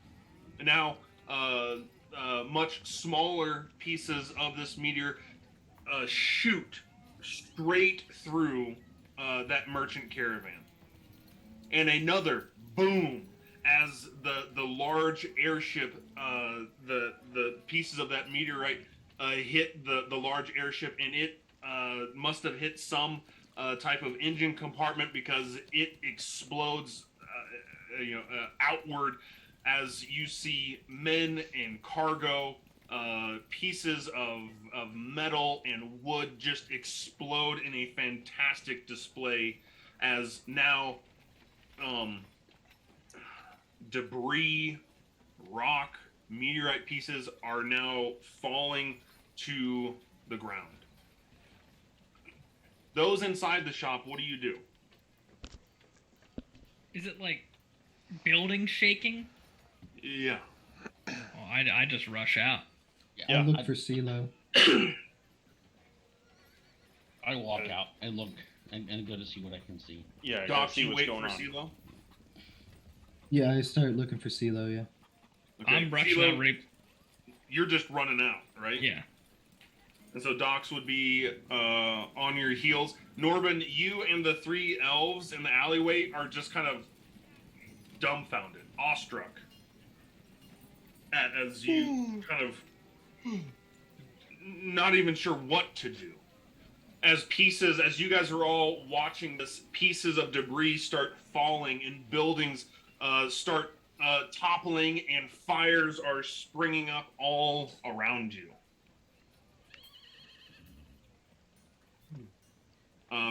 Now, much smaller pieces of this meteor shoot straight through that merchant caravan. And another boom as the large airship, the pieces of that meteorite hit the large airship, and it must have hit some type of engine compartment, because it explodes outward as you see men and cargo, pieces of metal and wood just explode in a fantastic display, as now debris, rock, meteorite pieces are now falling to the ground. Those inside the shop, what do you do? Is it like building shaking? Yeah. Well, I just rush out. Yeah, I'll look for CeeLo. I walk out and look and go to see what I can see. Yeah, Doc, see you what's wait going for on. CeeLo? Yeah, I start looking for CeeLo. Yeah. Okay. I'm rushing CeeLo, out ready. you're just running out, right? Yeah. And so Docs would be on your heels. Norbin, you and the three elves in the alleyway are just kind of dumbfounded, awestruck, as you kind of not even sure what to do. As you guys are all watching this, pieces of debris start falling and buildings start toppling, and fires are springing up all around you.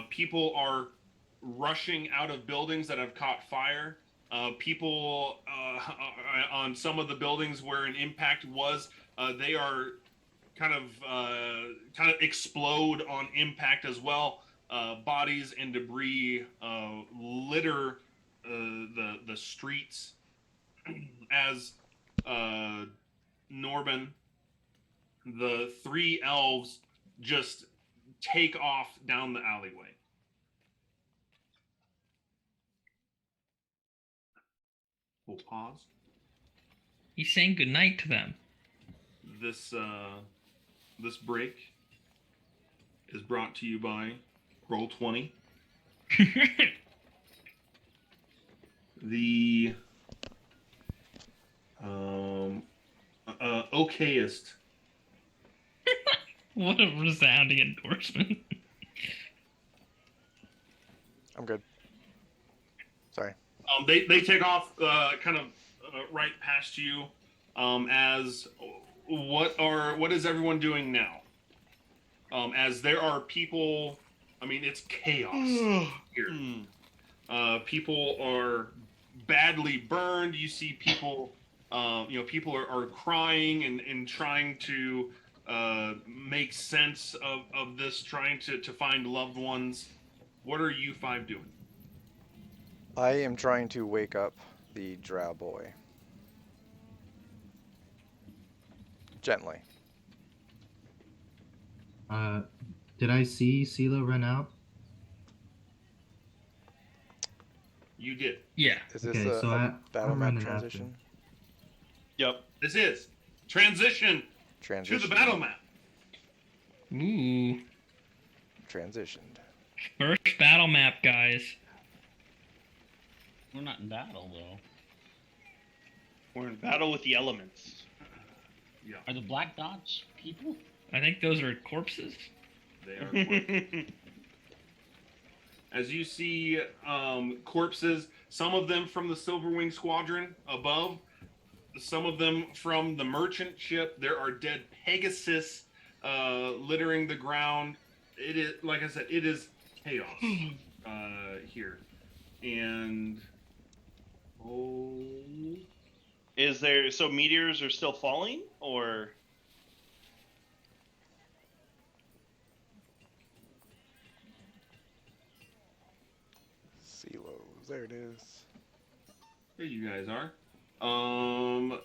People are rushing out of buildings that have caught fire. People on some of the buildings where an impact was, they are kind of explode on impact as well. Bodies and debris litter the streets as Norbin, the three elves just take off down the alleyway. We'll pause. He's saying goodnight to them. This break is brought to you by Roll20. The okayest. What a resounding endorsement. I'm good. Sorry. They take off kind of right past you. As what is everyone doing now? As there are people, I mean, it's chaos here. People are badly burned. You see people, people are crying and trying to make sense of this, trying to find loved ones. What are you five doing? I am trying to wake up the drow boy. Gently. Did I see CeeLo run out? You did. Yeah. Is this Okay, so a battle I'm map running after. transition? Yep. This is transition to Transition. the battle map. Ooh. Transitioned. First battle map, guys. We're not in battle though. We're in battle with the elements. Yeah, Are the black dots people? I think those are corpses. they are. Corpses. As you see corpses, some of them from the Silverwing Squadron above, some of them from the merchant ship. There are dead Pegasus littering the ground. It is, like I said, it is chaos here. And Is there so meteors are still falling, or Silos. There it is. there you guys are.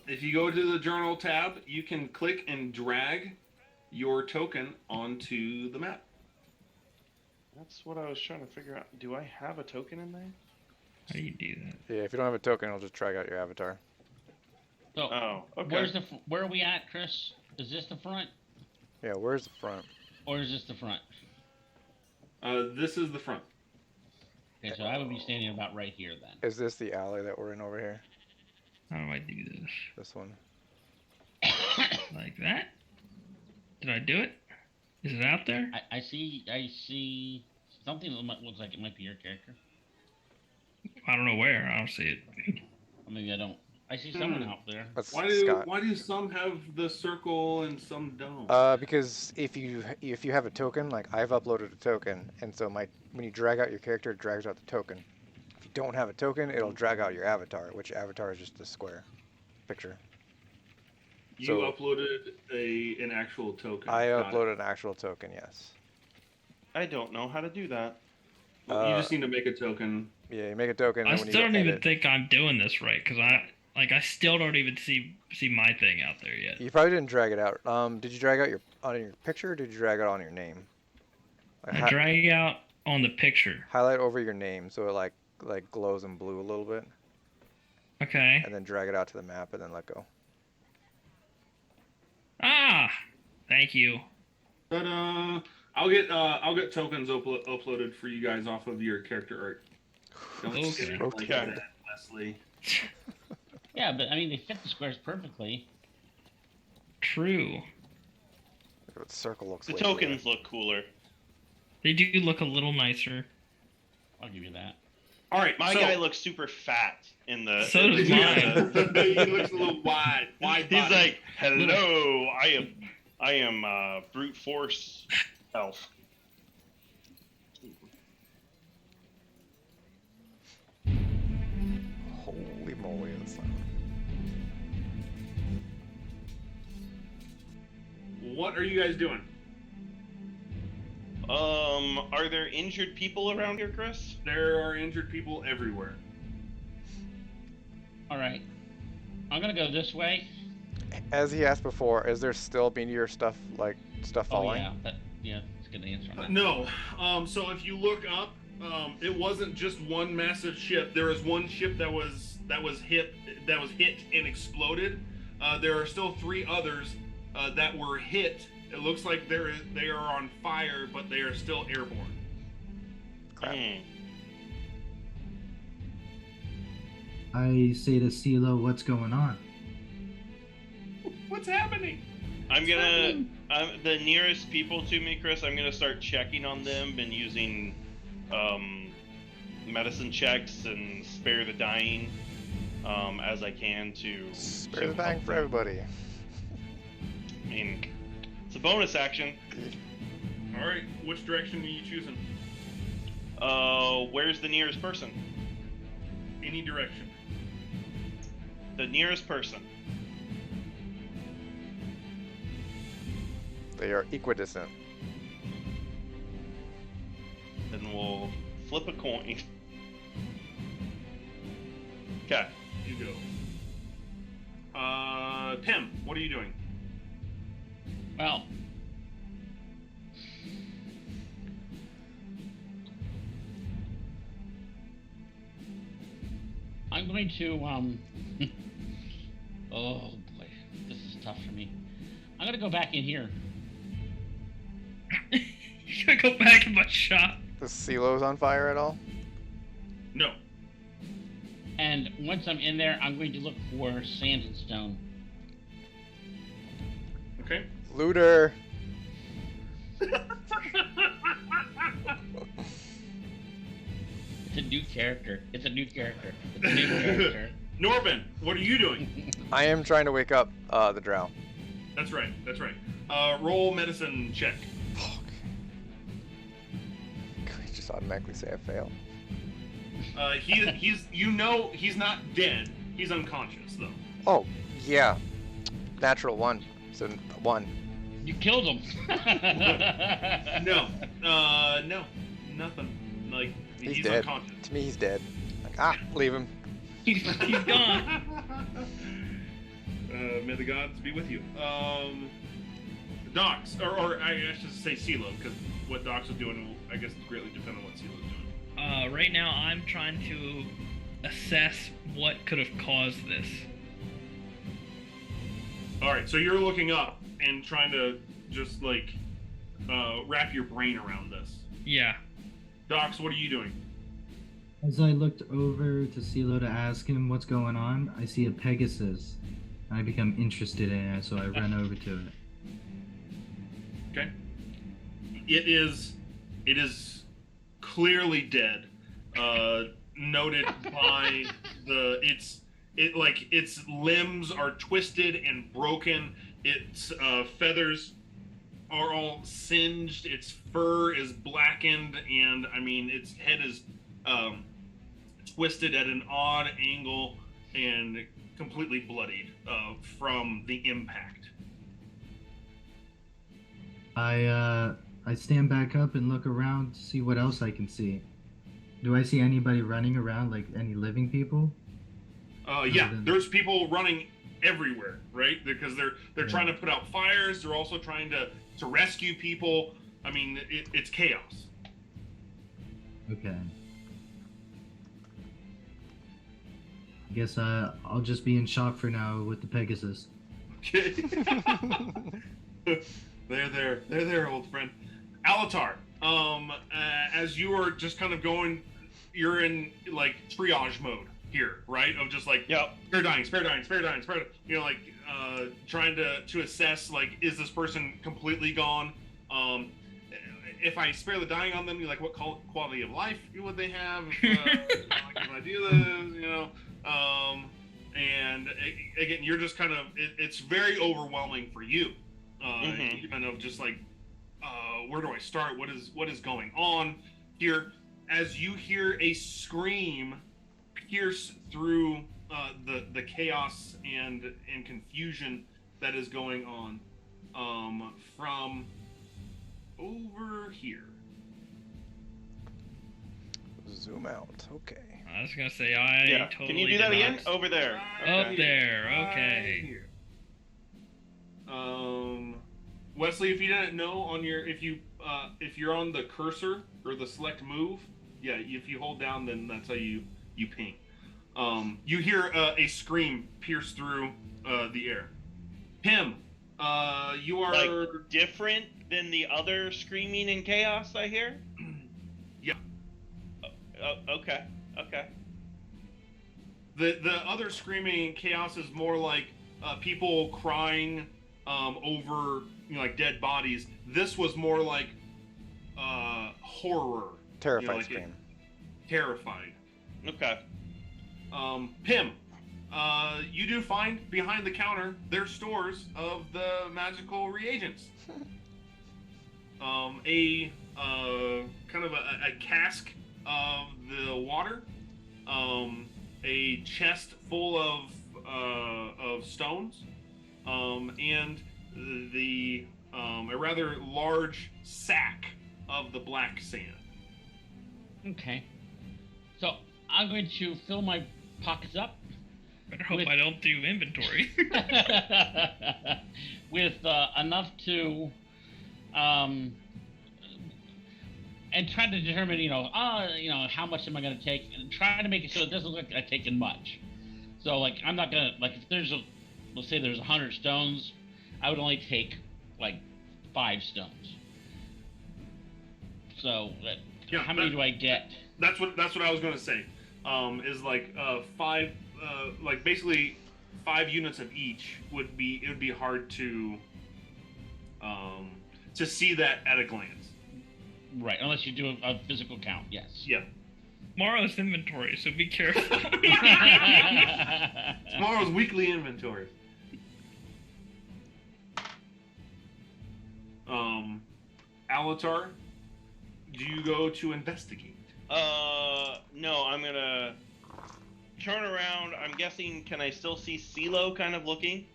If you go to the journal tab, you can click and drag your token onto the map. that's what I was trying to figure out. Do I have a token in there? How do you do that? Yeah, if you don't have a token, it'll just drag out your avatar. So Oh, okay. where are we at, Chris? Is this the front Yeah, where's the front? or is this the front? This is the front. Okay, so I would be standing about right here then. Is this the alley that we're in over here? How do I do this? This one. Like that? Did I do it? Is it out there? I see something that looks like it might be your character. I don't know where. I don't see it. Or maybe I don't. I see someone out there. That's Why Scott. do some have the circle and some don't? Because if you have a token, like I've uploaded a token, and so when you drag out your character, it drags out the token. If you don't have a token, it'll drag out your avatar, which avatar is just a square picture. You so- uploaded an actual token. I Got it. uploaded an actual token, yes. I don't know how to do that. You just need to make a token. Yeah, you make a token. I and when you still go don't even edit- think I'm doing this right because I still don't even see my thing out there yet. You probably didn't drag it out. Did you drag out on your picture, or did you drag it on your name? Like, I drag it out on the picture. highlight over your name so it like glows in blue a little bit, Okay. and then drag it out to the map, and then let go. Ah, thank you. Ta-da! I'll get tokens uploaded for you guys off of your character art. Don't Okay. say it like Okay. that, Leslie. Yeah, but I mean they fit the squares perfectly. True. Look at what circle looks The like. tokens look cooler. They do look a little nicer. I'll give you that. All right, My so, guy looks super fat in the. So in does the- mine. he looks a little wide. He's body. like, "Hello, I am brute force elf." Holy moly, that's loud. What are you guys doing? Are there injured people around here, Chris? There are injured people everywhere. All right, I'm gonna go this way. As he asked before, is there still meteor stuff Oh falling? yeah, that's a good answer on that. No. So if you look up, it wasn't just one massive ship. There was one ship that was hit and exploded. There are still 3 others that were hit. It looks like they are on fire, but they are still airborne. Crap. I say to CeeLo, what's going on? What's happening? I'm gonna. The nearest people to me, Chris. I'm gonna start checking on them and using medicine checks and spare the dying as I can to Spare the to dying help for them. everybody. I mean, it's a bonus action. All right, which direction are you choosing? Where's the nearest person? Any direction. The nearest person. They are equidistant. Then we'll Flip a coin. Okay. You go. Tim, what are you doing? Well, I'm going to oh boy, this is tough for me. I'm gonna go back in here. You gotta go back in my shop. The silo's on fire at all? No. And once I'm in there, I'm going to look for sand and stone. Okay. Looter! It's a new character. It's a new character. It's a new character. Norvin, what are you doing? I am trying to wake up the drow. That's right. That's right. Roll medicine check. Fuck. Can we just automatically say I fail? He's not dead. He's unconscious though. Oh, yeah. Natural 1. So 1. You killed him. No. No. Nothing. Like He's unconscious. dead. To me, he's dead. Like, leave him. He's gone. May the gods be with you. Docs, or I should say CeeLo, because what Docs is doing will, I guess, greatly depend on what CeeLo's doing. Right now, I'm trying to assess what could have caused this. All right, so you're looking up and trying to just like wrap your brain around this. Yeah. Docs, what are you doing? As I looked over to CeeLo to ask him what's going on, I see a Pegasus. I become interested in it, so I run over to it. Okay. It is clearly dead. Noted by its limbs are twisted and broken. Its feathers are all singed. Its fur is blackened, and I mean its head is twisted at an odd angle and completely bloodied from the impact. I stand back up and look around to see what else I can see. Do I see anybody running around, like any living people? Yeah, there's people running everywhere, right? Because they're trying to put out fires. They're also trying to rescue people. I mean, it's chaos. Okay. I guess I'll just be in shock for now with the Pegasus. Okay. They're there, old friend. Alatar, as you are just kind of going, you're in like triage mode here, right? Of just like, Yep. spare dying. You know, like trying to assess like, is this person completely gone? If I spare the dying on them, like what quality of life would they have? If I do this, you know. And again, you're just kind of, it's very overwhelming for you. Kind of just like, where do I start? What is going on here? As you hear a scream pierce through the chaos and confusion that is going on from over here. Zoom out. Okay. I was gonna say totally. Can you do that did again? not- Over there. Up there. Okay. Right here. Wesley, if you didn't know, on your if you're on the cursor or the select move, yeah, if you hold down, then that's how you ping. You hear a scream pierce through the air. Pim, you are Like different than the other screaming and chaos I hear? Yeah. Okay. The other screaming chaos is more like people crying over like dead bodies. This was more like horror. Terrified like scream. Terrified. Okay. Pim, you do find behind the counter there's stores of the magical reagents. A kind of a cask of the water, a chest full of stones, and a rather large sack of the black sand. Okay. So I'm going to fill my pockets up Better hope with I don't do inventory. with enough to um, and try to determine, how much am I going to take, and try to make it so it doesn't look like I've taken much. So, like, I'm not gonna like if let's say there's 100 stones, I would only take like 5 stones. So, Yeah, how many do I get? That's what I was gonna say. Is like five, like basically 5 units of each would be. It would be hard to see that at a glance. Right, unless you do a physical count. Yes. Yeah. Tomorrow's inventory, so be careful. Tomorrow's weekly inventory. Alatar, do you go to investigate? No, I'm gonna turn around. I'm guessing, can I still see CeeLo kind of looking?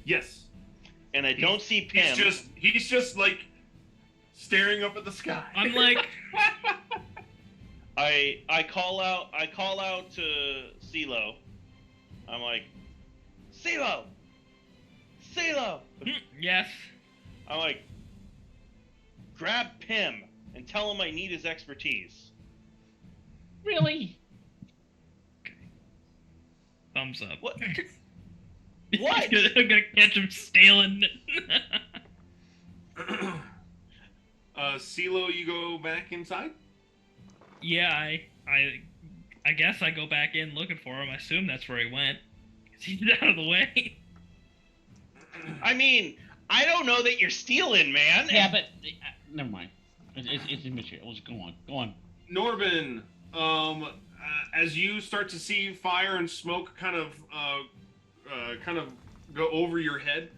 Yes. And I don't see Pim. He's just like staring up at the sky. I'm like, I call out to CeeLo. I'm like, CeeLo! CeeLo! yes. I'm like, grab Pim and tell him I need his expertise. Really? Thumbs up. What? What? I'm gonna catch him stealing. CeeLo, you go back inside? Yeah, I guess I go back in looking for him. I assume that's where he went. 'Cause he's out of the way. I mean, I don't know that you're stealing, man. Yeah, but never mind. It's immaterial. Let's go on. Go on. Norvin, as you start to see fire and smoke kind of go over your head,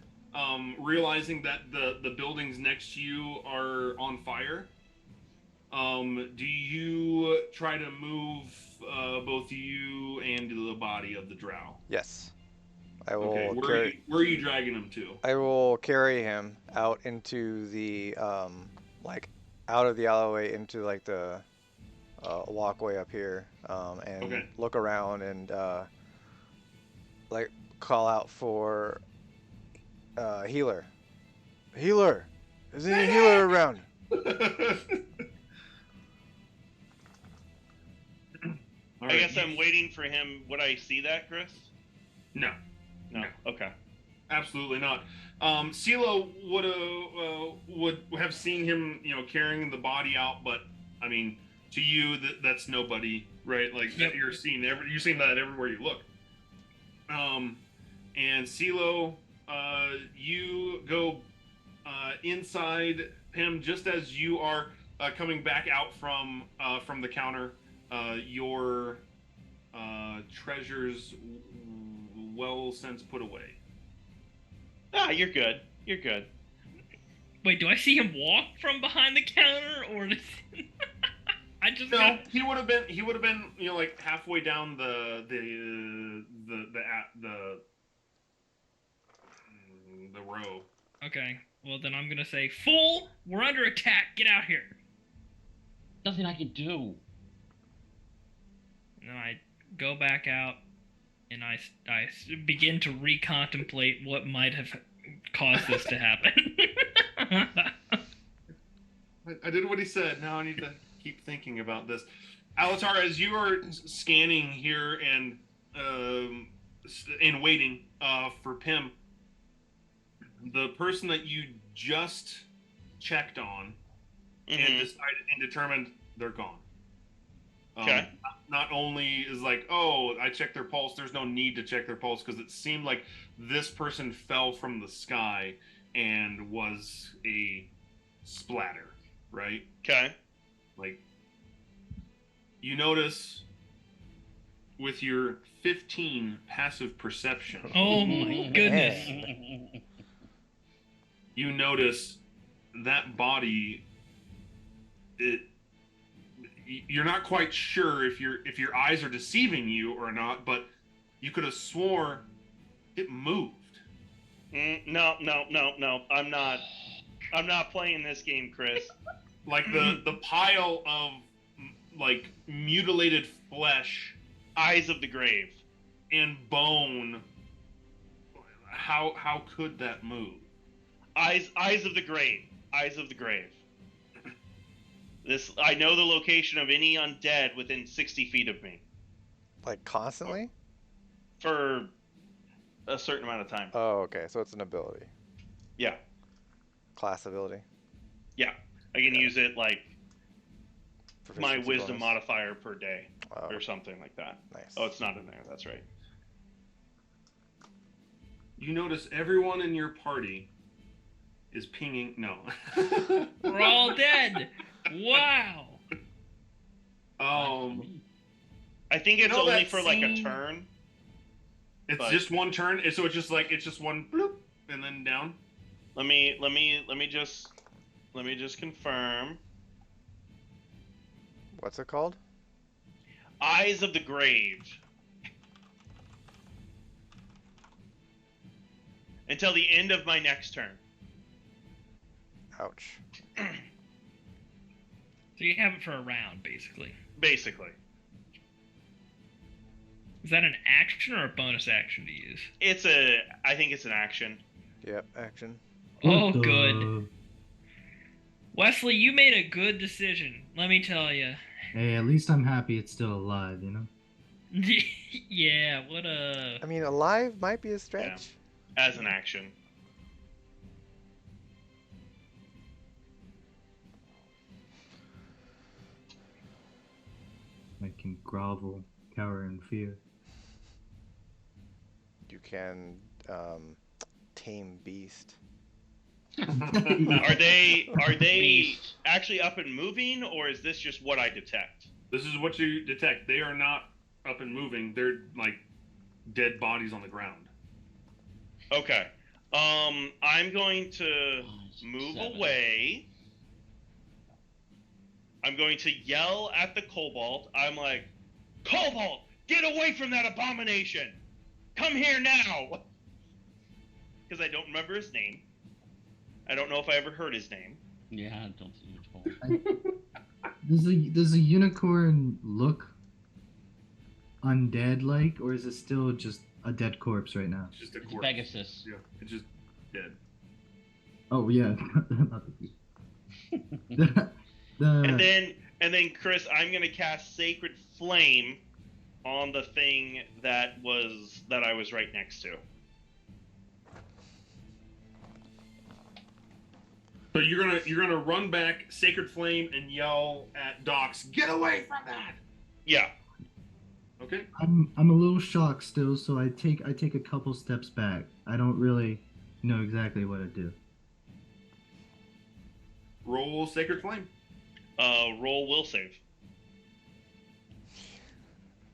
realizing that the buildings next to you are on fire, do you try to move both you and the body of the drow? Yes. I will Okay, where are you dragging him to? I will carry him out into the like out of the alleyway into like the walkway up here, and Okay. look around and like call out for healer. Healer, is there any healer around? All I right, guess I'm waiting for him. Would I see that, Chris? No, No. No. Okay. absolutely not. CeeLo would have seen him, carrying the body out, but I mean, to you, that's nobody, right? Like Yep. you're seeing that everywhere you look. And CeeLo, you go inside him just as you are coming back out from the counter. Your treasures well since put away. Ah, you're good. You're good. Wait, do I see him walk from behind the counter, or does... I just No, got... he would have been, like halfway down the row. Okay, well then I'm gonna say, Fool! We're under attack! Get out here! Nothing I can do. And then I go back out, and I begin to recontemplate what might have caused this to happen. I did what he said. Now I need to keep thinking about this. Alatar, as you are scanning here and waiting for Pim, the person that you just checked on and decided and determined they're gone. Okay. Not only is like, oh, I checked their pulse. There's no need to check their pulse because it seemed like this person fell from the sky and was a splatter, right? Okay. Like, you notice with your 15 passive perception, Oh my goodness. you notice that body. You're not quite sure if your eyes are deceiving you or not, but you could have swore it moved. No. I'm not playing this game, Chris. Like the pile of like mutilated flesh Eyes of the grave. and bone. How could that move? Eyes of the grave. Eyes of the grave. I know the location of any undead within 60 feet of me Like constantly? for a certain amount of time. Oh, okay. So it's an ability, Yeah, class ability. yeah. I can Okay. use it like my Proficiency wisdom bonus. modifier per day Oh, or something like that. nice. Oh, it's not in there. That's right. You notice everyone in your party is pinging. No. We're all dead. Wow. I think it's know only that for like a scene- turn. It's But- just one turn, so it's just one bloop and then down. Let me just confirm. What's it called? Eyes of the grave. Until the end of my next turn. Ouch. So you have it for a round, basically. Basically. Is that an action or a bonus action to use? I think it's an action. Yep, action. Oh, What the- good. Wesley, you made a good decision. Let me tell you. Hey, at least I'm happy it's still alive, you know? Yeah, what a... I mean, alive might be a stretch. As an action. I can grovel, cower in fear. You can tame beast. Are they Beast. actually up and moving, or is this just what I detect? This is what you detect. They are not up and moving. They're like dead bodies on the ground. Okay. I'm going to move 7. away. I'm going to yell at the kobold. I'm like, Kobold, get away from that abomination! Come here now! Because I don't remember his name. I don't know if I ever heard his name. Yeah, I don't think it's cool. Does a unicorn look undead like, or is it still just a dead corpse right now? It's just a It's corpse. Pegasus. Yeah, it's just dead. Oh yeah, not the And then Chris, I'm gonna cast Sacred Flame on the thing that I was right next to. So you're gonna run back, Sacred Flame, and yell at Docs, "Get away from that!" Yeah. Okay. I'm a little shocked still, so I take a couple steps back. I don't really know exactly what to do. Roll Sacred Flame. Roll will save.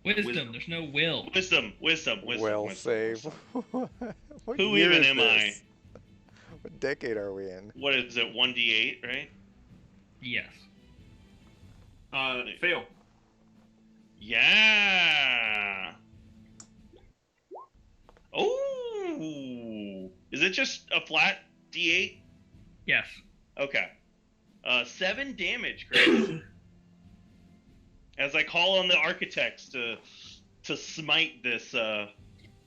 Wisdom. There's no will. Wisdom. Well save. What Who year even is am this? What decade are we in? What is it? 1d8, right? Yes. Fail. Yeah. Oh. Is it just a flat d8? Yes. Okay. 7 damage, Chris. As I call on the architects to smite this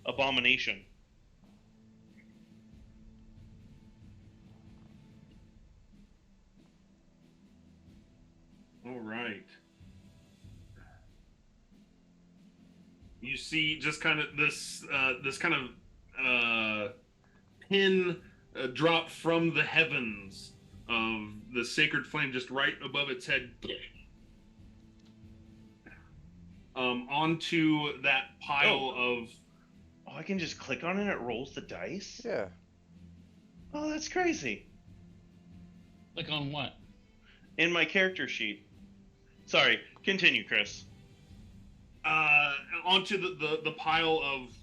abomination. All right. You see, just kind of this kind of pin drop from the heavens of the sacred flame, just right above its head, onto that pile of. Oh, I can just click on it and it rolls the dice? Yeah. Oh, that's crazy. Click on what? In my character sheet. Sorry, continue, Chris. Onto the pile of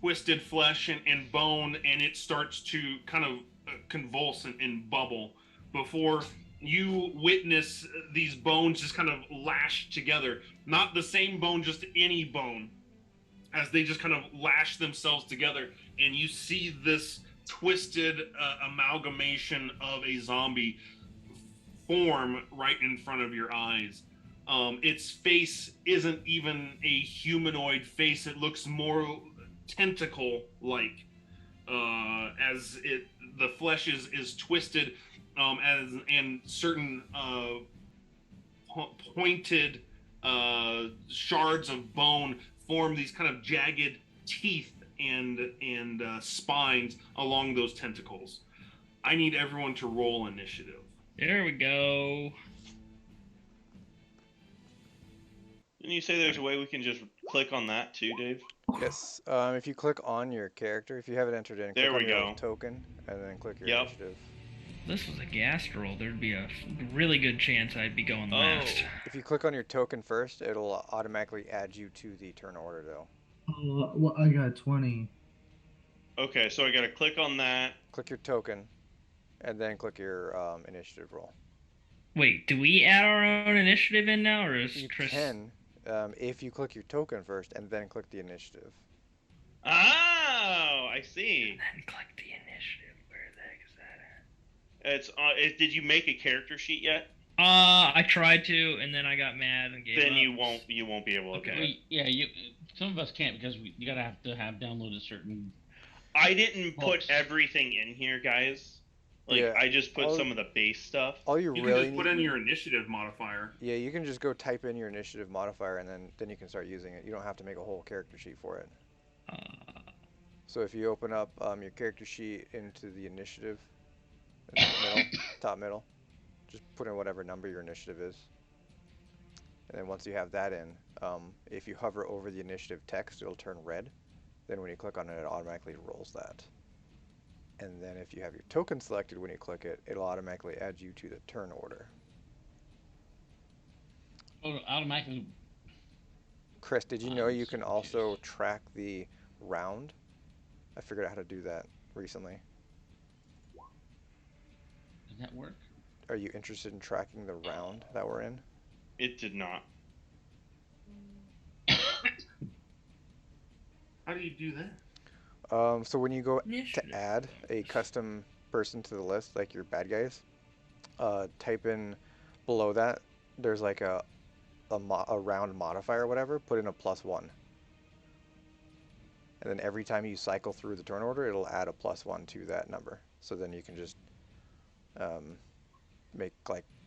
twisted flesh and bone, and it starts to kind of convulse and bubble before you witness these bones just kind of lash together. Not the same bone, just any bone, as they just kind of lash themselves together, and you see this twisted amalgamation of a zombie form right in front of your eyes. Its face isn't even a humanoid face. It looks more tentacle-like, as the flesh is twisted, and certain pointed shards of bone form these kind of jagged teeth and spines along those tentacles. I need everyone to roll initiative. There we go. Didn't you say there's a way we can just click on that too, Dave? Yes. If you click on your character, if you have it entered in, There click on we your go. token, and then click your Yep. initiative. This was a gas roll. There'd be a really good chance I'd be going last. If you click on your token first, it'll automatically add you to the turn order, though. Well, I got 20. Okay, so I gotta click on that. Click your token, and then click your initiative roll. Wait, do we add our own initiative in now, or is You Chris? can, if you click your token first, and then click the initiative. Oh, I see. And then click the initiative. Where the heck is that at? It's did you make a character sheet yet? I tried to, and then I got mad and gave Then up. you won't be able to Okay. do Well, it. yeah, some of us can't because you gotta have to have downloaded certain. I didn't put Books. everything in here, guys. Like Yeah, I just put all- some of the base stuff. All you You really can just put in your initiative modifier. Yeah, you can just go type in your initiative modifier, and then you can start using it. You don't have to make a whole character sheet for it. So if you open up your character sheet into the initiative, in the middle, top middle, just put in whatever number your initiative is. And then once you have that in, if you hover over the initiative text, it'll turn red. Then when you click on it, it automatically rolls that. And then if you have your token selected when you click it, it'll automatically add you to the turn order. Oh, automatically. Chris, did you know you can also track the round? I figured out how to do that recently. Does that work? Are you interested in tracking the round that we're in? It did not. How do you do that? So when you go Initiative. to add a custom person to the list, like your bad guys, type in below that, there's like a round modifier or whatever, put in a +1. And then every time you cycle through the turn order, it'll add a +1 to that number. So then you can just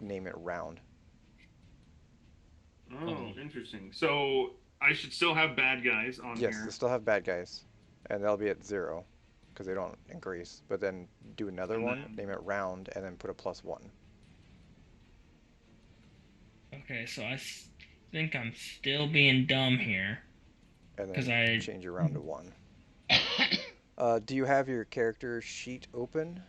name it round. Oh, interesting. So I should still have bad guys on Yes, here. they still have bad guys, and they'll be at 0 because they don't increase. But then do another And one, then- name it round, and then put a +1. Okay, so I think I'm still being dumb here. And 'Cause then I- change your round to 1. Do you have your character sheet open?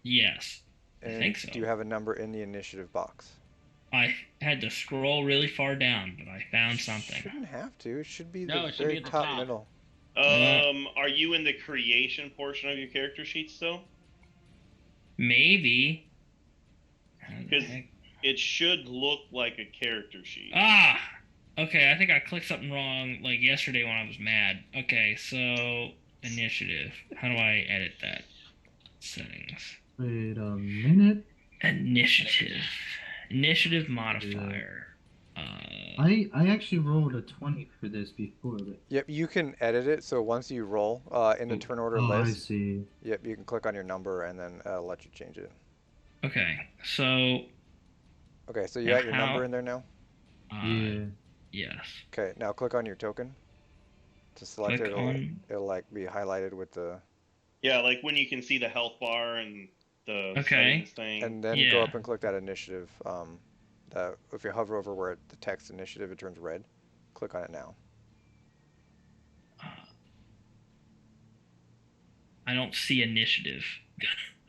Yes, And I think so. do you have a number in the initiative box? I had to scroll really far down, but I found something. Shouldn't have to. It should be No, the it should very be at the top top. middle. Are you in the creation portion of your character sheet still? Maybe. How the 'Cause- heck- It should look like a character sheet. Ah! Okay, I think I clicked something wrong like yesterday when I was mad. Okay, so initiative. How do I edit that? Settings. Wait a minute. Initiative. Initiative modifier. I actually rolled a 20 for this before. But... Yep, you can edit it. So once you roll in the turn order Oh, I list, see. yep, you can click on your number and then let you change it. Okay, so Okay, so you And got your number how- in there now? Yeah. yes. Okay, now click on your token. To select Click it, on. it'll like be highlighted with the, Yeah, like when you can see the health bar and the Okay. settings thing. and then Yeah. go up and click that initiative. If you hover over where the text initiative, it turns red. Click on it now. I don't see initiative.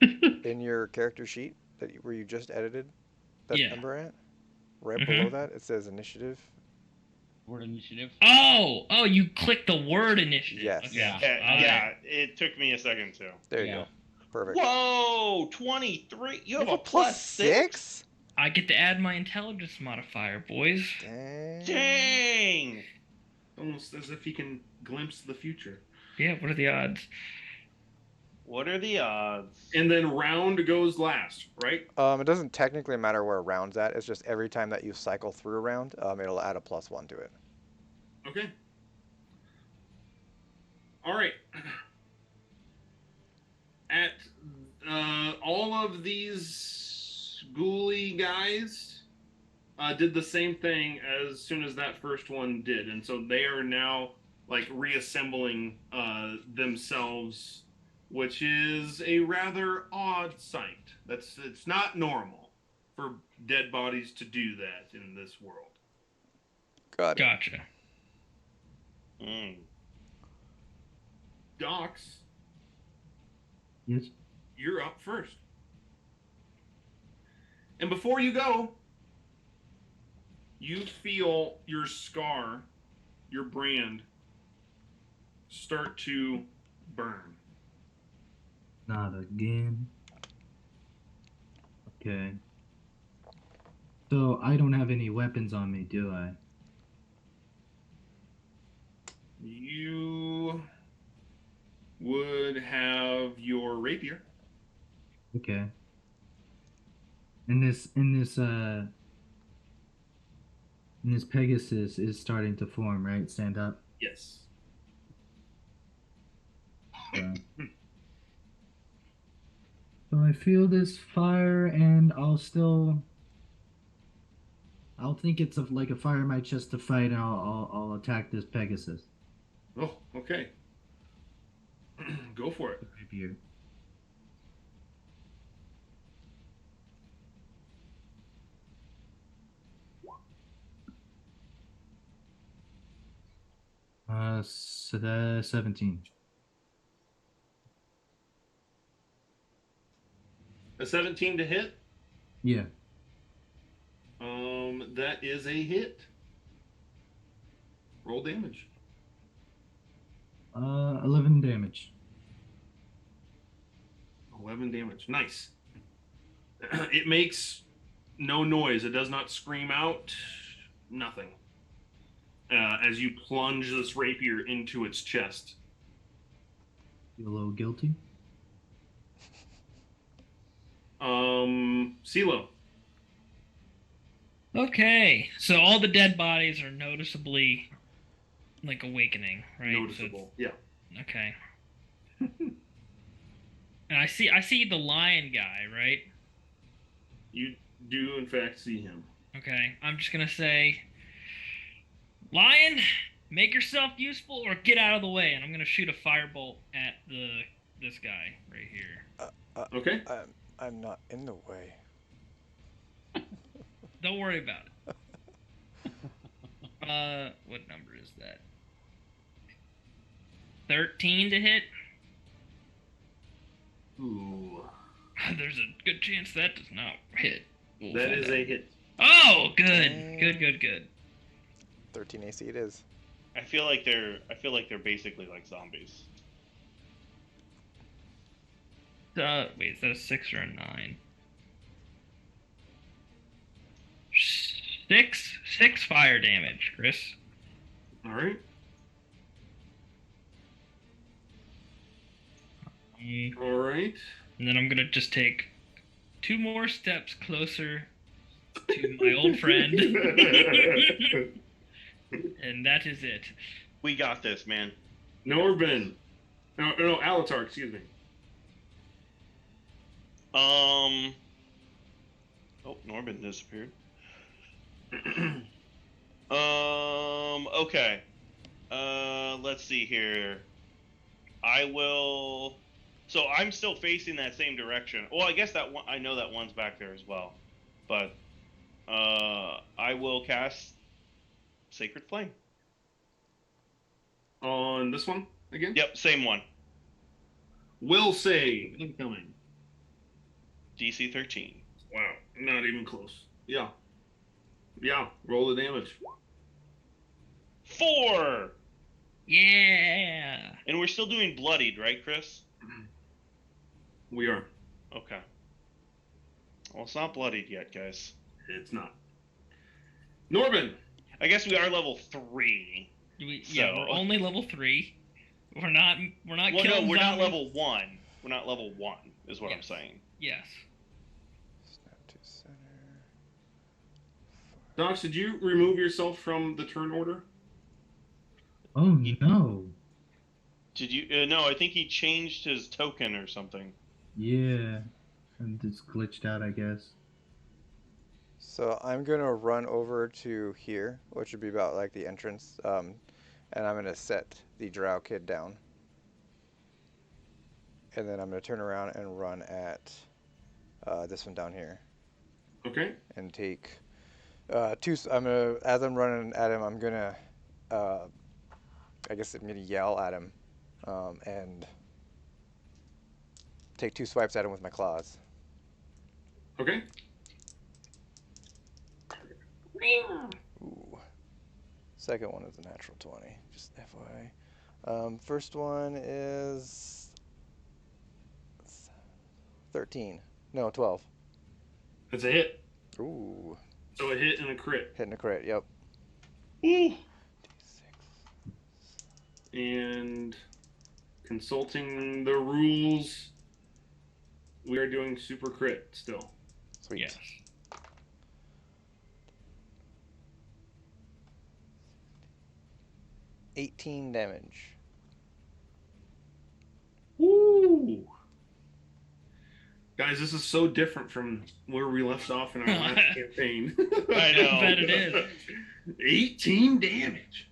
In your character sheet where you just edited that Yeah. number at, right Mhm. below that, it says initiative. Word initiative. Oh, you click the word initiative. Yes. Okay. Yeah. Yeah, Okay. yeah, it took me a second too. There you Yeah. go. Perfect. Whoa, 23. You have a +6? I get to add my intelligence modifier, boys. Dang. Dang. Almost as if he can glimpse the future. Yeah, what are the odds? What are the odds? And then round goes last, right? It doesn't technically matter where a round's at. It's just every time that you cycle through a round, it'll add a +1 to it. Okay. All right. At all of these ghouly guys did the same thing as soon as that first one did, and so they are now like reassembling themselves, which is a rather odd sight. It's not normal for dead bodies to do that in this world. Got it. Gotcha. Mm. Docs, Yes. you're up first. And before you go, you feel your scar, your brand, start to burn. Not again. Okay. So I don't have any weapons on me, do I? You would have your rapier. Okay. And this Pegasus is starting to form, right? Stand up. Yes. So, so I feel this fire, and I'll think it's like a fire in my chest to fight, and I'll attack this Pegasus. Oh, okay. Go for it. Rapier. So that's 17. A 17 to hit. Yeah. That is a hit. Roll damage. 11 damage. 11 damage. Nice. It makes no noise. It does not scream out. Nothing. As you plunge this rapier into its chest. Feel a little guilty. CeeLo. Okay, so all the dead bodies are noticeably like awakening, right? Noticeable. Yeah. Okay. And I see the lion guy, right? You do, in fact, see him. Okay, I'm just gonna say, lion, make yourself useful or get out of the way, and I'm gonna shoot a firebolt at this guy right here. Okay. I'm not in the way. Don't worry about it. What number is that? 13 to hit. Ooh. There's a good chance that does not hit. We'll That find is out. a hit. Oh, good. 13 AC it is. I feel like they're basically like zombies. Wait, is that a 6 or a 9? 6 fire damage, Chris. All right. All right. And then I'm gonna just take 2 more steps closer to my old friend. And that is it. We got this, man. Norbin. No, Alatar, excuse me. Oh, Norbin disappeared. Okay. Let's see here. I will. So I'm still facing that same direction. Well, I guess that one, I know that one's back there as well, but I will cast Sacred Flame. On this one again? Yep, same one. Will save. Incoming. DC 13. Wow. Not even close. Yeah. Yeah. Roll the damage. 4. Yeah. And we're still doing bloodied, right, Chris? We are. Okay. Well, it's not bloodied yet, guys. It's not. Norbin. I guess we are level 3. Yeah, So- we're only level 3. We're not Well, killing no, we're not zombies. level 1. We're not level 1, is what I'm Yes. saying. Yes. Snap to center. Dox, did you remove yourself from the turn order? Oh He- no. Did you? No, I think he changed his token or something. Yeah. And it's glitched out, I guess. So I'm gonna run over to here, which would be about like the entrance, and I'm gonna set the Drow kid down, and then I'm gonna turn around and run at this one down here, Okay. and take two. I'm gonna, as I'm running at him, I'm gonna, uh, I guess I'm gonna yell at him, and take 2 swipes at him with my claws. Okay. Ooh. Second one is a natural 20, just FYI. First one is 13. No, 12. That's a hit. Ooh. So a hit and a crit. Hitting a crit, yep. Ooh. And consulting the rules, we are doing super crit still. Sweet. Yes. $18 damage. Woo! Guys, this is so different from where we left off in our last campaign. I know. I bet it is. 18 damage.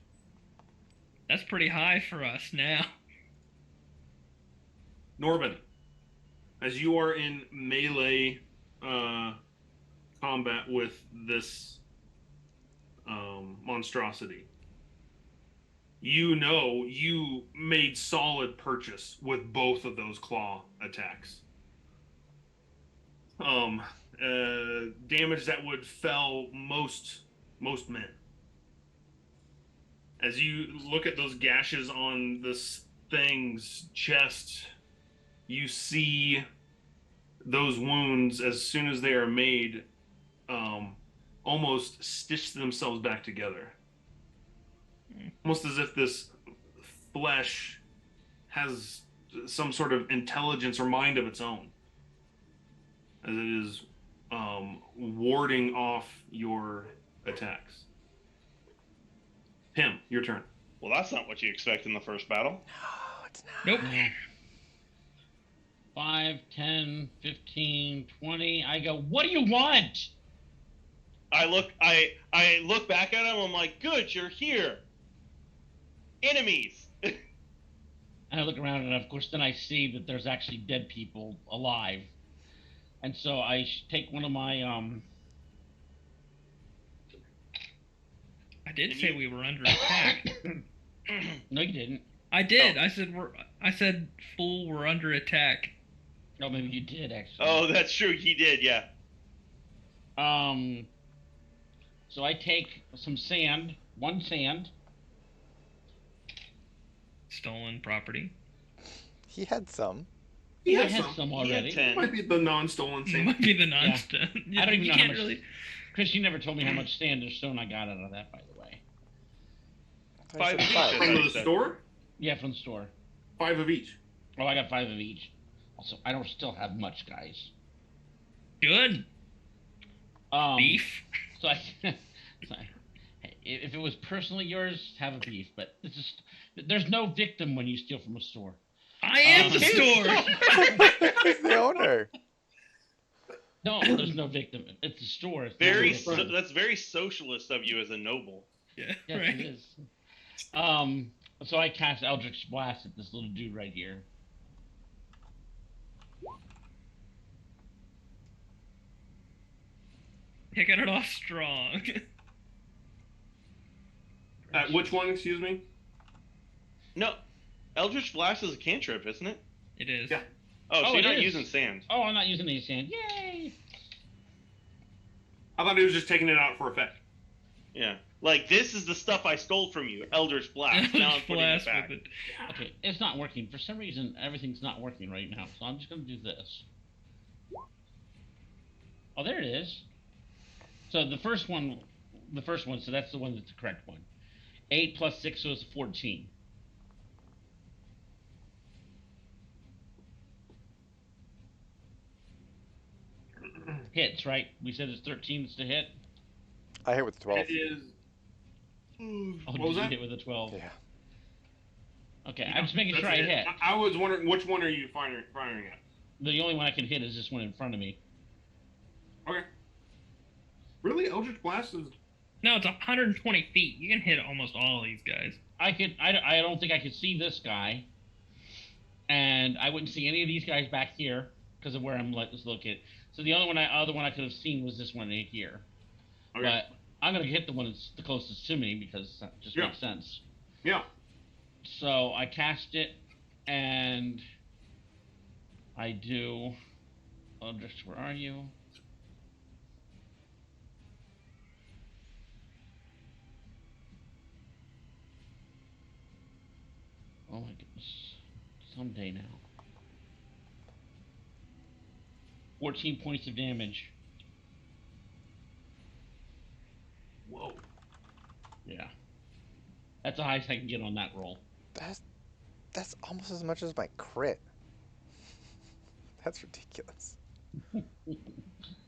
That's pretty high for us now. Norbin, as you are in melee combat with this monstrosity, you know you made solid purchase with both of those claw attacks. Damage that would fell most men. As you look at those gashes on this thing's chest, you see those wounds, as soon as they are made, almost stitch themselves back together. Almost as if this flesh has some sort of intelligence or mind of its own, as it is warding off your attacks. Tim, your turn. Well, that's not what you expect in the first battle. No, it's not. Nope. No. 5, 10, 15, 20. I go, what do you want? I look back at him. I'm like, good, you're here. Enemies. And I look around, and of course, then I see that there's actually dead people alive. And so I take one of my I did And say you- we were under attack. No, you didn't. I did. Oh. I said fool, we're under attack. No, maybe you did actually. Oh, that's true. He did, yeah. So I take some sand, 1 sand. Stolen property. He had some. He I had had some. some He already. had 10. Might be the non-stolen It thing. might be the non-stone. I don't even you know how can't much. really. Chris, you never told me how much sand or stone I got out of that, by the way. I said 5 each. five. I From thought the he said. store, Yeah, from the store. 5 of each. Oh, I got 5 of each. Also, I don't still have much, guys. Good. Beef. So I, if it was personally yours, have a beef. But it's just there's no victim when you steal from a store. I am the store. He's the owner. No, there's no victim. It's the store. It's not Very. a victim. That's very socialist of you as a noble. Yeah. Yes, Right. it is. So I cast Eldritch Blast at this little dude right here. Kicking it off strong. Which one, excuse me? No, Eldritch Blast is a cantrip, isn't it? It is. Yeah. Oh, Oh, so you're it not is. using sand. Oh, I'm not using any sand. Yay! I thought he was just taking it out for effect. Yeah. Like, this is the stuff I stole from you, Eldritch Blast. Now I'm putting it Blast back. with it. Okay, it's not working. For some reason, everything's not working right now. So I'm just going to do this. Oh, there it is. So the first one, so that's the one that's the correct one. 8 plus 6, so it's 14. hits, right? We said it's 13s to hit. I hit with 12. It is. Oh, What did was you that? hit with a 12? Yeah. Okay, I'm just making That's sure I it. hit. I was wondering which one are you firing at? The only one I can hit is this one in front of me. Okay. Really, Eldritch Blast is. No, it's 120 feet. You can hit almost all of these guys. I don't think I could see this guy, and I wouldn't see any of these guys back here because of where I'm located. So the other one I could have seen was this one right here. Okay. But I'm gonna hit the one that's the closest to me because that just makes sense. Yeah. So I cast it, and I do. Eldritch, where are you? Oh my goodness. Someday now. 14 points of damage. Whoa. Yeah. That's the highest I can get on that roll. That's almost as much as my crit. That's ridiculous.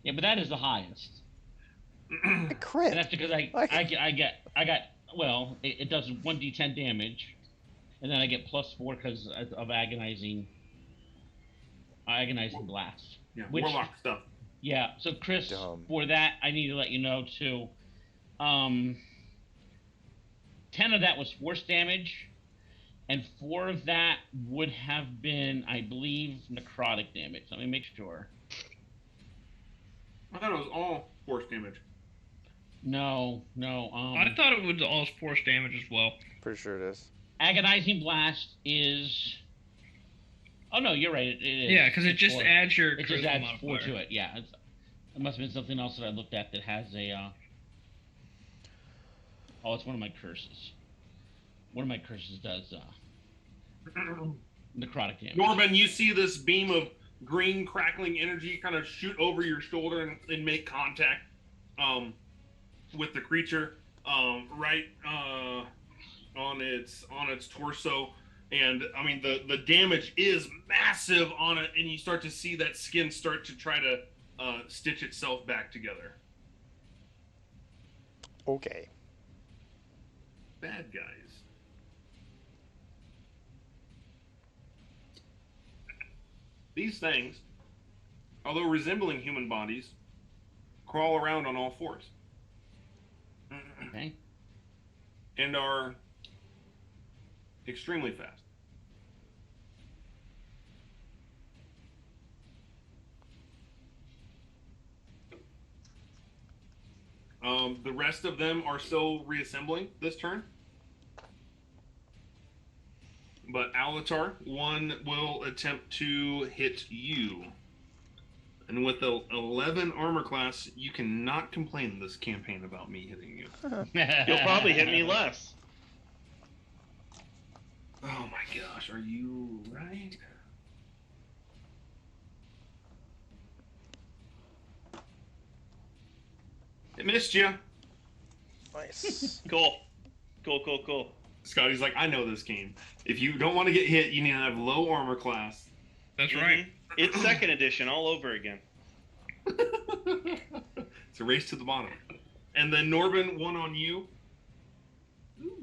Yeah, but that is the highest. A And crit. that's because I got well, it does 1d10 damage, and then I get +4 because of agonizing blast. Yeah. Which- Warlock stuff. Yeah, so Chris, Dumb. for that I need to let you know too. 10 of that was force damage, and 4 of that would have been, I believe, necrotic damage. Let me make sure. I thought it was all force damage. No. I thought it was all force damage as well. Pretty sure it is. Agonizing blast is. Oh no, you're right. It is. Yeah, because it It's just 4. adds your It just charisma adds 4 modifier. to it. Yeah, it must have been something else that I looked at that has a. Oh, it's one of my curses. One of my curses does necrotic damage. Norman, you see this beam of green crackling energy kind of shoot over your shoulder and make contact with the creature right on its torso. And I mean the damage is massive on it, and you start to see that skin start to try to stitch itself back together. Okay. Bad guys. These things, although resembling human bodies, crawl around on all fours. Okay. And are extremely fast. The rest of them are still reassembling this turn. But Alatar, one will attempt to hit you. And with the 11 armor class, you cannot complain this campaign about me hitting you. You'll probably hit me less. Oh my gosh, are you right? It missed you. Nice. Cool. Scotty's like, I know this game. If you don't want to get hit, you need to have low armor class. That's right. Mhm. It's second edition all over again. It's a race to the bottom. And then Norbin, one on you. Ooh.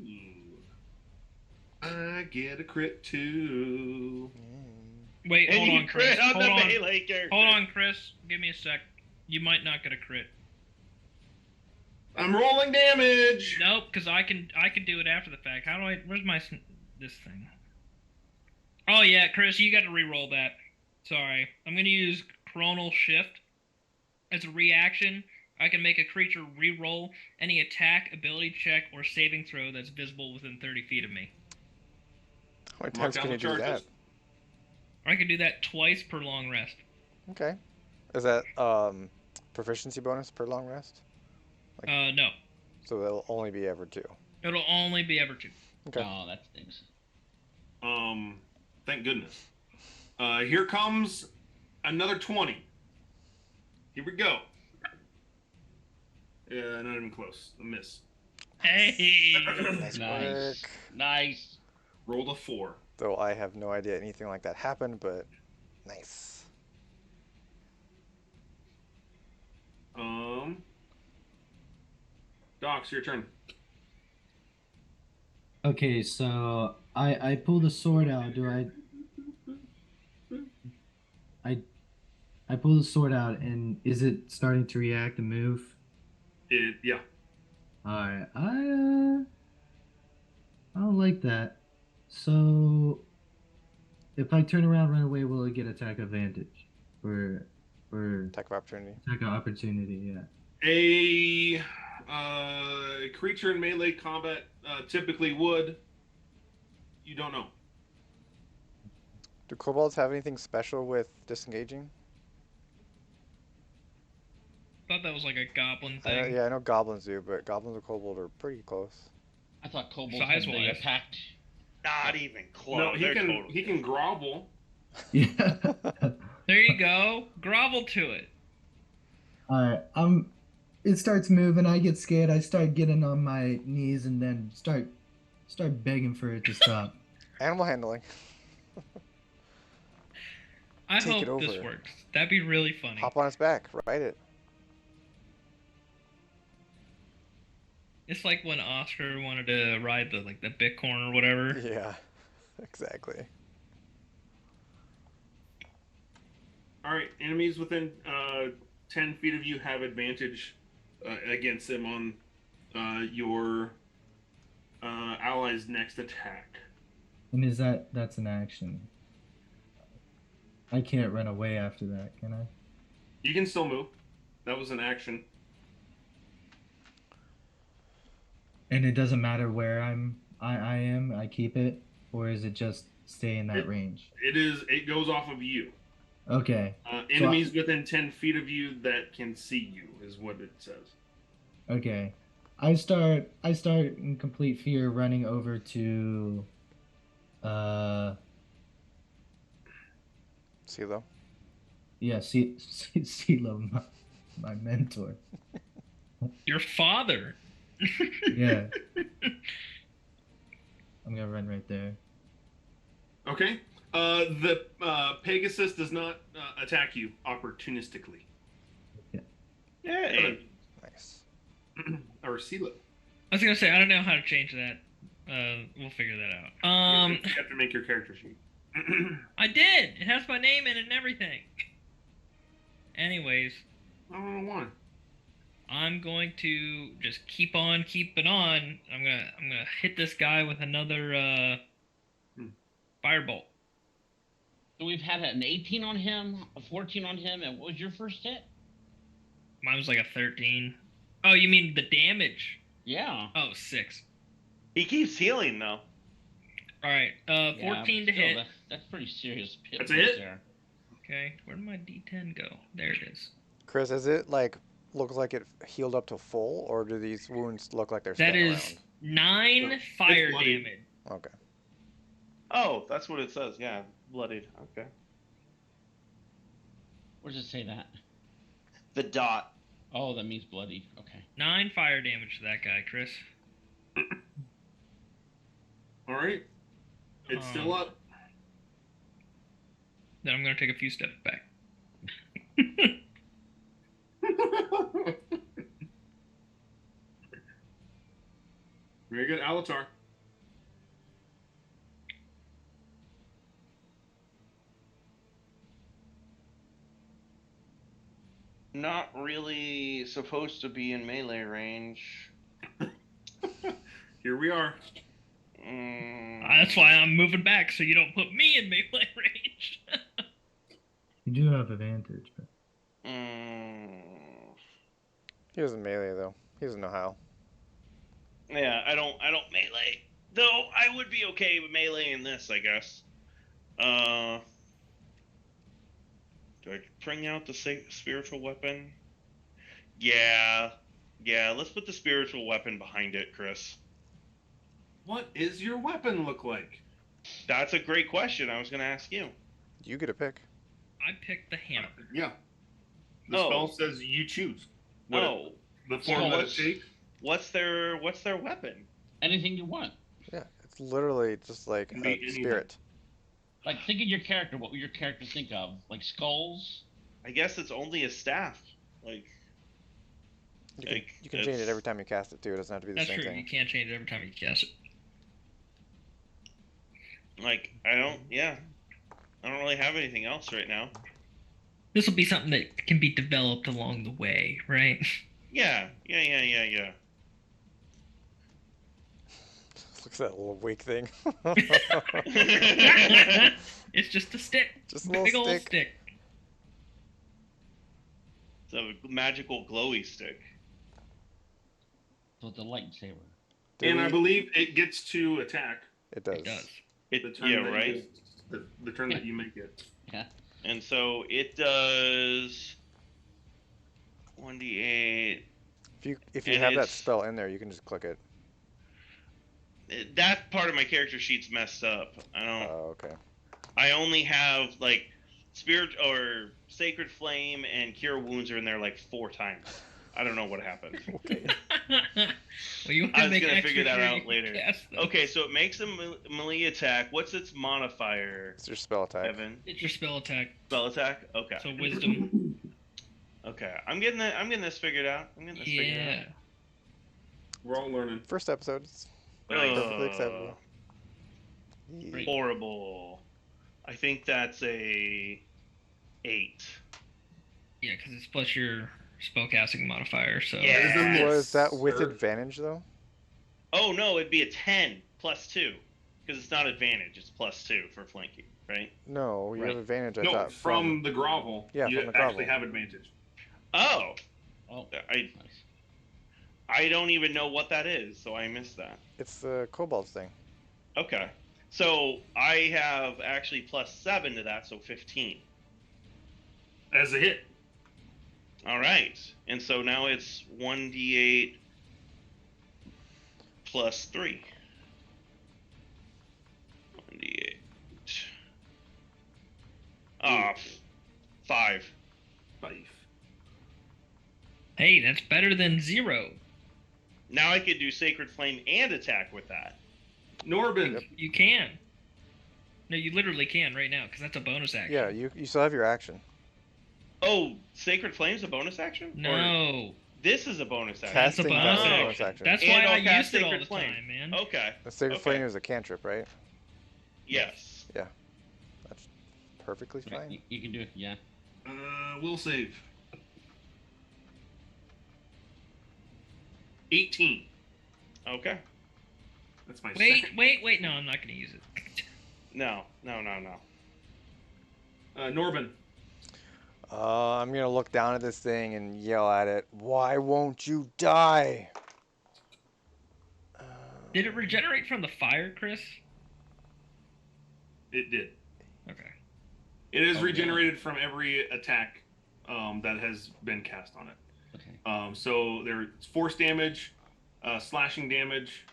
I get a crit too. Wait, And hold you on, Chris. crit on Hold the on. melee character. Hold on, Chris. Give me a sec. You might not get a crit. I'm rolling damage. Nope, because I can do it after the fact. How do I? Where's my this thing? Oh yeah, Chris, you got to re-roll that. Sorry, I'm gonna use Chronal Shift as a reaction. I can make a creature re-roll any attack, ability check, or saving throw that's visible within 30 feet of me. How many Mark times down can the you do that? charges. I can do that twice per long rest. Okay. Is that proficiency bonus per long rest? No, So it'll only be ever 2. it'll only be ever 2. Okay. Oh, that stinks. Thank goodness. Here comes another 20. Here we go. Yeah, not even close. A miss. Hey. Nice Nice. work. Nice. Rolled a 4. Though I have no idea anything like that happened, but nice. Docs, your turn. Okay, so I pull the sword out. Do I I pull the sword out, and is it starting to react and move? Yeah. All right, I don't like that. So if I turn around, run away, will it get attack advantage for Attack of opportunity. attack opportunity? Yeah. A creature in melee combat typically would. You don't know. Do kobolds have anything special with disengaging? Thought that was like a goblin I know, thing, yeah, I know goblins do, but goblins and kobold are pretty close. I thought kobolds size had the wise. pact. Not even No, close. They're totally he can different. grovel. Yeah. There you go. Grovel to it. All right. It starts moving. I get scared. I start getting on my knees and then start begging for it to stop. Animal handling. I Take it hope this over. works. That'd be really funny. Hop on its back. Ride it. It's like when Oscar wanted to ride the Bitcoin or whatever. Yeah, exactly. All right, enemies within 10 feet of you have advantage against them on your ally's next attack. And that's an action? I can't run away after that, can I? You can still move. That was an action. And it doesn't matter where I am, I keep it, or is it just stay in that It- range? It goes off of you. Okay. Enemies within 10 feet of you that can see you is what it says. Okay. I start in complete fear running over to uh CeeLo. yeah, CeeLo, my mentor. Your father. Yeah. I'm gonna run right there. Okay. The Pegasus does not attack you opportunistically. Yay. Nice. Or seal it. I was gonna say I don't know how to change that. We'll figure that out. You have to make your character sheet. I did. It has my name in it and everything. Anyways, I don't know why. I'm going to just keep on keeping on. I'm gonna hit this guy with another firebolt. So we've had an 18 on him, a 14 on him, and what was your first hit? Mine was like a 13. Oh, you mean the damage? Yeah. Oh, 6. He keeps healing though. All right. 14 to still, hit. That's pretty serious. That's a hit? There. Okay, where did my D10 go? There it is. Chris, is it like look like it healed up to full, or do these wounds look like they're That staying is 9 No, fire it's bloody. damage. around? Okay. Oh, that's what it says. Yeah, bloodied. Okay. Where does it say that? The dot. Oh, that means bloody. Okay. 9 fire damage to that guy, Chris. All right. It's still up. Then I'm gonna take a few steps back. Very good, Alatar. Not really supposed to be in melee range. Here we are. That's why I'm moving back, so you don't put me in melee range. You do have advantage, but He doesn't melee though. He doesn't know how. Yeah, I don't melee. Though I would be okay with melee in this, I guess. Do I bring out the spiritual weapon? Yeah. Yeah, let's put the spiritual weapon behind it, Chris. What is your weapon look like? That's a great question. I was going to ask you. You get a pick. I picked the hammer. Yeah. The Oh. spell says you choose. What Oh, the form that it takes. what's their weapon? Anything you want. Yeah, it's literally just like Can be a anything. spirit. Like, think of your character. What would your character think of? Like skulls? I guess it's only a staff. Like, Like You can change it every time you cast it too. It doesn't have to be the That's same true. You thing. can't change it every time you cast it. Like I don't really have anything else right now. This will be something that can be developed along the way, right? Yeah. Look at that little wake thing. It's just a stick. Just a little Big old stick. stick. It's a magical glowy stick. So it's a lightsaber. Did I we- believe it gets to attack It does. It does. the turn Yeah, that right. the turn that you make it. Yeah. And so it does 1d8. If you And have that it's- spell in there, you can just click it. That part of my character sheet's messed up. Oh, okay. I only have like spirit or sacred flame and cure wounds are in there like 4 times. I don't know what happened. Okay. Well, you want I to was make gonna extra figure that sure out you can later. cast them. Okay, so it makes a melee attack. What's its modifier? It's your spell attack. Evan, It's your spell attack. spell attack. Okay. So wisdom. Okay, I'm getting this figured out. Yeah. We're all learning. First episode. It's Nice. perfectly acceptable. Great. Horrible. I think that's a 8. Yeah, because it's plus your spellcasting modifier. So Yeah. Was that with Sir. advantage though? Oh no, it'd be a 10 plus 2 because it's not advantage. It's plus 2 for flanking, right? No, you Right. have advantage. I No, thought from the grovel, Yeah, you from the actually grovel. have advantage. Oh, Oh, I nice. I don't even know what that is, so I missed that. it's the kobolds thing. Okay, so I have actually plus 7 to that, so 15. As a hit. All right, and so now it's 1d8 plus 3. 1d8. Ah, 5. 5. hey, that's better than 0. Now I could do Sacred Flame and attack with that. Norbin. Yep. You can. No, you literally can right now because that's a bonus action. Yeah, you still have your action. Oh, Sacred Flame's a bonus action? Or No. this is a bonus action. That's a Casting bonus that's a action. bonus action. That's And why I'll I cast used it all Sacred the Flame. time, man. Okay. The Sacred Okay. Flame is a cantrip, right? Yes. That's perfectly Yeah, fine. you can do it. Yeah. Will save. 18. Okay. That's my Wait, second. wait. No, I'm not going to use it. No. Norbin. I'm gonna look down at this thing and yell at it. Why won't you die? Did it regenerate from the fire, Chris? It did. Okay. It is Oh, regenerated from every attack that has been cast on it. Okay. So there's force damage, slashing damage,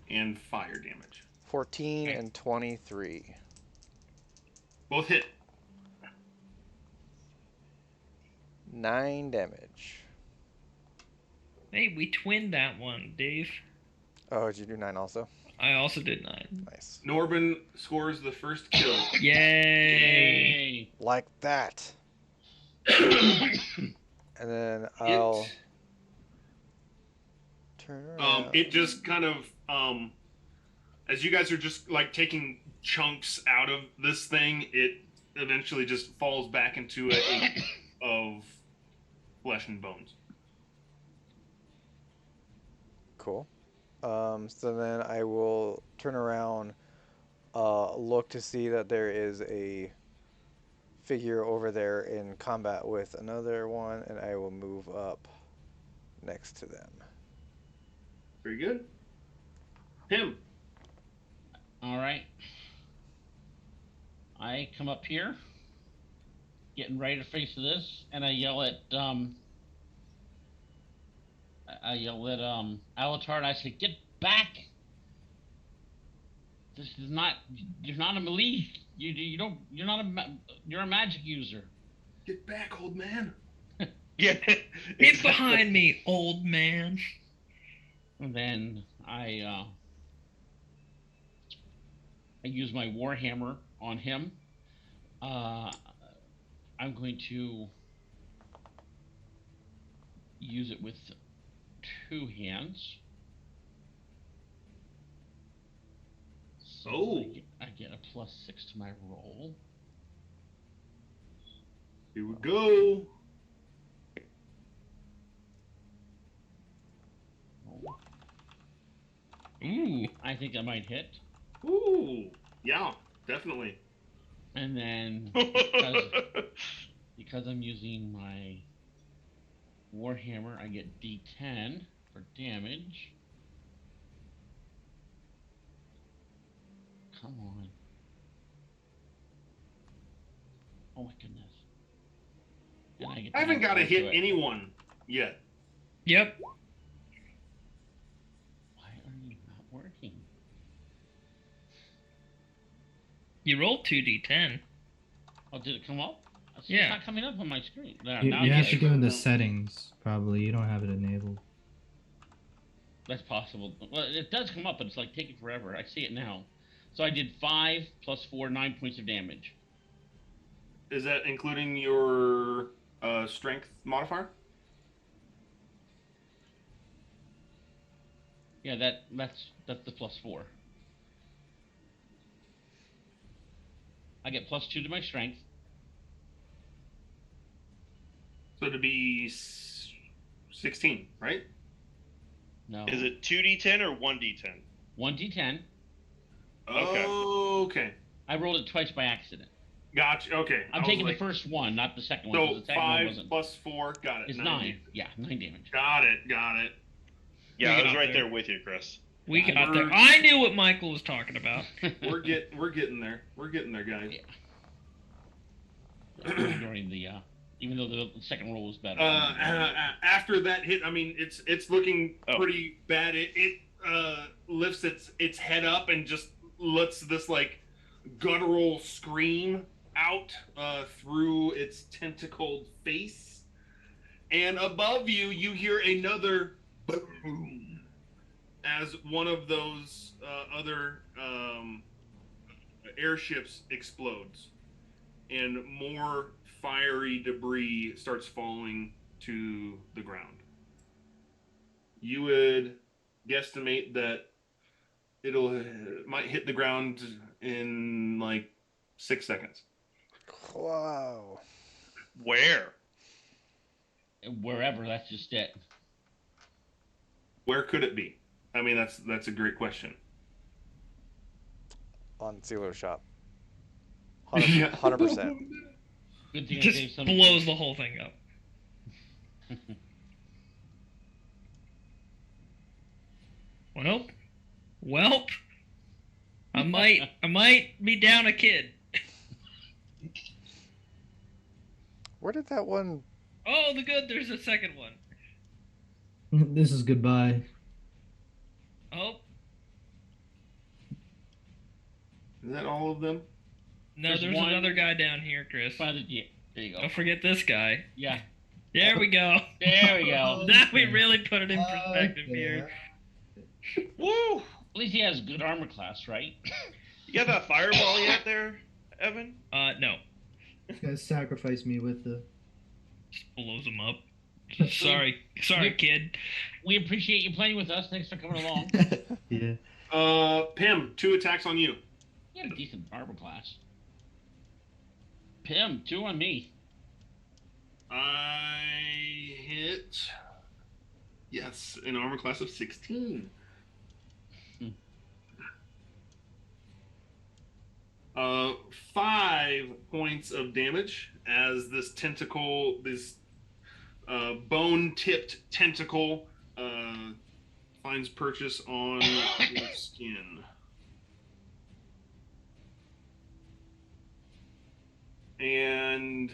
and fire damage. 14 Okay. and 23. Both hit. 9 damage. Hey, we twinned that one, Dave. Oh, did you do 9 also? I also did 9. Nice. Norbin scores the first kill. Yay! Yay! Like that. And then I'll turn around. It just kind of as you guys are just like taking chunks out of this thing, it eventually just falls back into a heap of flesh and bones. Cool. So then I will turn around, look to see that there is a figure over there in combat with another one, and I will move up next to them. Very good. Him. All right. I come up here, getting ready to face this, and I yell at Alatar, and I say, "Get back! This is not. You're not a melee. You don't. You're a magic user." Get back, old man. Yeah. Get behind me, old man. And then I use my warhammer on him. I'm going to use it with 2 hands. So Oh. I get a +6 to my roll. Here we go. Ooh. I think I might hit. Ooh. Yeah, definitely. And then because I'm using my Warhammer, I get D10 for damage. Come on. Oh my goodness. And I get I haven't got to add 4 hit it. anyone yet. Yep. Why are you not working? You rolled 2d10. Oh, did it come up? It's Yeah. not coming up on my screen. There, You, now you it have is. to go into settings, probably. You don't have it enabled. That's possible. Well, it does come up, but it's like taking forever. I see it now. So I did 5 + 4, 9 points of damage. Is that including your strength modifier? Yeah, that's the +4. I get +2 to my strength. So to be 16, right? No. Is it 2d10 or 1d10? 1d10. Okay. Okay. I rolled it twice by accident. Gotcha. Okay. I'm taking the first one, not the second one. 'cause So the second one 5 wasn't. plus 4. Got it. It's 9. 9. Yeah, 9 damage. Got it. Got it. Yeah, We I was got right there. there with you, Chris. We Yeah, got there. we're- I knew what Michael was talking about. We're getting there. We're getting there, guys. Yeah. Ignoring the even though the second roll was better. After that hit, I mean, it's looking Oh. pretty bad. It lifts its head up and just lets this like guttural scream out through its tentacled face, and above you, you hear another boom as one of those other airships explodes, and more fiery debris starts falling to the ground. You would guesstimate that might hit the ground in like 6 seconds. Wow. Where? Wherever, that's just it. Where could it be? I mean, that's a great question. On Sealer Shop. Yeah. 100%. Good thing It I just saved some. blows the whole thing up. Welp. I might be down a kid. Where did that one? Oh, there's a second one. This is goodbye. Oh, Is that all of them? no, There's there's one- another guy down here, Chris. Yeah, there you go. Don't forget this guy. Yeah, There we go. there we go. Now we really put it in perspective Okay. here. Woo! At least he has good armor class, right? You got that fireball yet there, Evan? No. This guy sacrificed me with the. Just blows him up. Sorry, kid. We appreciate you playing with us. Thanks for coming along. Yeah. Pim, 2 attacks on you. You had a decent armor class. Pim, 2 on me. I hit. Yes, an armor class of 16. 5 points of damage as this tentacle, this bone-tipped tentacle, finds purchase on your skin. And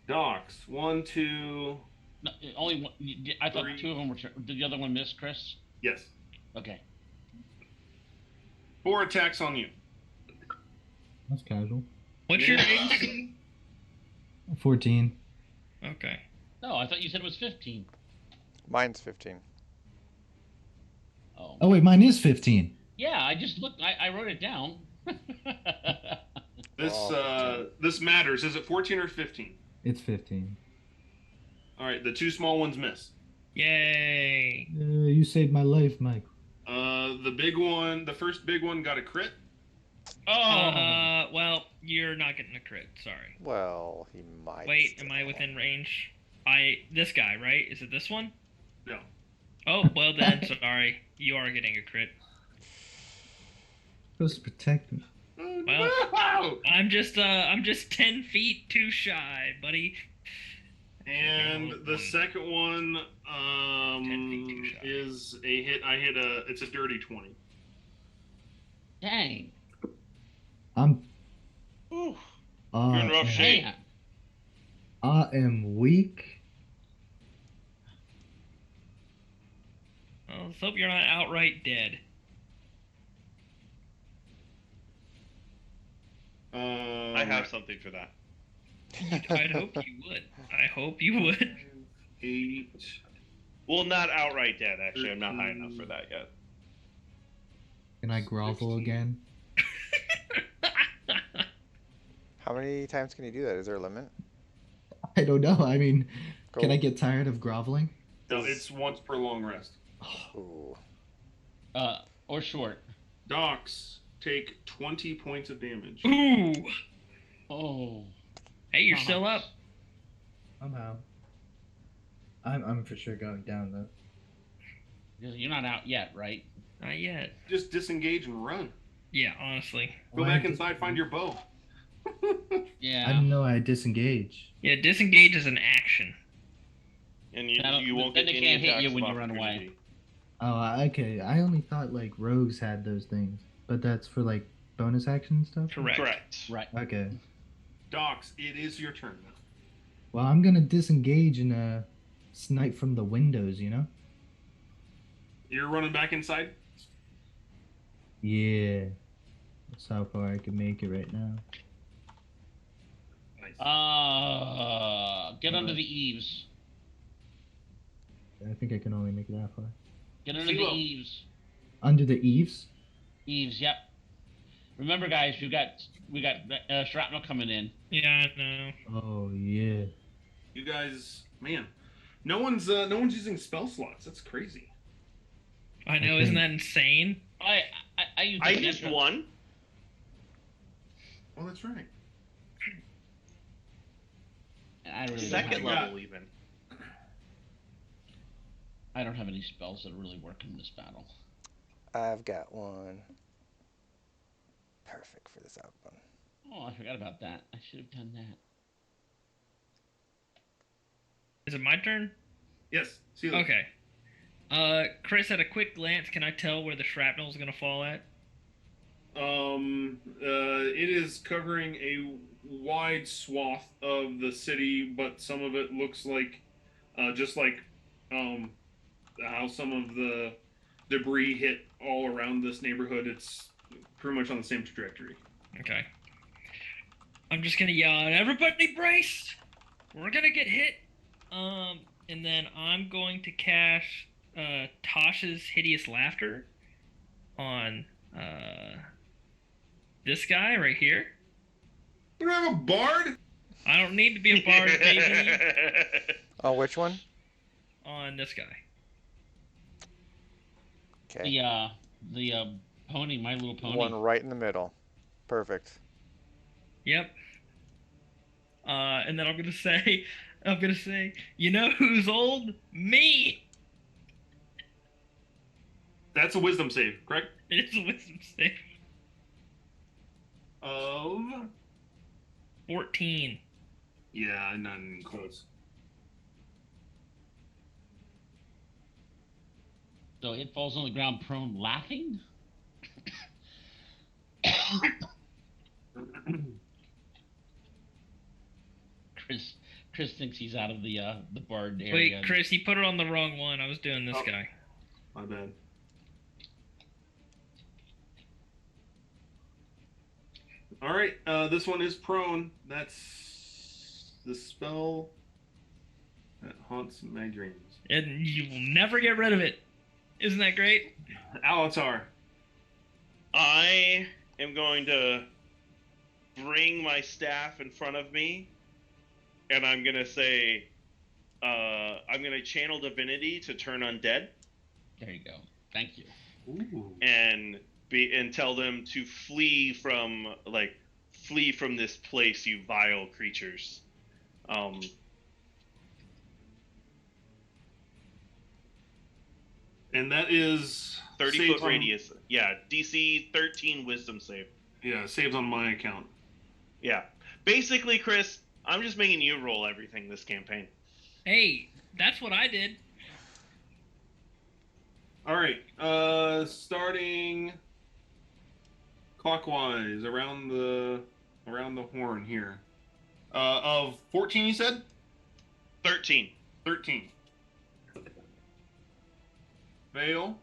Docs, 1, 2, No, only one. I thought 3. 2 of them were. Did the other one miss, Chris? Yes, Okay. 4 attacks on you. That's casual. What's your AC? 14. Okay. No, I thought you said it was 15. Mine's 15. Oh. Oh, wait, mine is 15. Yeah, I just looked. I wrote it down. This matters. Is it 14 or 15? It's 15. All right, the 2 small ones miss. Yay! You saved my life, Mike. The first big one got a crit. Oh, Well, you're not getting a crit. Sorry. Well, he might. Wait, am I still. within range? This guy, right? Is it this one? No. Oh, well then, sorry. You are getting a crit. Supposed to protect me. Well, Wow! I'm just 10 feet too shy, buddy. And the second one 10 feet too shy. is a hit. It's a dirty 20. dang. I'm. Ooh, Uh, you're in rough shape. Man. I am weak. Well, let's hope you're not outright dead. I have something for that. I'd hope you would. I hope you would. 8. Well, not outright dead, actually. I'm not high enough for that yet. Can I grovel 16. again? How many times can you do that? Is there a limit? I don't know. I mean, Go. can I get tired of groveling? No, it's once per long rest. Ooh. Or short. Docs take 20 points of damage. Ooh. Oh. Hey, you're still up. Somehow. I'm for sure going down though. You're not out yet, right? Not yet. Just disengage and run. Yeah, honestly. Go back inside, find your bow. I Yeah. didn't know I disengage. Yeah, disengage is an action. And you That'll- won't then get they any can't hit attacks you when of you run away. opportunity. Oh, okay. I only thought like rogues had those things, but that's for like bonus action stuff. Correct. Correct. Right. Okay. Docs, it is your turn now. Well, I'm gonna disengage and snipe from the windows. You know. You're running back inside? Yeah. That's how far I can make it right now. Nice. Get under the eaves. I think I can only make it that far. Get under the Zero. eaves. Under the eaves? Eaves. Yep. Remember, guys, we got shrapnel coming in. Yeah, I know. Oh yeah. You guys, man, no one's using spell slots. That's crazy. I know, isn't that insane? I used I the used cantrip. one. Well, that's right. And I really Second don't have, level, even. I don't have any spells that really work in this battle. I've got one. Perfect for this outcome. Oh, I forgot about that. I should have done that. Is it my turn? Yes. See you. Okay. Chris, at a quick glance, can I tell where the shrapnel is gonna fall at? It is covering a wide swath of the city, but some of it looks like, just like, how some of the debris hit all around this neighborhood. It's pretty much on the same trajectory. Okay. I'm just gonna yell out, "Everybody brace! We're gonna get hit!" And then I'm going to cast Tasha's Hideous Laughter on this guy right here. You don't have a bard? I don't need to be a bard, baby. Oh, which one? On this guy. Okay. The pony, My Little Pony. One right in the middle. Perfect. Yep. And then I'm gonna say, you know who's old? Me. That's a wisdom save, correct? It is a wisdom save. Of 14. yeah, not even close. So it falls on the ground prone, laughing. Chris thinks he's out of the bard area. Wait, Chris, you put it on the wrong one. I was doing this Oh. guy. My bad. All right, this one is prone. That's the spell that haunts my dreams. And you will never get rid of it. Isn't that great? Alatar. I am going to bring my staff in front of me, and I'm going to say, I'm gonna channel divinity to turn undead There you go. Thank you. Ooh. and tell them to flee from this place, you vile creatures. Um, And that is 30-foot saves on, radius. Yeah, DC 13 Wisdom save. yeah, saves on my account. Yeah, basically, Chris, I'm just making you roll everything this campaign. Hey, that's what I did. All right. Starting clockwise around the horn here. Of 14, you said? 13. 13. Fail.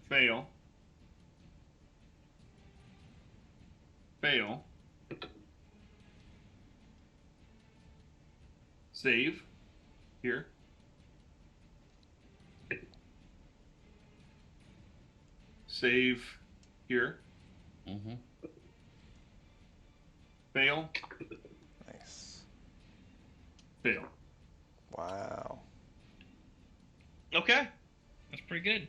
Fail. Fail. Save. Here. Save. Here. Mm-hmm. Fail. Nice. Fail. Wow. Okay. That's pretty good.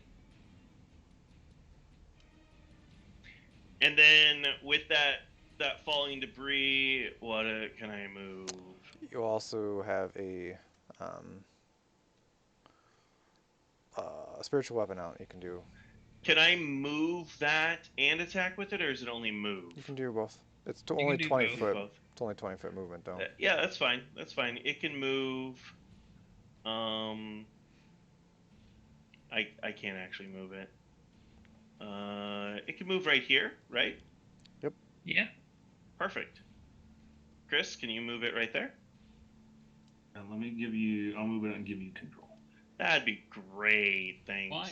And then with that falling debris, what can I move? You also have a spiritual weapon out. You can do. Can I move that and attack with it, or is it only move? You can do both. It's can only do 20 both. foot. Both. It's only 20-foot movement though. Yeah, that's fine. That's fine. It can move. I can't actually move it. It can move right here, right? Yeah. Perfect. Chris, can you move it right there? And let me give you. I'll move it and give you control. That'd be great. Thanks. Why?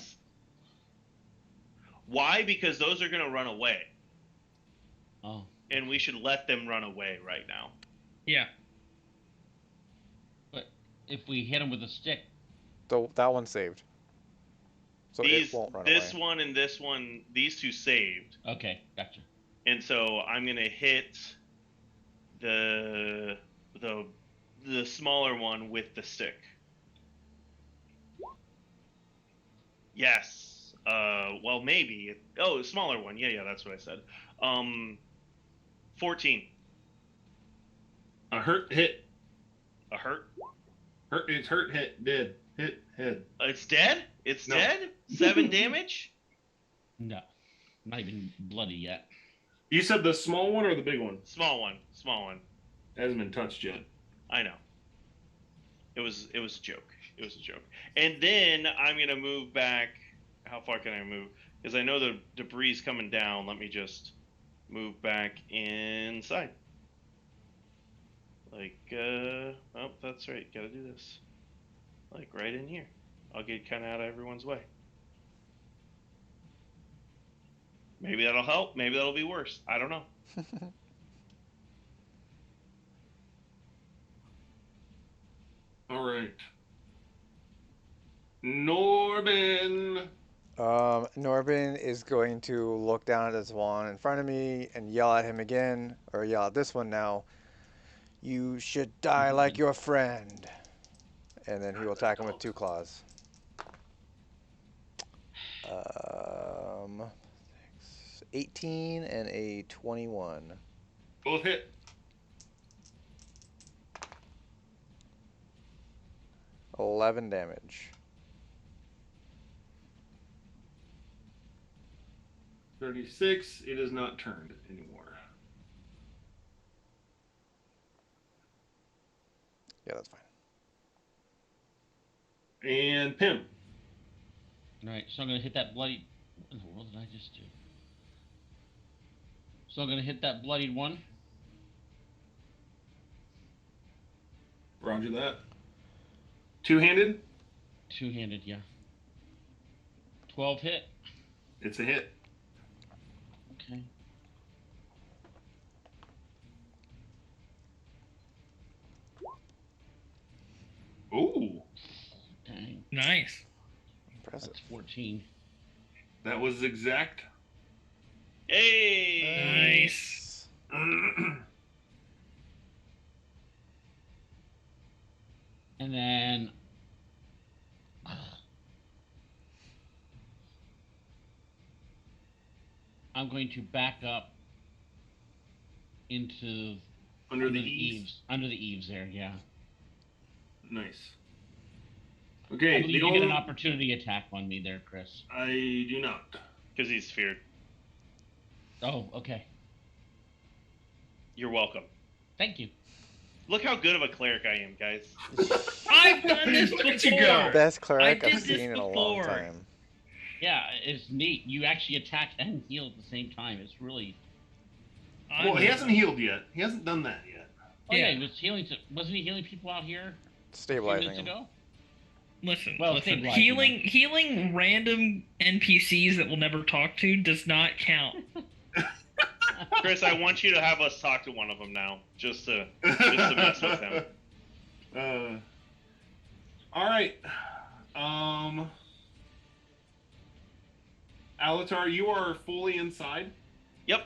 Why? Because those are gonna run away, Oh. and we should let them run away right now. Yeah. But if we hit him with a stick, So that one's saved. So These, it won't run this away. one and this one, these two saved, okay, gotcha. and so I'm gonna hit the the smaller one with the stick. Yes. Well, maybe. Oh, smaller one. Yeah, that's what I said. 14. A hurt hit. A hurt. Hurt. It's hurt hit. Dead. Hit head. It's dead. It's No. dead. 7 damage. No, not even bloody yet. You said the small one or the big one? Small one. Small one. Hasn't been touched yet. I know. It was a joke. It was a joke. And then I'm gonna move back. How far can I move? Because I know the debris is coming down. Let me just move back inside. Like, oh, that's right. Gotta do this. Like right in here. I'll get kind of out of everyone's way. Maybe that'll help. Maybe that'll be worse. I don't know. All right. Norbin. Norbin is going to look down at this one in front of me and yell at him again, or yell at this one now. You should die like your friend. And then he will attack him with 2 claws. 18 and a 21. Both hit. 11 damage. 36. It is not turned anymore. Yeah, that's fine. And Pim. All right, so I'm gonna hit that bloody. What in the world did I just do? So I'm gonna hit that bloodied one. Roger that. Two-handed. Two-handed, yeah. 12 hit. It's a hit. Okay. Ooh, Dang. Nice. Impressive. That's 14. that was exact. Hey. Nice. And then I'm going to back up into Under the eaves. Under the eaves there, yeah. Nice. I Okay, believe you get an opportunity attack on me there, Chris. I do not. Because he's feared. Oh, okay. You're welcome. Thank you. Look how good of a cleric I am, guys. I've done this Look before. at you go. Best cleric I I've did this seen in a long before. time. Yeah, it's neat. You actually attack and heal at the same time. It's really. Well, he hasn't healed yet. He hasn't done that yet. Oh yeah, Yeah. he was healing. Wasn't he healing people out here a few Stabilizing minutes him. ago? Listen, Well, listen. stabilizing Healing random NPCs that we'll never talk to does not count. Chris, I want you to have us talk to one of them now, just to mess with him. All right. Alatar, you are fully inside. Yep.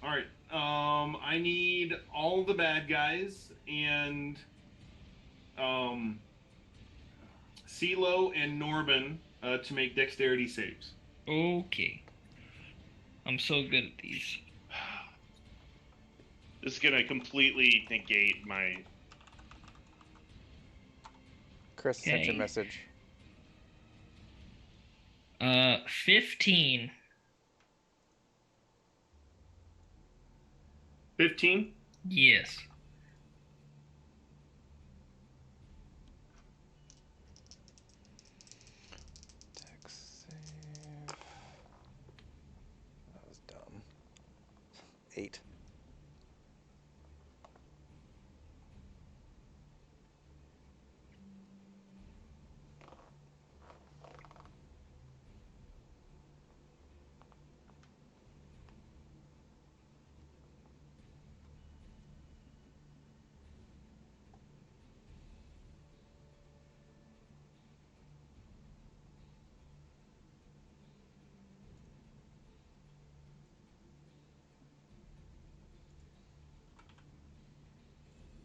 All right. I need all the bad guys and CeeLo and Norbin to make dexterity saves. Okay. I'm so good at these. This is gonna completely negate my. Chris sent you a Okay. message. 15. 15. Yes. Dex save. That was dumb. 8.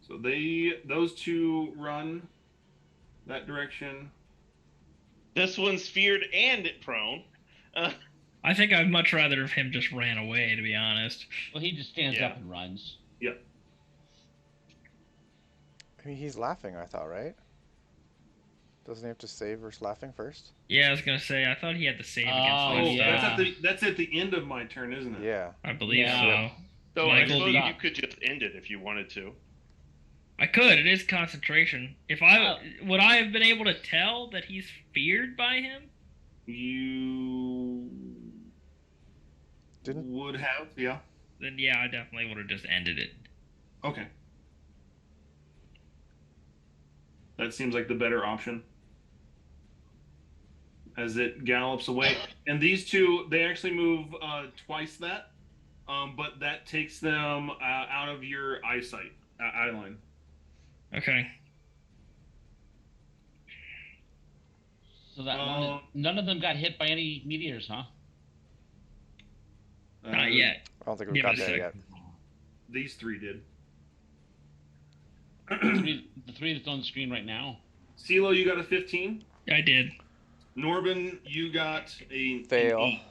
So those two run that direction. This one's feared and prone. I think I'd much rather if him just ran away, to be honest. Well, he just stands Yeah. up and runs. Yep. I mean, he's laughing, I thought, right? Doesn't he have to save versus laughing first? Yeah, I was gonna say, I thought he had to save Oh, against yeah. lifestyle. That's at the end of my turn, isn't it? Yeah. I believe Yeah. so. So I Michael, suppose do you- you could just end it if you wanted to. I could. It is concentration. If would I have been able to tell that he's feared by him? You Didn't- would have, yeah. Then yeah, I definitely would have just ended it. Okay. That seems like the better option. As it gallops away. And these two, they actually move twice that. But that takes them out of your eyesight, eye line. Okay. So that one, none of them got hit by any meteors, huh? Not yet. I don't think we Give got it a there sec. yet. These three did. The three that's on the screen right now. CeeLo, you got a 15. I did. Norbin, you got an Fail. 8.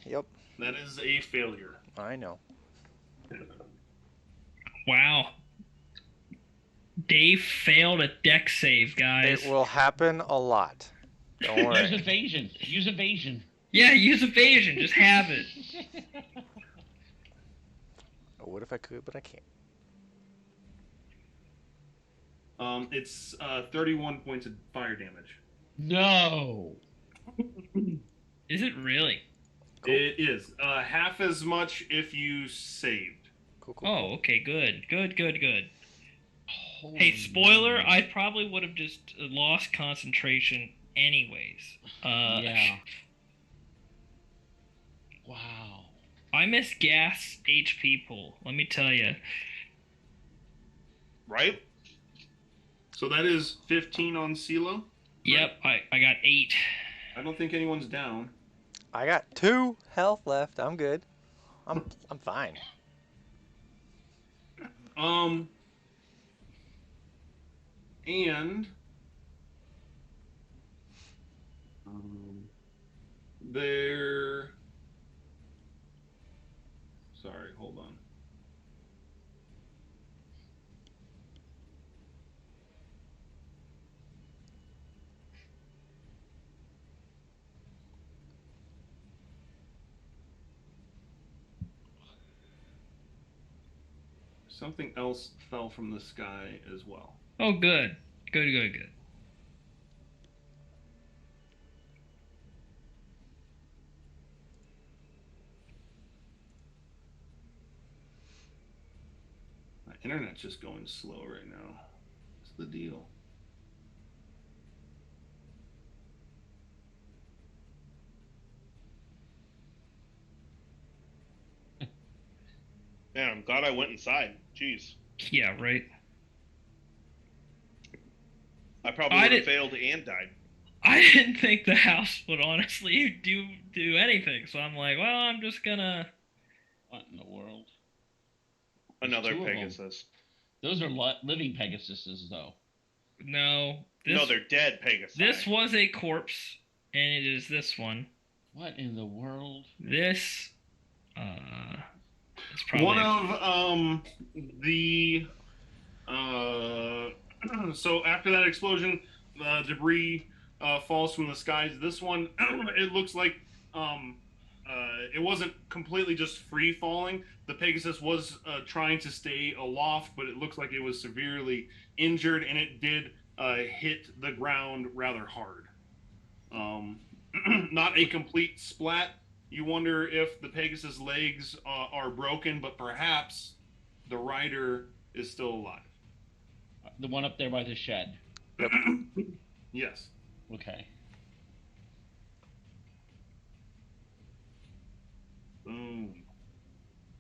Yep, That is a failure. I know. Wow. Dave failed a deck save, guys. It will happen a lot. Don't Use worry. evasion. Use evasion. Yeah, use evasion. Just have it. What if I could, but I can't. It's 31 points of fire damage. No. Is it really? Cool. It is half as much if you saved. Cool, cool. Oh, okay, good. Good. Holy Hey, spoiler, moly. I probably would have just lost concentration anyways. Yeah. Wow. I miss gas HP pool, let me tell you. Right? So that is 15 on CeeLo. Yep, I got 8. I don't think anyone's down. I got 2 health left. I'm good. I'm fine. Um, and there. Sorry, hold on. Something else fell from the sky as well. Oh, good. Good. My internet's just going slow right now. What's the deal? Man, I'm glad I went inside. Jeez. Yeah, right. I probably I would have did- failed and died. I didn't think the house would honestly do anything, so I'm like, well, I'm just gonna. What in the world? There's Another two of 'em. Pegasus. Those are living Pegasuses, though. No, No, they're dead Pegasus. this was a corpse, and it is this one. What in the world? This, it's probably One of the so after that explosion, debris falls from the skies. This one, it looks like it wasn't completely just free falling. The Pegasus was trying to stay aloft, but it looks like it was severely injured, and it did hit the ground rather hard. Not a complete splat. You wonder if the Pegasus legs are broken, but perhaps the rider is still alive. The one up there by the shed. Yes. Okay. Boom.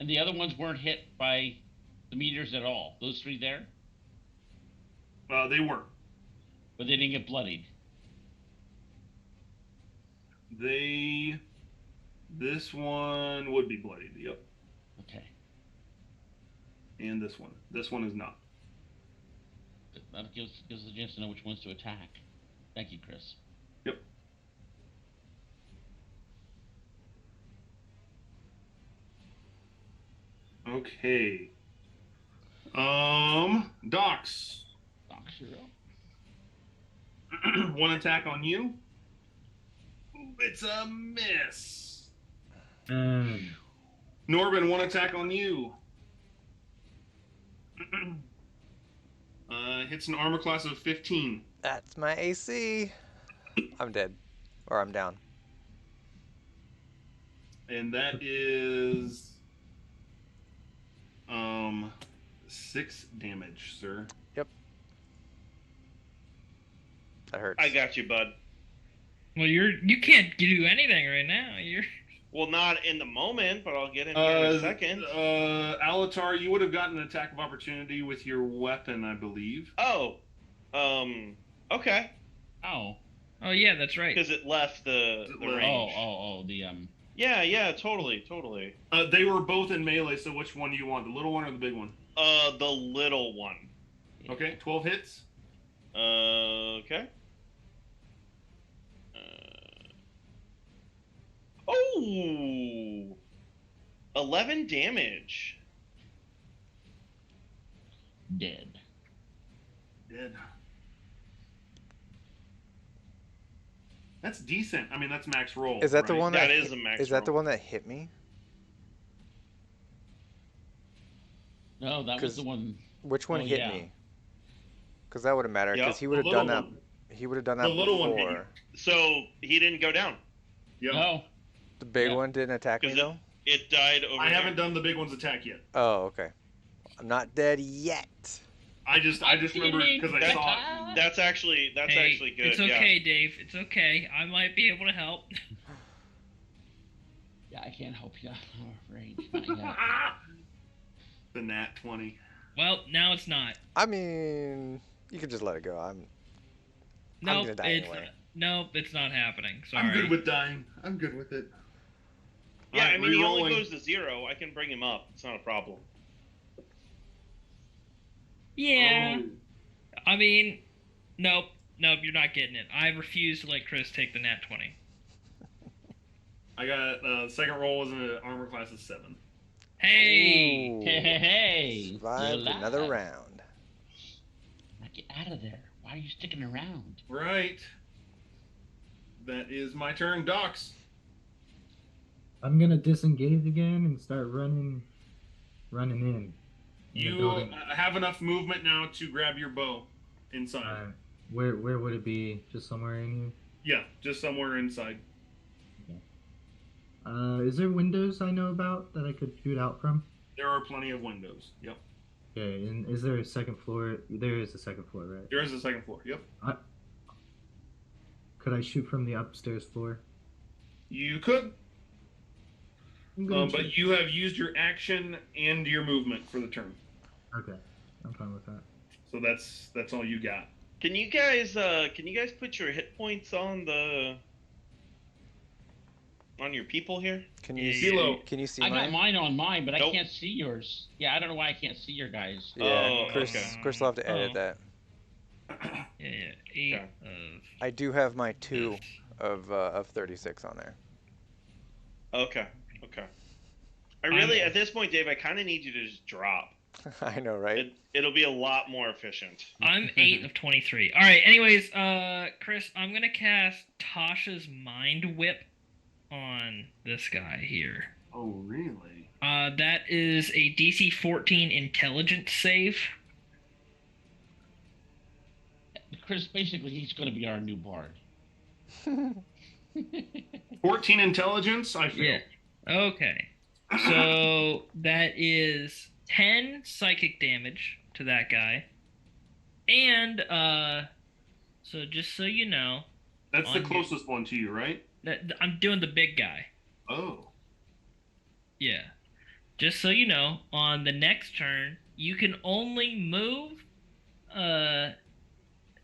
And the other ones weren't hit by the meteors at all. Those three there, They were. but they didn't get bloodied. This one would be bloodied. Yep. Okay. And this one. This one is not. That gives us a chance to know which ones to attack. Thank you, Chris. Yep. Okay. Docs. Doc Zero. One attack on you. It's a miss. Norbin, one attack on you. Hits an armor class of 15. That's my AC. I'm dead. Or I'm down. And that is 6 damage, sir. That hurts. I got you, bud. well, you can't do anything right now. You're Well, not in the moment, but I'll get in here in a second. Alatar, you would have gotten an attack of opportunity with your weapon, I believe. Oh, okay. Oh. Oh yeah, that's right. Because it left the range. The Yeah, totally. They were both in melee, so which one do you want? The little one or the big one? The little one. Okay, 12 hits. Okay. Oh! 11 damage. Dead. Dead. That's decent. I mean, that's max roll. Is that the right? one That that is a max Is that the roll. one that hit me? No, that was 'Cause the one. Which one Oh, hit yeah. me? Because that would have mattered. Yep, Because he the would have done little that. one. He would have done that The little one hit you. before. So he didn't go down. Yeah. No. The big Yeah. one didn't attack me 'Cause though. It died over I here. haven't done the big one's attack yet. Oh, okay. I'm not dead yet. I just remember because I saw it. That's actually good. It's okay, Dave. It's okay. I might be able to help. Yeah, I can't help you. I'm afraid. Not yet. The nat 20. Well, now it's not. I mean, you can just let it go. I'm Nope, gonna die it's anyway. nope, it's not happening. Sorry. I'm good with dying. I'm good with it. Yeah, Alright, I mean, he only re-rolling. goes to 0. I can bring him up. It's not a problem. Yeah. Oh. I mean, nope. Nope, you're not getting it. I refuse to let Chris take the nat 20. I got second roll was an armor class of 7. Hey! Ooh. Hey, still Survived another alive. round. Now get out of there. Why are you sticking around? Right. That is my turn, Docs. I'm gonna disengage again and start running in the You building. have enough movement now to grab your bow inside. Where would it be? Just somewhere in here? Yeah, just somewhere inside. Is there windows I know about that I could shoot out from? There are plenty of windows. Yep. Okay, and is there a second floor? There is a second floor, right? There is a second floor. Yep. Could I shoot from the upstairs floor? You could, I'm gonna but you have used your action and your movement for the turn. Okay, I'm fine with that. So that's all you got. Can you guys put your hit points on your people here? Can you Kilo. can you see I got mine? mine on mine, but I Nope. can't see yours. Yeah, I don't know why I can't see your guys. Yeah, Oh, Chris. okay. Chris will have to edit Oh. that. Yeah, 8 Okay. of I do have my 2 this. of 36 on there. Okay. I really, at this point, Dave, I kind of need you to just drop. I know, right? It'll be a lot more efficient. I'm 8 of 23. Alright, anyways, Chris, I'm gonna cast Tasha's Mind Whip on this guy here. Oh, really? That is a DC 14 intelligence save. Chris, basically, he's going to be our new bard. 14 intelligence. I feel. Yeah. Okay. So that is 10 psychic damage to that guy. And so just so you know, That's the on closest one to you, right? that I'm doing the big guy. Oh. Yeah. Just so you know, on the next turn, you can only move,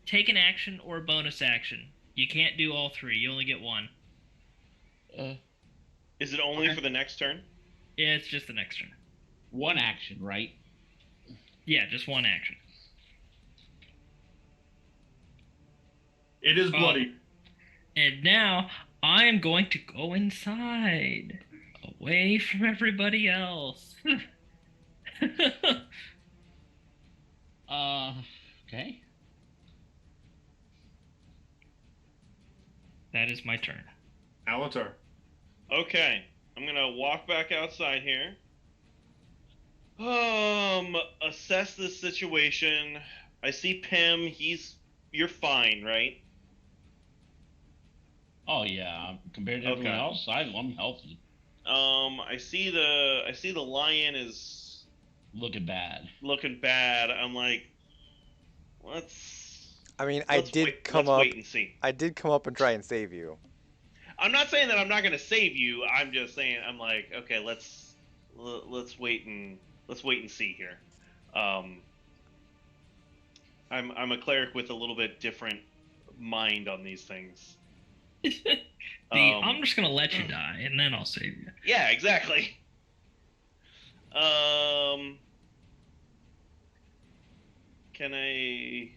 take an action or a bonus action. You can't do all 3. You only get 1. Is it only for the next turn? Yeah, it's just the next turn. One action, right? Yeah, just 1 action. It is bloody. And now I am going to go inside, away from everybody else. Okay. That is my turn. Alatar. Okay. I'm gonna walk back outside here. Assess this situation. I see Pim. You're fine, right? Oh yeah, compared to everyone Okay. else, I'm healthy. I see the lion is Looking bad. looking bad. I'm like, let's I mean, wait, let's wait and see. I did come up and try and save you. I'm not saying that I'm not gonna save you. I'm just saying I'm like, okay, let's wait and see here. I'm a cleric with a little bit different mind on these things. I'm just gonna let you die, and then I'll save you. Yeah, exactly. Can I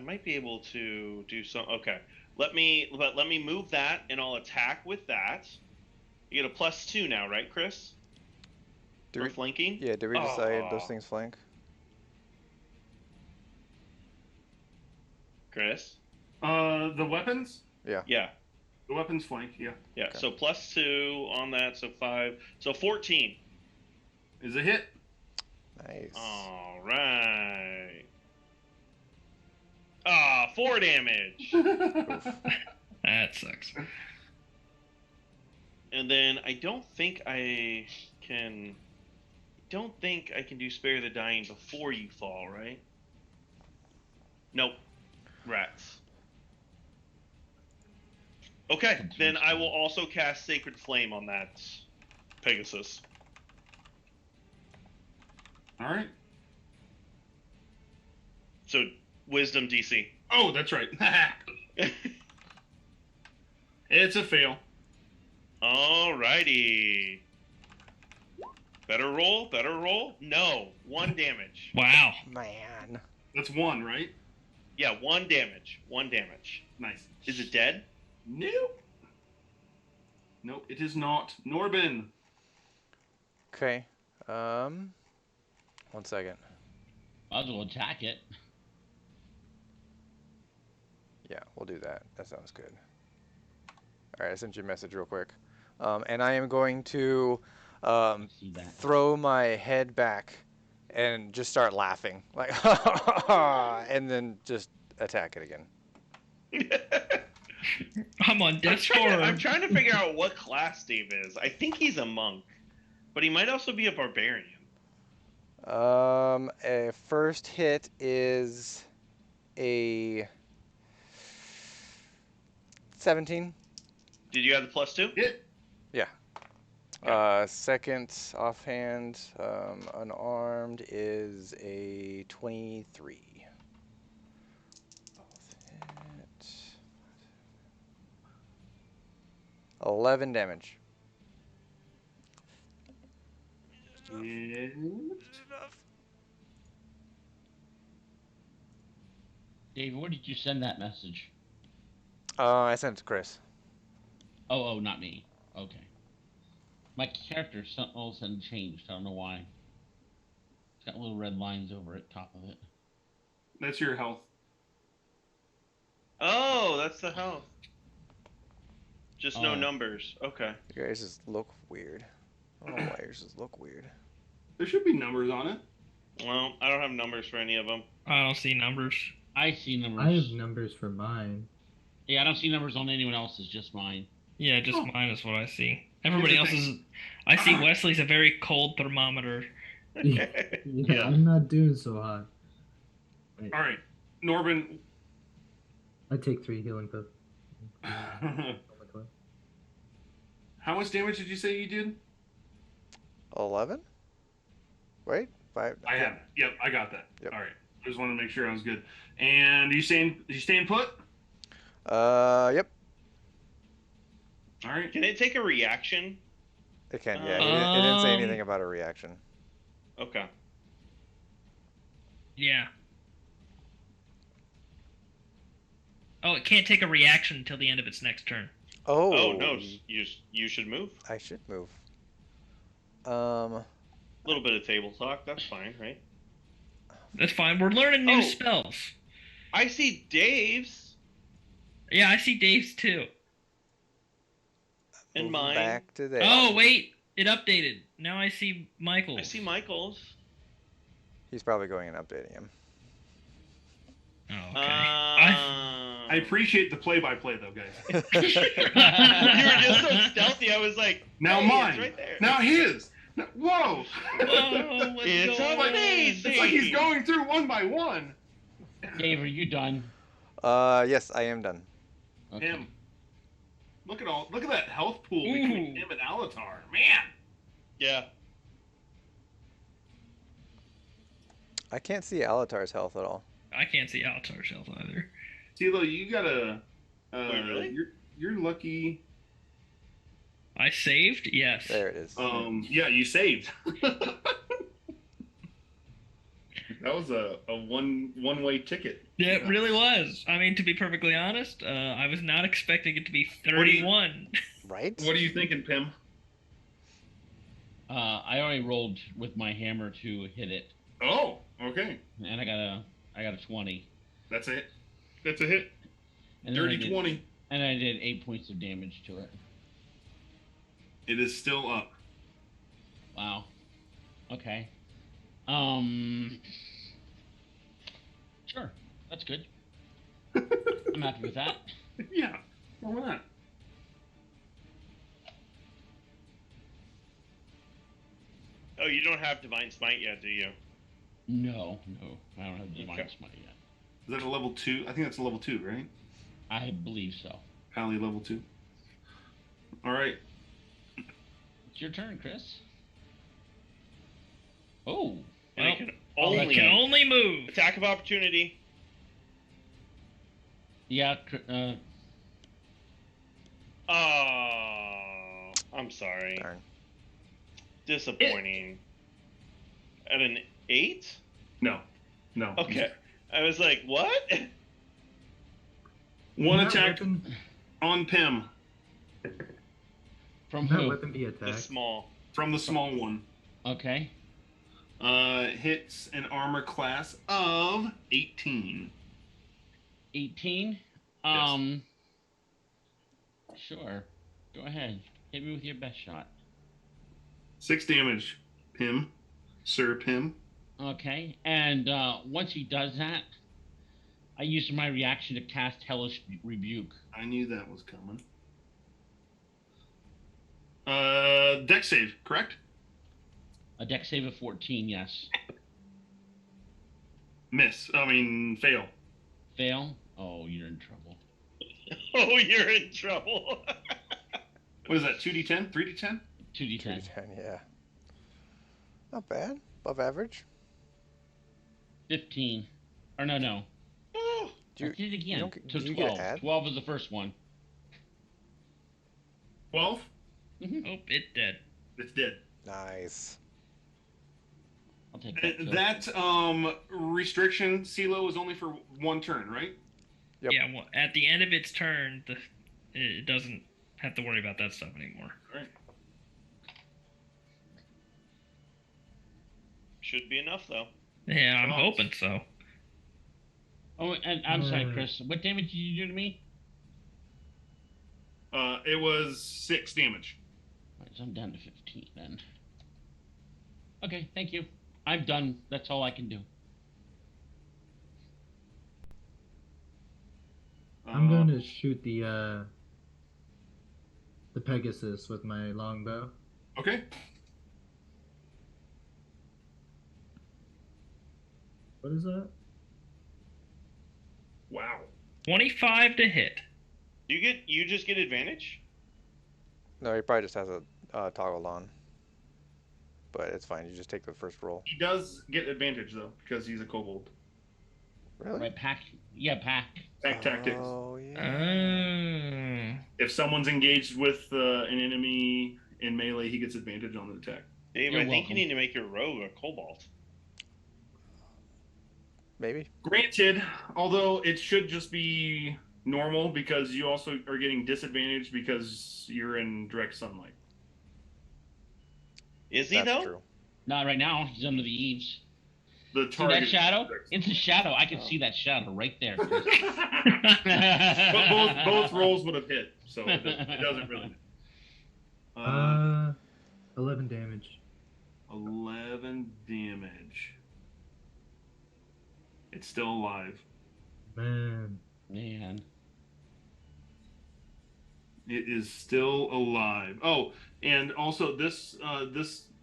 might be able to do some. Okay, let me move that, and I'll attack with that. You get a +2 now, right, Chris? Do For we, flanking. yeah, did we decide Aw. those things flank? Chris. The weapons? Yeah. The weapons flank, yeah. Yeah. Okay. So +2 on that, so 5, so 14. Is a hit. Nice. All right. 4 damage. That sucks. And then I don't think I can do spare the dying before you fall, right? Nope. Rats. Okay, then I will also cast Sacred Flame on that Pegasus. All right. So Wisdom DC. Oh, that's right. It's a fail. Alrighty. Better roll. Better roll. No, 1 damage. Wow. Man. That's 1, right? Yeah, 1 damage. 1 damage. Nice. Is it dead? Nope. Nope, it is not. Norbin. Okay. 1 second. Might as well attack it. Yeah, we'll do that. That sounds good. All right, I sent you a message real quick. And I am going to See that. throw my head back and just start laughing. Like, and then just attack it again. I'm on I'm death's trying, door. I'm trying to figure out what class Dave is. I think he's a monk, but he might also be a barbarian. A first hit is a 17. Did you have the +2? Hit. Yeah. Second offhand, unarmed is a 23. Both hit. 11 damage. Hit. Dave, where did you send that message? I sent it to Chris. Oh, not me. Okay. My character all of a sudden changed. I don't know why. It's got little red lines over it, top of it. That's your health. Oh, that's the health. Just no Oh. numbers. Okay. You guys just look weird. I don't know why yours just look weird. There should be numbers on it. Well, I don't have numbers for any of them. I don't see numbers. I see numbers. I have numbers for mine. Yeah, I don't see numbers on anyone else's, just mine. Yeah, just Oh. mine is what I see. Everybody Here's else the is. I see Wesley's a very cold thermometer. Yeah, I'm not doing so hot. Wait, All right, Norbin. I take 3 healing potions. How much damage did you say you did? 11? Wait, 5. I have it. Yep, I got that. Yep. All right. I just wanted to make sure I was good. And you staying put? Yep. All right. Can it take a reaction? It can, yeah. It didn't say Um, anything about a reaction. Okay. Yeah. Oh, it can't take a reaction until the end of its next turn. Oh, Oh no, you should move. I should move. A little bit of table talk. That's fine, right? That's fine. We're learning new Oh. spells. I see Dave's Yeah, I see Dave's too. and moving mine. back to there. Oh, wait. It updated. Now I see Michael's. I see Michael's. He's probably going and updating him. Oh, okay. I appreciate the play-by-play though, guys. You were just so stealthy. I was like, Now hey, mine. It's right there. Now his. Whoa. Whoa, what's It's going like, on? amazing. It's like he's going through one by one. Dave, are you done? Yes, I am done. Okay. Him. Look at that health pool between Ooh. him and Alatar. Man. Yeah. I can't see Alatar's health at all. I can't see Altar's health either. Tilo, you gotta. Wait, really? You're lucky. I saved? Yes. There it is. Yeah, you saved. That was a one-way ticket. Yeah, it really was. I mean, to be perfectly honest, I was not expecting it to be 31. Right? What are you thinking, Pim? I already rolled with my hammer to hit it, Oh, okay. and I got a 20. That's it. That's a hit. And then I Dirty did- 20. And I did 8 points of damage to it. It is still up. Wow. Okay. Sure. That's good. I'm happy with that. Yeah. Why not? Oh, you don't have Divine Smite yet, do you? No, I don't have divine Okay. smite yet. Is that a level 2? I think that's a level 2, right? I believe so. Pally level 2. All right. It's your turn, Chris. Oh. And I Well, can I only can only move. attack of opportunity. Yeah. Oh, I'm sorry. Darn. Disappointing. At an 8? No. Okay. I was like, what? One Can that attack weapon, on Pim From can that who? weapon be The attacked? small. from the small one. Okay. Hits an armor class of 18. 18. Yes. Sure. Go ahead. Hit me with your best shot. 6 damage, Pim. Sir Pim. Okay. And once he does that, I use my reaction to cast Hellish Rebuke. I knew that was coming. Dex save, correct? A dex save of 14, yes. Fail. Fail? Oh, you're in trouble. Oh, you're in trouble. What is that, 2d10? 3d10? 2d10. 10, yeah. Not bad. Above average. 15. Or no. Oh, Do I you, did it you again. don't, So do you 12. get an add? 12 is the first one. 12? Oh, it dead. It's dead. Nice. I'll take that. And Phil. that restriction, CeeLo, is only for 1 turn, right? Yep. Yeah, well, at the end of its turn, it doesn't have to worry about that stuff anymore. All right. oh. Should be enough, though. Yeah, I'm Nice. hoping so. Oh, and I'm sorry, Chris. What damage did you do to me? It was 6 damage. All right, so I'm down to 15 then. Okay, thank you. I'm done. That's all I can do. I'm going to shoot the Pegasus with my longbow. Okay. What is that? Wow. 25 to hit. You just get advantage? No, he probably just has a toggle on. But it's fine. You just take the first roll. He does get advantage, though, because he's a kobold. Really? Right, pack. Yeah, pack. Pack tactics. Oh, yeah. If someone's engaged with an enemy in melee, he gets advantage on the attack. Dave, You're I think welcome. you need to make your rogue a cobalt. Maybe. Granted, although it should just be normal because you also are getting disadvantage because you're in direct sunlight. Is he, That's though? true. Not right now. He's under the eaves. The See target that shadow? is direct It's a shadow. I can see that shadow right there. Chris. But both rolls would have hit, so it doesn't really. 11 damage. 11 damage. It's still alive. Man. Man. It is still alive. Oh, and also this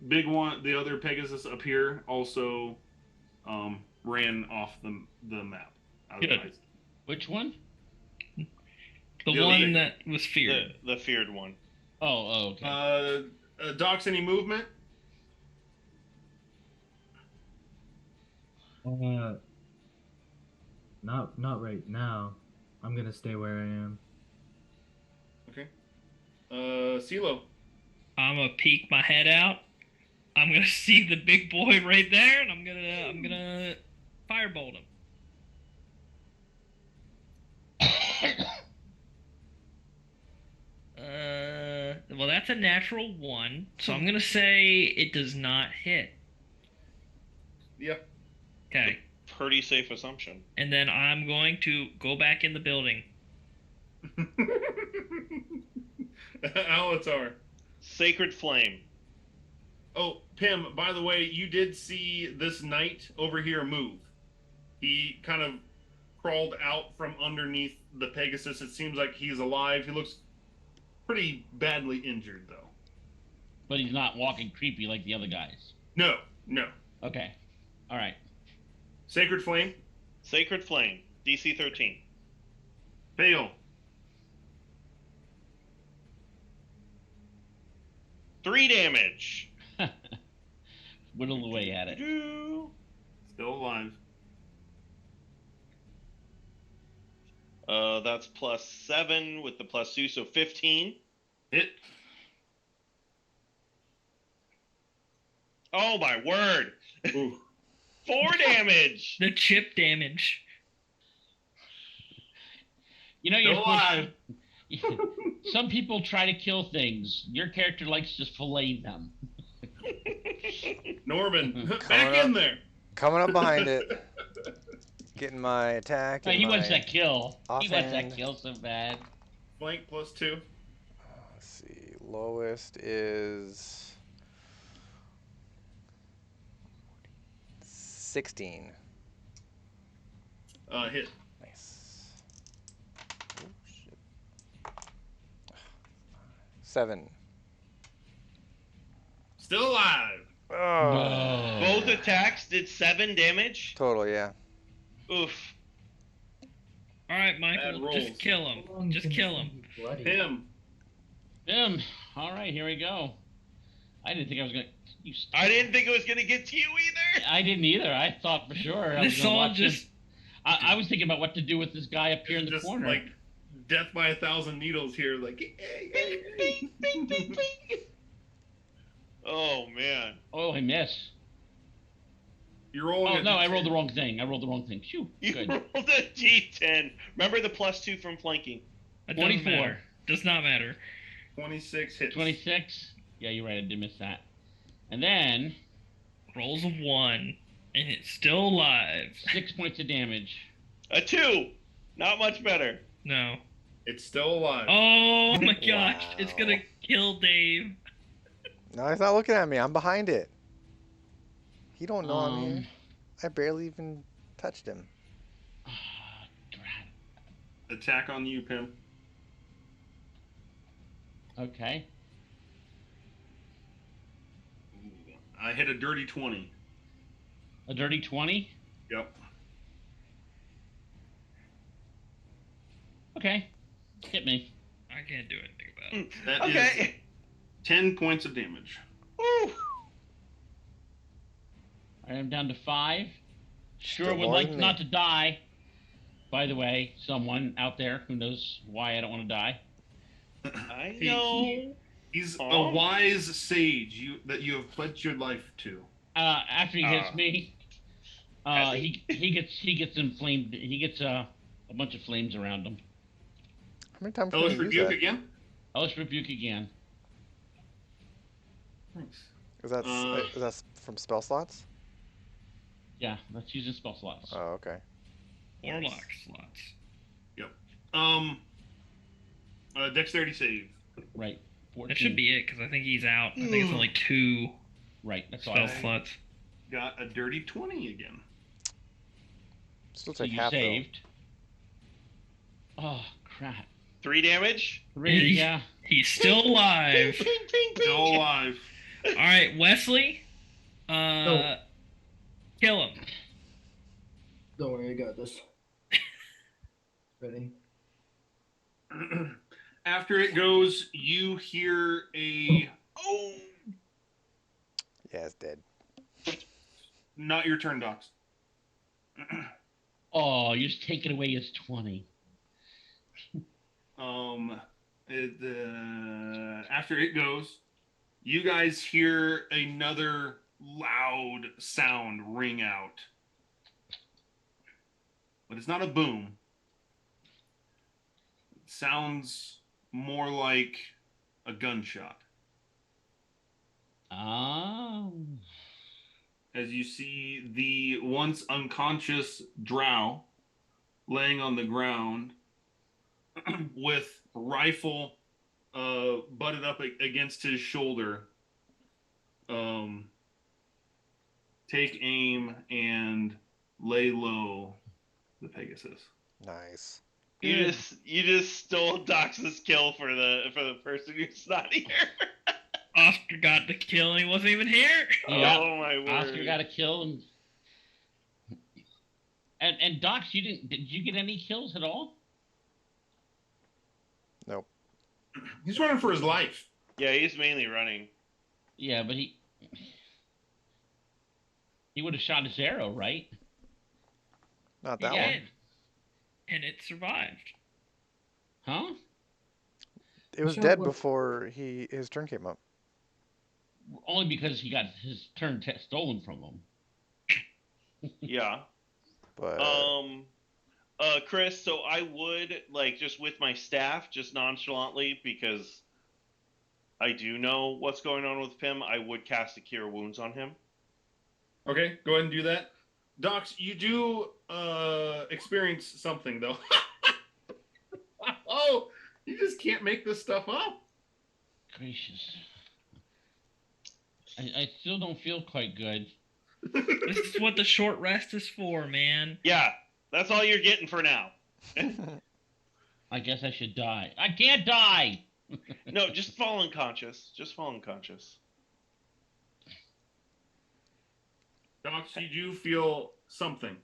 big one, the other Pegasus up here, also ran off the map. Out of Good. eyes. Which one? The The one other- that was feared. The feared one. Oh, okay. Docs, any movement? Not right now. I'm gonna stay where I am. Okay. CeeLo. I'm gonna peek my head out. I'm gonna see the big boy right there, and I'm gonna firebolt him. Well, that's a natural 1, so I'm gonna say it does not hit. Yep. Okay, Pretty safe assumption. and then I'm going to go back in the building. Alatar. Sacred Flame. Oh, Pim, by the way, you did see this knight over here move. He kind of crawled out from underneath the Pegasus. It seems like he's alive. He looks pretty badly injured, though. But he's not walking creepy like the other guys. No. Okay. All right. Sacred Flame, Sacred Flame. DC 13. fail. 3 damage. Whittle away at it. Still alive. That's +7 with the +2, so 15. Hit. Oh my word! Ooh. 4 damage. The chip damage. You know, you're Still supposed alive. Some people try to kill things. Your character likes to fillet them. Norman, back Coming in up. there. Coming up behind it. Getting my attack No, and he wants my that kill. He wants that offhand. kill so bad. Flank +2. Let's see. Lowest is 16. Hit. Nice. Oh, shit. 7. Still alive. Oh. No. Both attacks did 7 damage. Total, yeah. Oof. All right, Bad Michael, rolls. just kill him. How long Just can this kill thing him. be bloody? Him. All right, here we go. I didn't think I was gonna. I didn't think it was gonna get to you either. I didn't either. I thought for sure I was This gonna all watch just him. I was thinking about what to do with this guy up here in the Just corner. like death by 1,000 needles here. Like, Bing, bing, bing, bing. Oh man. Oh, I missed. you're rolling. Oh a no, I D10. rolled the wrong thing. I rolled the wrong thing. Phew. You Good. rolled a D10. Remember the +2 from flanking. it doesn't 24. matter. Does not matter. 26 hits. 26. Yeah, you're right. I did miss that. And then Rolls of 1, and it's still alive. 6 points of damage. A 2. Not much better. No. It's still alive. Oh my gosh, it's Wow. gonna kill Dave. No, he's not looking at me. I'm behind it. He don't know I'm here. Um, I barely even touched him. drat. Attack on you, Pim. Okay. I hit a dirty 20. A dirty 20. Yep. Okay. Hit me. I can't do anything about it. That is Okay. 10 points of damage. Woo. I am down to 5. Sure Still would more like than not me. to die. By the way, someone out there who knows why I don't want to die. I He- know. He's a Aw. wise sage that you have pledged your life to. After he hits me, Has he gets inflamed. He gets a bunch of flames around him. How many times can Hellish I use rebuke that? again. Hellish rebuke again. Thanks. Is that from spell slots? Yeah, that's using spell slots. Oh, okay. Warlock slots. Dexterity save. Right. 14. That should be it, because I think he's out. I think it's only 2 Right. That's all. spell Okay. slots. Got a dirty 20 again. Still So take you half saved. Oh crap. 3 damage. 3. Yeah. He's still alive. Ping, ping, ping, ping. Still alive. All right, Wesley. Oh. Kill him. Don't worry, I got this. Ready? After it goes, you hear a Oh. though. Yeah, it's dead. not your turn, Docs. Oh, you're just taking away his 20. After it goes, you guys hear another loud sound ring out. But it's not a boom. It sounds more like a gunshot. Oh. As you see the once unconscious drow laying on the ground with rifle butted up against his shoulder, take aim and lay low the Pegasus. Nice. You just stole Dox's kill for the person who's not here. Oscar got the kill and he wasn't even here. Yeah. Oh my word. Oscar got a kill and Docs, did you get any kills at all? Nope. He's running for his life. Yeah, he's mainly running. Yeah, but he would have shot his arrow, right? Not He that Yeah. one. did. And it survived. Huh? It was Sure, dead what- before his turn came up. only because he got his turn stolen from him. Yeah. But Um. Chris, so I would like just with my staff, just nonchalantly, because I do know what's going on with him. I would cast a Cure Wounds on him. Okay, go ahead and do that. Docs, you do experience something though. Oh, you just can't make this stuff up. Gracious. I still don't feel quite good. This is what the short rest is for, man. Yeah, that's all you're getting for now. I guess I should die. I can't die! No, just fall unconscious. Just fall unconscious. Docs, you do feel something.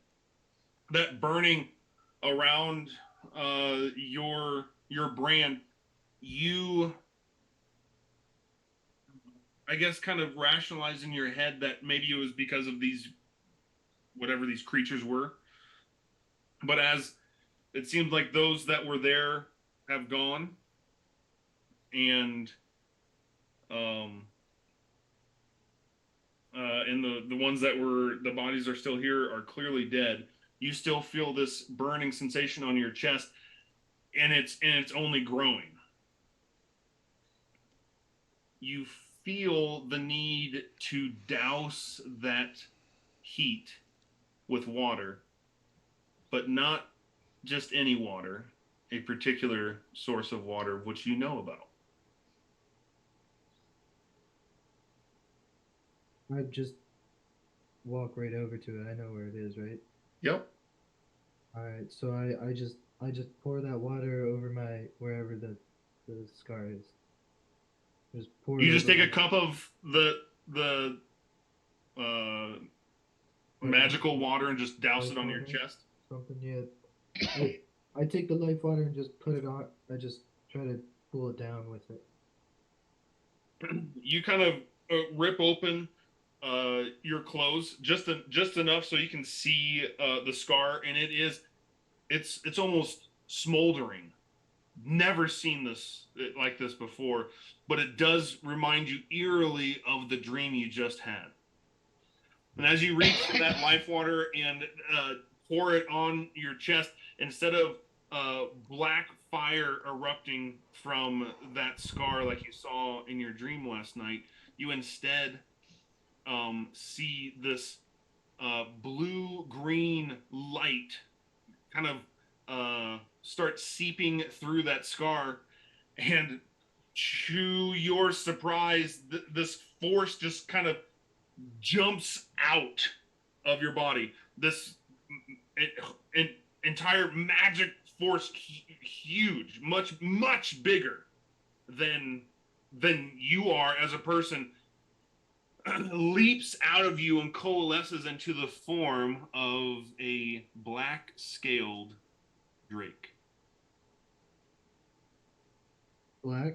That burning around your brand, you I guess kind of rationalize in your head that maybe it was because of these whatever these creatures were. But as it seems like those that were there have gone, and um and the ones that were the bodies are still here are clearly dead. You still feel this burning sensation on your chest, and it's only growing. You feel the need to douse that heat with water, but not just any water, a particular source of water which you know about. I just walk right over to it. I know where it is, right? Yep. All right. So I just pour that water over my wherever the scar is. Just pour it You just over take a my cup of the uh, magical water and just douse life it on your water, chest. something. Yeah. I take the life water and just put it on. I just try to cool it down with it. You kind of rip open your clothes just enough so you can see the scar, and it's almost smoldering. Never seen this like this before, but it does remind you eerily of the dream you just had. And as you reach for that life water and pour it on your chest, instead of black fire erupting from that scar like you saw in your dream last night, you instead see this blue green light kind of start seeping through that scar. And to your surprise, this force just kind of jumps out of your body. This an entire magic force, huge, much bigger than you are as a person, leaps out of you and coalesces into the form of a black scaled drake. Black.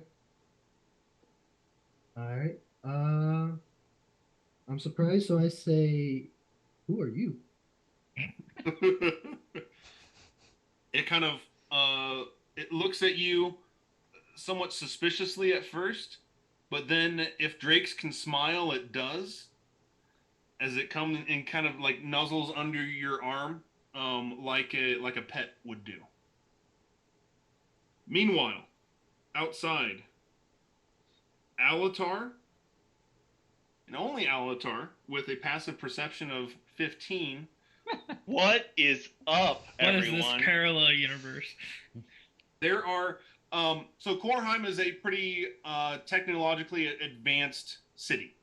All right. I'm surprised. So I say, "Who are you?" It kind of it looks at you somewhat suspiciously at first, but then if drakes can smile, it does, as it comes and kind of like nuzzles under your arm, like a pet would do. Meanwhile, outside, Alatar, and only Alatar, with a passive perception of 15. What is up, What is this everyone? parallel universe? There are so Korheim is a pretty technologically advanced city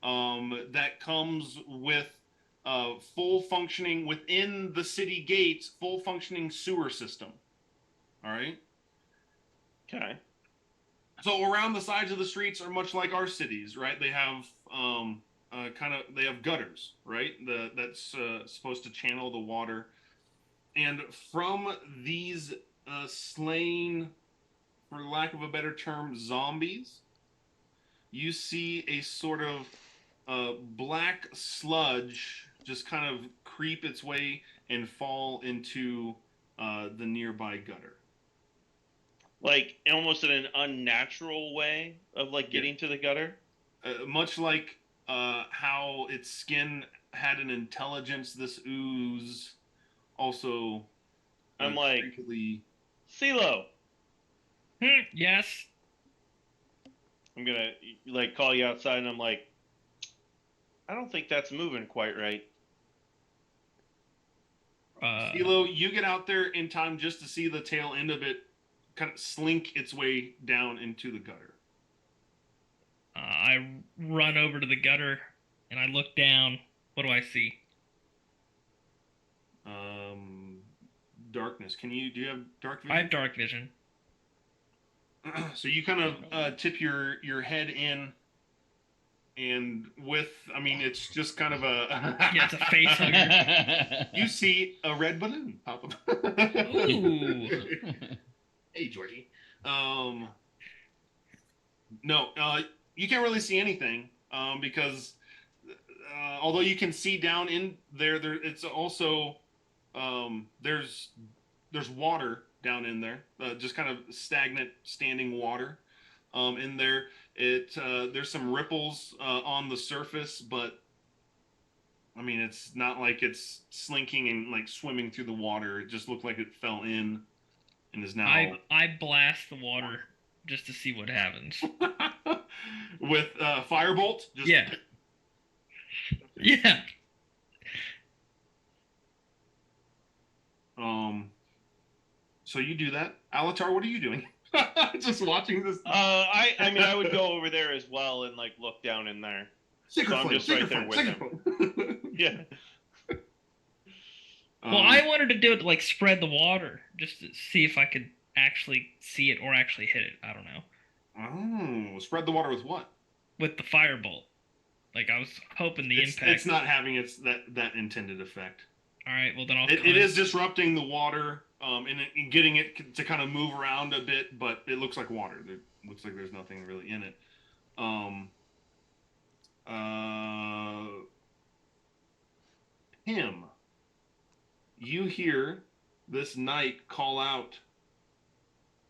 that comes with full functioning within the city gates, full functioning sewer system. All right. Okay. So around the sides of the streets are much like our cities, right? They have they have gutters, right? That's supposed to channel the water, and from these slain, for lack of a better term, zombies, you see a sort of black sludge just kind of creep its way and fall into the nearby gutter. Like almost in an unnatural way of like Yeah. getting to the gutter. much like how its skin had an intelligence, this ooze also I'm like, creepily. CeeLo, Yes. I'm gonna like call you outside, and I'm like, I don't think that's moving quite right. CeeLo, you get out there in time just to see the tail end of it kind of slink its way down into the gutter. I run over to the gutter and I look down. What do I see? Darkness. Do you have dark vision? I have dark vision. So you kind of tip your head in, and it's just kind of a Yeah, it's a face hugger. You see a red balloon pop up. Ooh. Hey, Georgie. No, you can't really see anything because although you can see down in there it's also there's water down in there, just kind of stagnant standing water in there. There's some ripples on the surface, but I mean it's not like it's slinking and like swimming through the water. It just looked like it fell in and is now I blast the water just to see what happens. with firebolt. Just... Yeah. Yeah. So you do that, Alatar. What are you doing? Just watching this. I mean, I would go over there as well and like look down in there. Secret So I'm flame, just secret right there flame, with secret him. flame. Yeah. Well, I wanted to do it to like spread the water just to see if I could actually see it or actually hit it. I don't know. Oh, spread the water with what? With the firebolt. Like I was hoping the impact. It's not having that intended effect. All right, well then It is disrupting the water, and getting it to kind of move around a bit, but it looks like water. It looks like there's nothing really in it. Him. You hear this knight call out,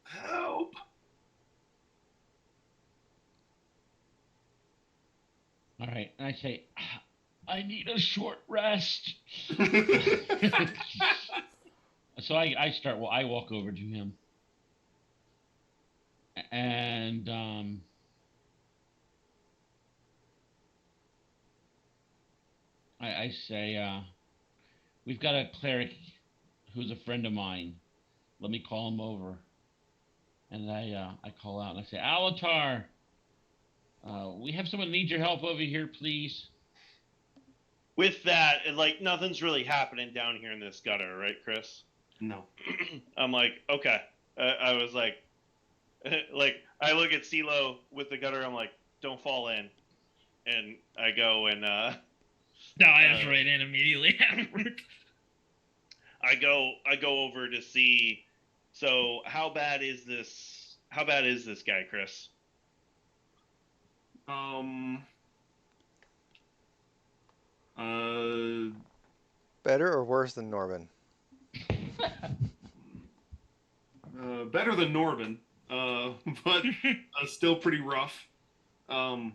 "Help!" All right, and I say, I need a short rest. So I start. Well, I walk over to him, and I say, we've got a cleric who's a friend of mine. Let me call him over. And I call out and I say, Alatar, we have someone need your help over here, please. With that, and like nothing's really happening down here in this gutter, right, Chris? No. I'm like, okay. I was like, like I look at CeeLo with the gutter. I'm like, don't fall in, and I go and dives right in immediately afterwards. I go over to see. So how bad is this? How bad is this guy, Chris? Better or worse than Norman? Better than Norbin, but still pretty rough. I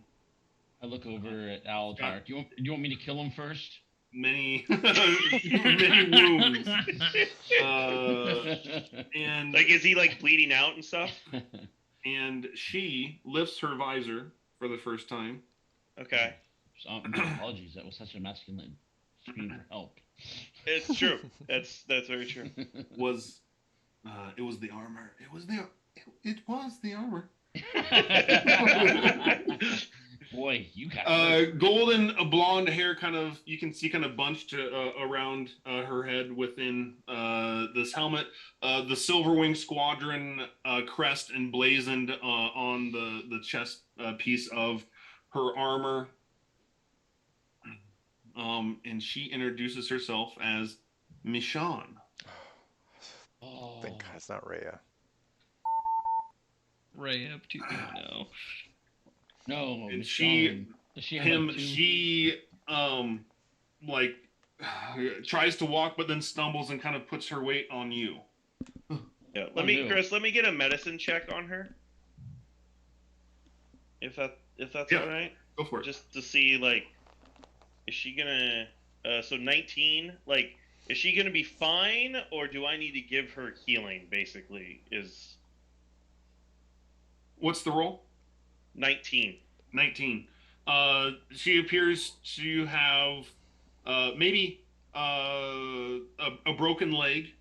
look over at Alatar. Do you want me to kill him first? Many wounds. And like, is he like bleeding out and stuff? And she lifts her visor for the first time. Okay. Apologies. That was such a masculine scream for help. It's true. That's very true. It was the armor. It was the armor. Boy, you got golden blonde hair, you can see bunched around her head within this helmet. The Silverwing Squadron crest emblazoned on the chest piece of her armor. And she introduces herself as Michonne. Oh. Thank God it's not Rhea. Rhea 2.0. No, and she tries to walk, but then stumbles and kind of puts her weight on you. Yeah, Chris, let me get a medicine check on her. If that's all right. Go for it. just to see like, is she gonna? So 19. Like, is she gonna be fine, or do I need to give her healing? Basically, is What's the roll? 19. 19. She appears to have maybe a broken leg,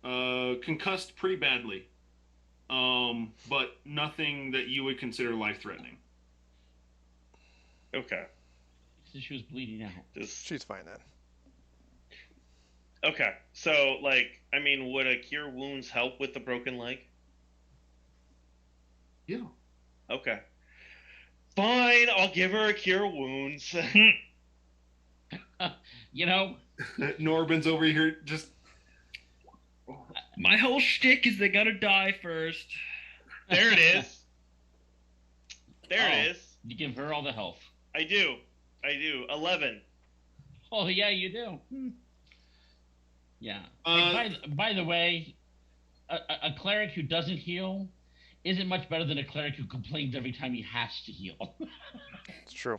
concussed pretty badly, but nothing that you would consider life-threatening. Okay. So she was bleeding out. Just She's fine then. okay. So like, I mean, would a cure wounds help with the broken leg? Yeah. Okay. Fine, I'll give her a cure wounds. You know, Norbin's over here just. My whole shtick is they gotta die first. There it is. There Oh. it is. you give her all the health. I do. 11. Oh yeah, you do. Yeah. Uh, And by the way, a cleric who doesn't heal isn't much better than a cleric who complains every time he has to heal. It's true.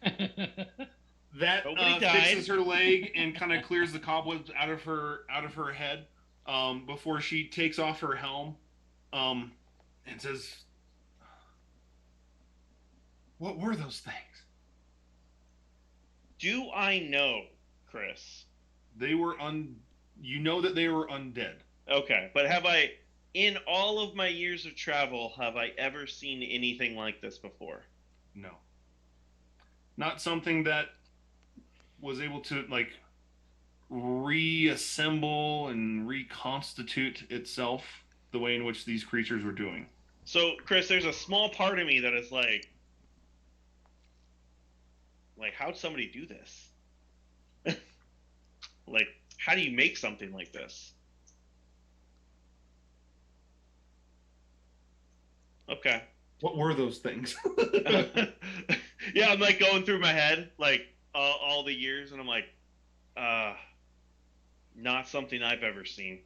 That Nobody died. fixes her leg and kind of clears the cobwebs out of her head before she takes off her helm and says, "What were those things?" Do I know, Chris? They were You know that they were undead. Okay, but have I, in all of my years of travel, have I ever seen anything like this before? No. Not something that was able to like reassemble and reconstitute itself the way in which these creatures were doing. So, Chris, there's a small part of me that is like, how'd somebody do this? Like, how do you make something like this? Okay. What were those things? Yeah, I'm like going through my head, like all the years, and I'm like, not something I've ever seen.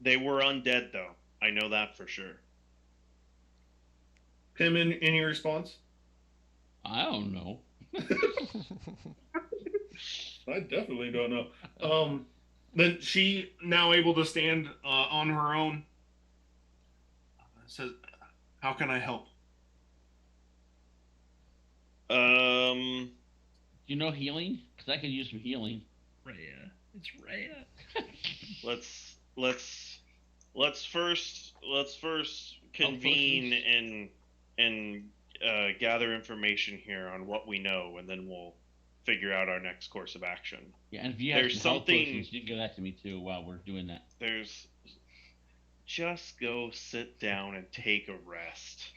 They were undead, though. I know that for sure. Pim, in your response? I don't know. I definitely don't know. Then she, now able to stand on her own, says, "How can I help?" You know healing? Because I could use some healing. Rhea. It's Rhea. let's first convene and gather information here on what we know, and then we'll figure out our next course of action. Yeah, and if you have There's some health something- potions, you can give that to me too while we're doing that. Just go sit down and take a rest,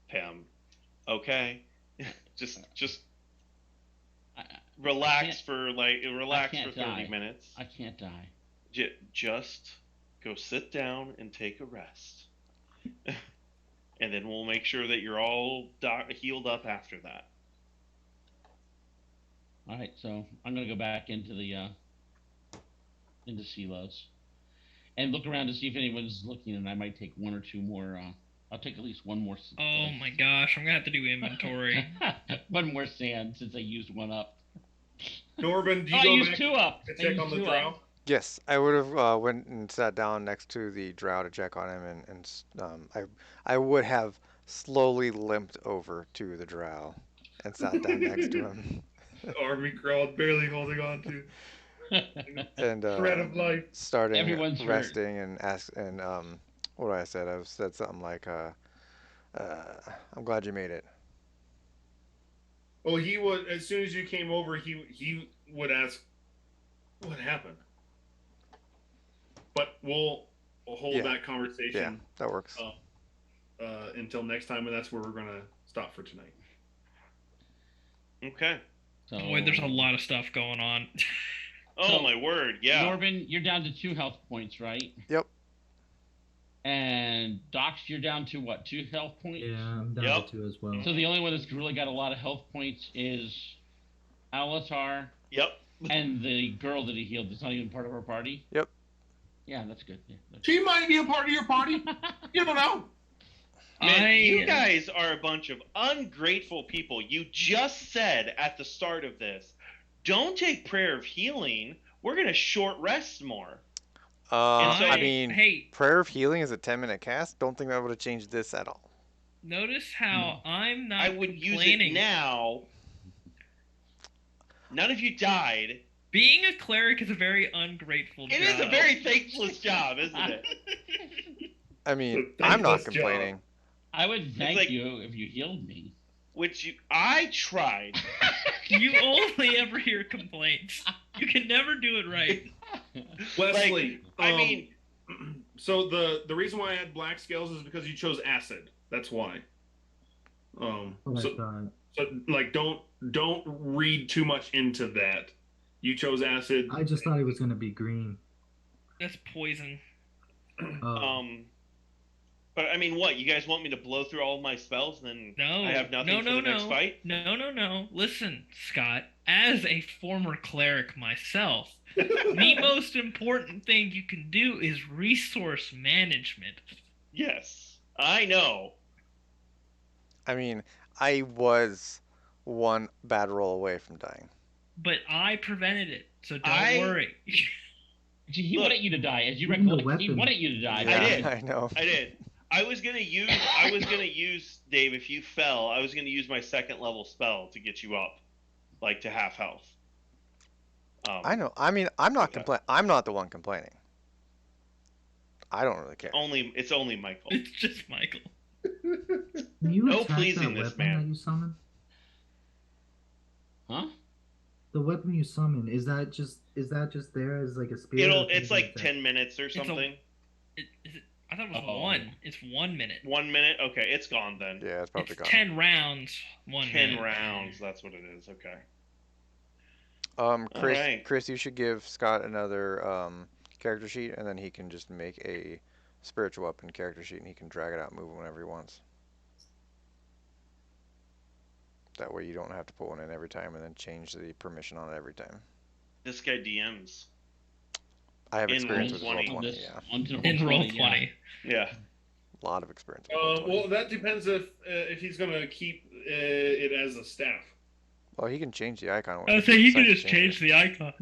Pim. Okay? just I relax can't- for 30 die. minutes. I can't die. Just go sit down and take a rest. And then we'll make sure that you're all healed up after that. All right, so I'm gonna go back into the into silos and look around to see if anyone's looking, and I might take one or two more. I'll take at least one more. Oh my gosh, I'm gonna have to do inventory. One more sand since I used one up. Norbin, do you I go used back two up. and I check used on the two drow? up. Yes, I would have went and sat down next to the drow to check on him, and I would have slowly limped over to the drow and sat down next to him. Army crawled, barely holding on to And thread of life. starting Everyone's hurt. resting and what I said. I said something like, "I'm glad you made it." Well, he would, as soon as you came over, he would ask, "What happened?" But we'll hold Yeah. that conversation Yeah, that works. until next time, and that's where we're gonna stop for tonight. Okay. So, Boy, there's a lot of stuff going on. Oh So, my word, yeah. Norbin, you're down to 2 health points, right? Yep. And Dox, you're down to what? 2 health points. Yeah, I'm down Yep. to 2 as well. So the only one that's really got a lot of health points is Alatar Yep. and the girl that he healed. That's not even part of our party. Yep. Yeah, that's good. Yeah, She might be a part of your party. You don't know. Man, you guys are a bunch of ungrateful people. You just said at the start of this, don't take prayer of healing. We're gonna short rest more. And so, I mean, hey, Prayer of Healing is a 10-minute cast. Don't think that would have changed this at all. notice how I'm not I would use complaining. it now. None of you died. Being a cleric is a very ungrateful job. It is a very thankless job, isn't it? I mean, It's a I'm not thankless job. complaining. I would thank like- you if you healed me. I tried. You only ever hear complaints. You can never do it right. Wesley, I mean, so the reason why I had black scales is because you chose acid. That's why. What I So, thought. so like, don't read too much into that. You chose acid. I just thought it was gonna be green. That's poison. But I mean, what? You guys want me to blow through all of my spells, and then No. I have nothing for the next fight? No. Listen, Scott, as a former cleric myself, the most important thing you can do is resource management. Yes, I know. I mean, I was one bad roll away from dying. But I prevented it, so don't worry. He Look, wanted you to die, as you even the recollect. He weapon- wanted you to die. Yeah, I did. I know. I did. I was gonna use Dave. If you fell, I was gonna use my second level spell to get you up, like to half health. I know. I mean, I'm not Okay. I'm not the one complaining. I don't really care. It's only Michael. It's just Michael. Can you No attack pleasing that this weapon man. that you summon? Huh? The weapon you summon, is that just there as like a spirit? or can It's you like attack? 10 minutes or something. I thought it was Uh-oh. 1. It's 1 minute. 1 minute. Okay, it's gone then. Yeah, it's probably It's gone. 10 rounds, 1 10 minute. rounds. That's what it is. Okay. Chris, Alright. Chris, you should give Scott another character sheet, and then he can just make a spiritual weapon character sheet, and he can drag it out and move it whenever he wants. That way you don't have to put one in every time and then change the permission on it every time. This guy DMs. I have In experience with Roll20. Roll20, yeah. In Roll20. Yeah. A lot of experience with Roll20. Well, that depends if he's gonna keep it as a staff. Well, he can change the icon. I would say he could just change the icon.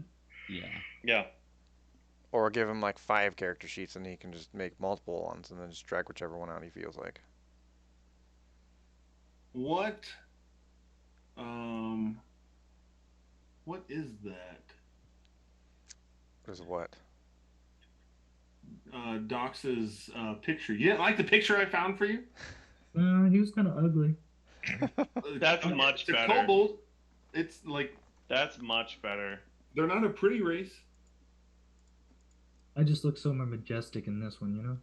Yeah. Yeah. Or give him like 5 character sheets, and he can just make multiple ones, and then just drag whichever one out he feels like. What is that? Is what? Dox's picture. You didn't like the picture I found for you? He was kind of ugly. That's much it's a better. kobold. It's like That's much better. they're not a pretty race. I just look so more majestic in this one, you know?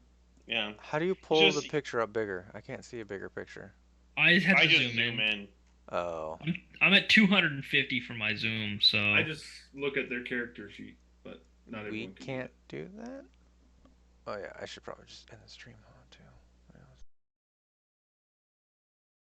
Yeah. How do you pull Just- the picture up bigger? I can't see a bigger picture. I just have I to just zoom zoom in. in. Oh. I'm at 250 for my zoom, so I just look at their character sheet, but not We everyone can. can't do that? Oh yeah, I should probably just end the stream. Huh?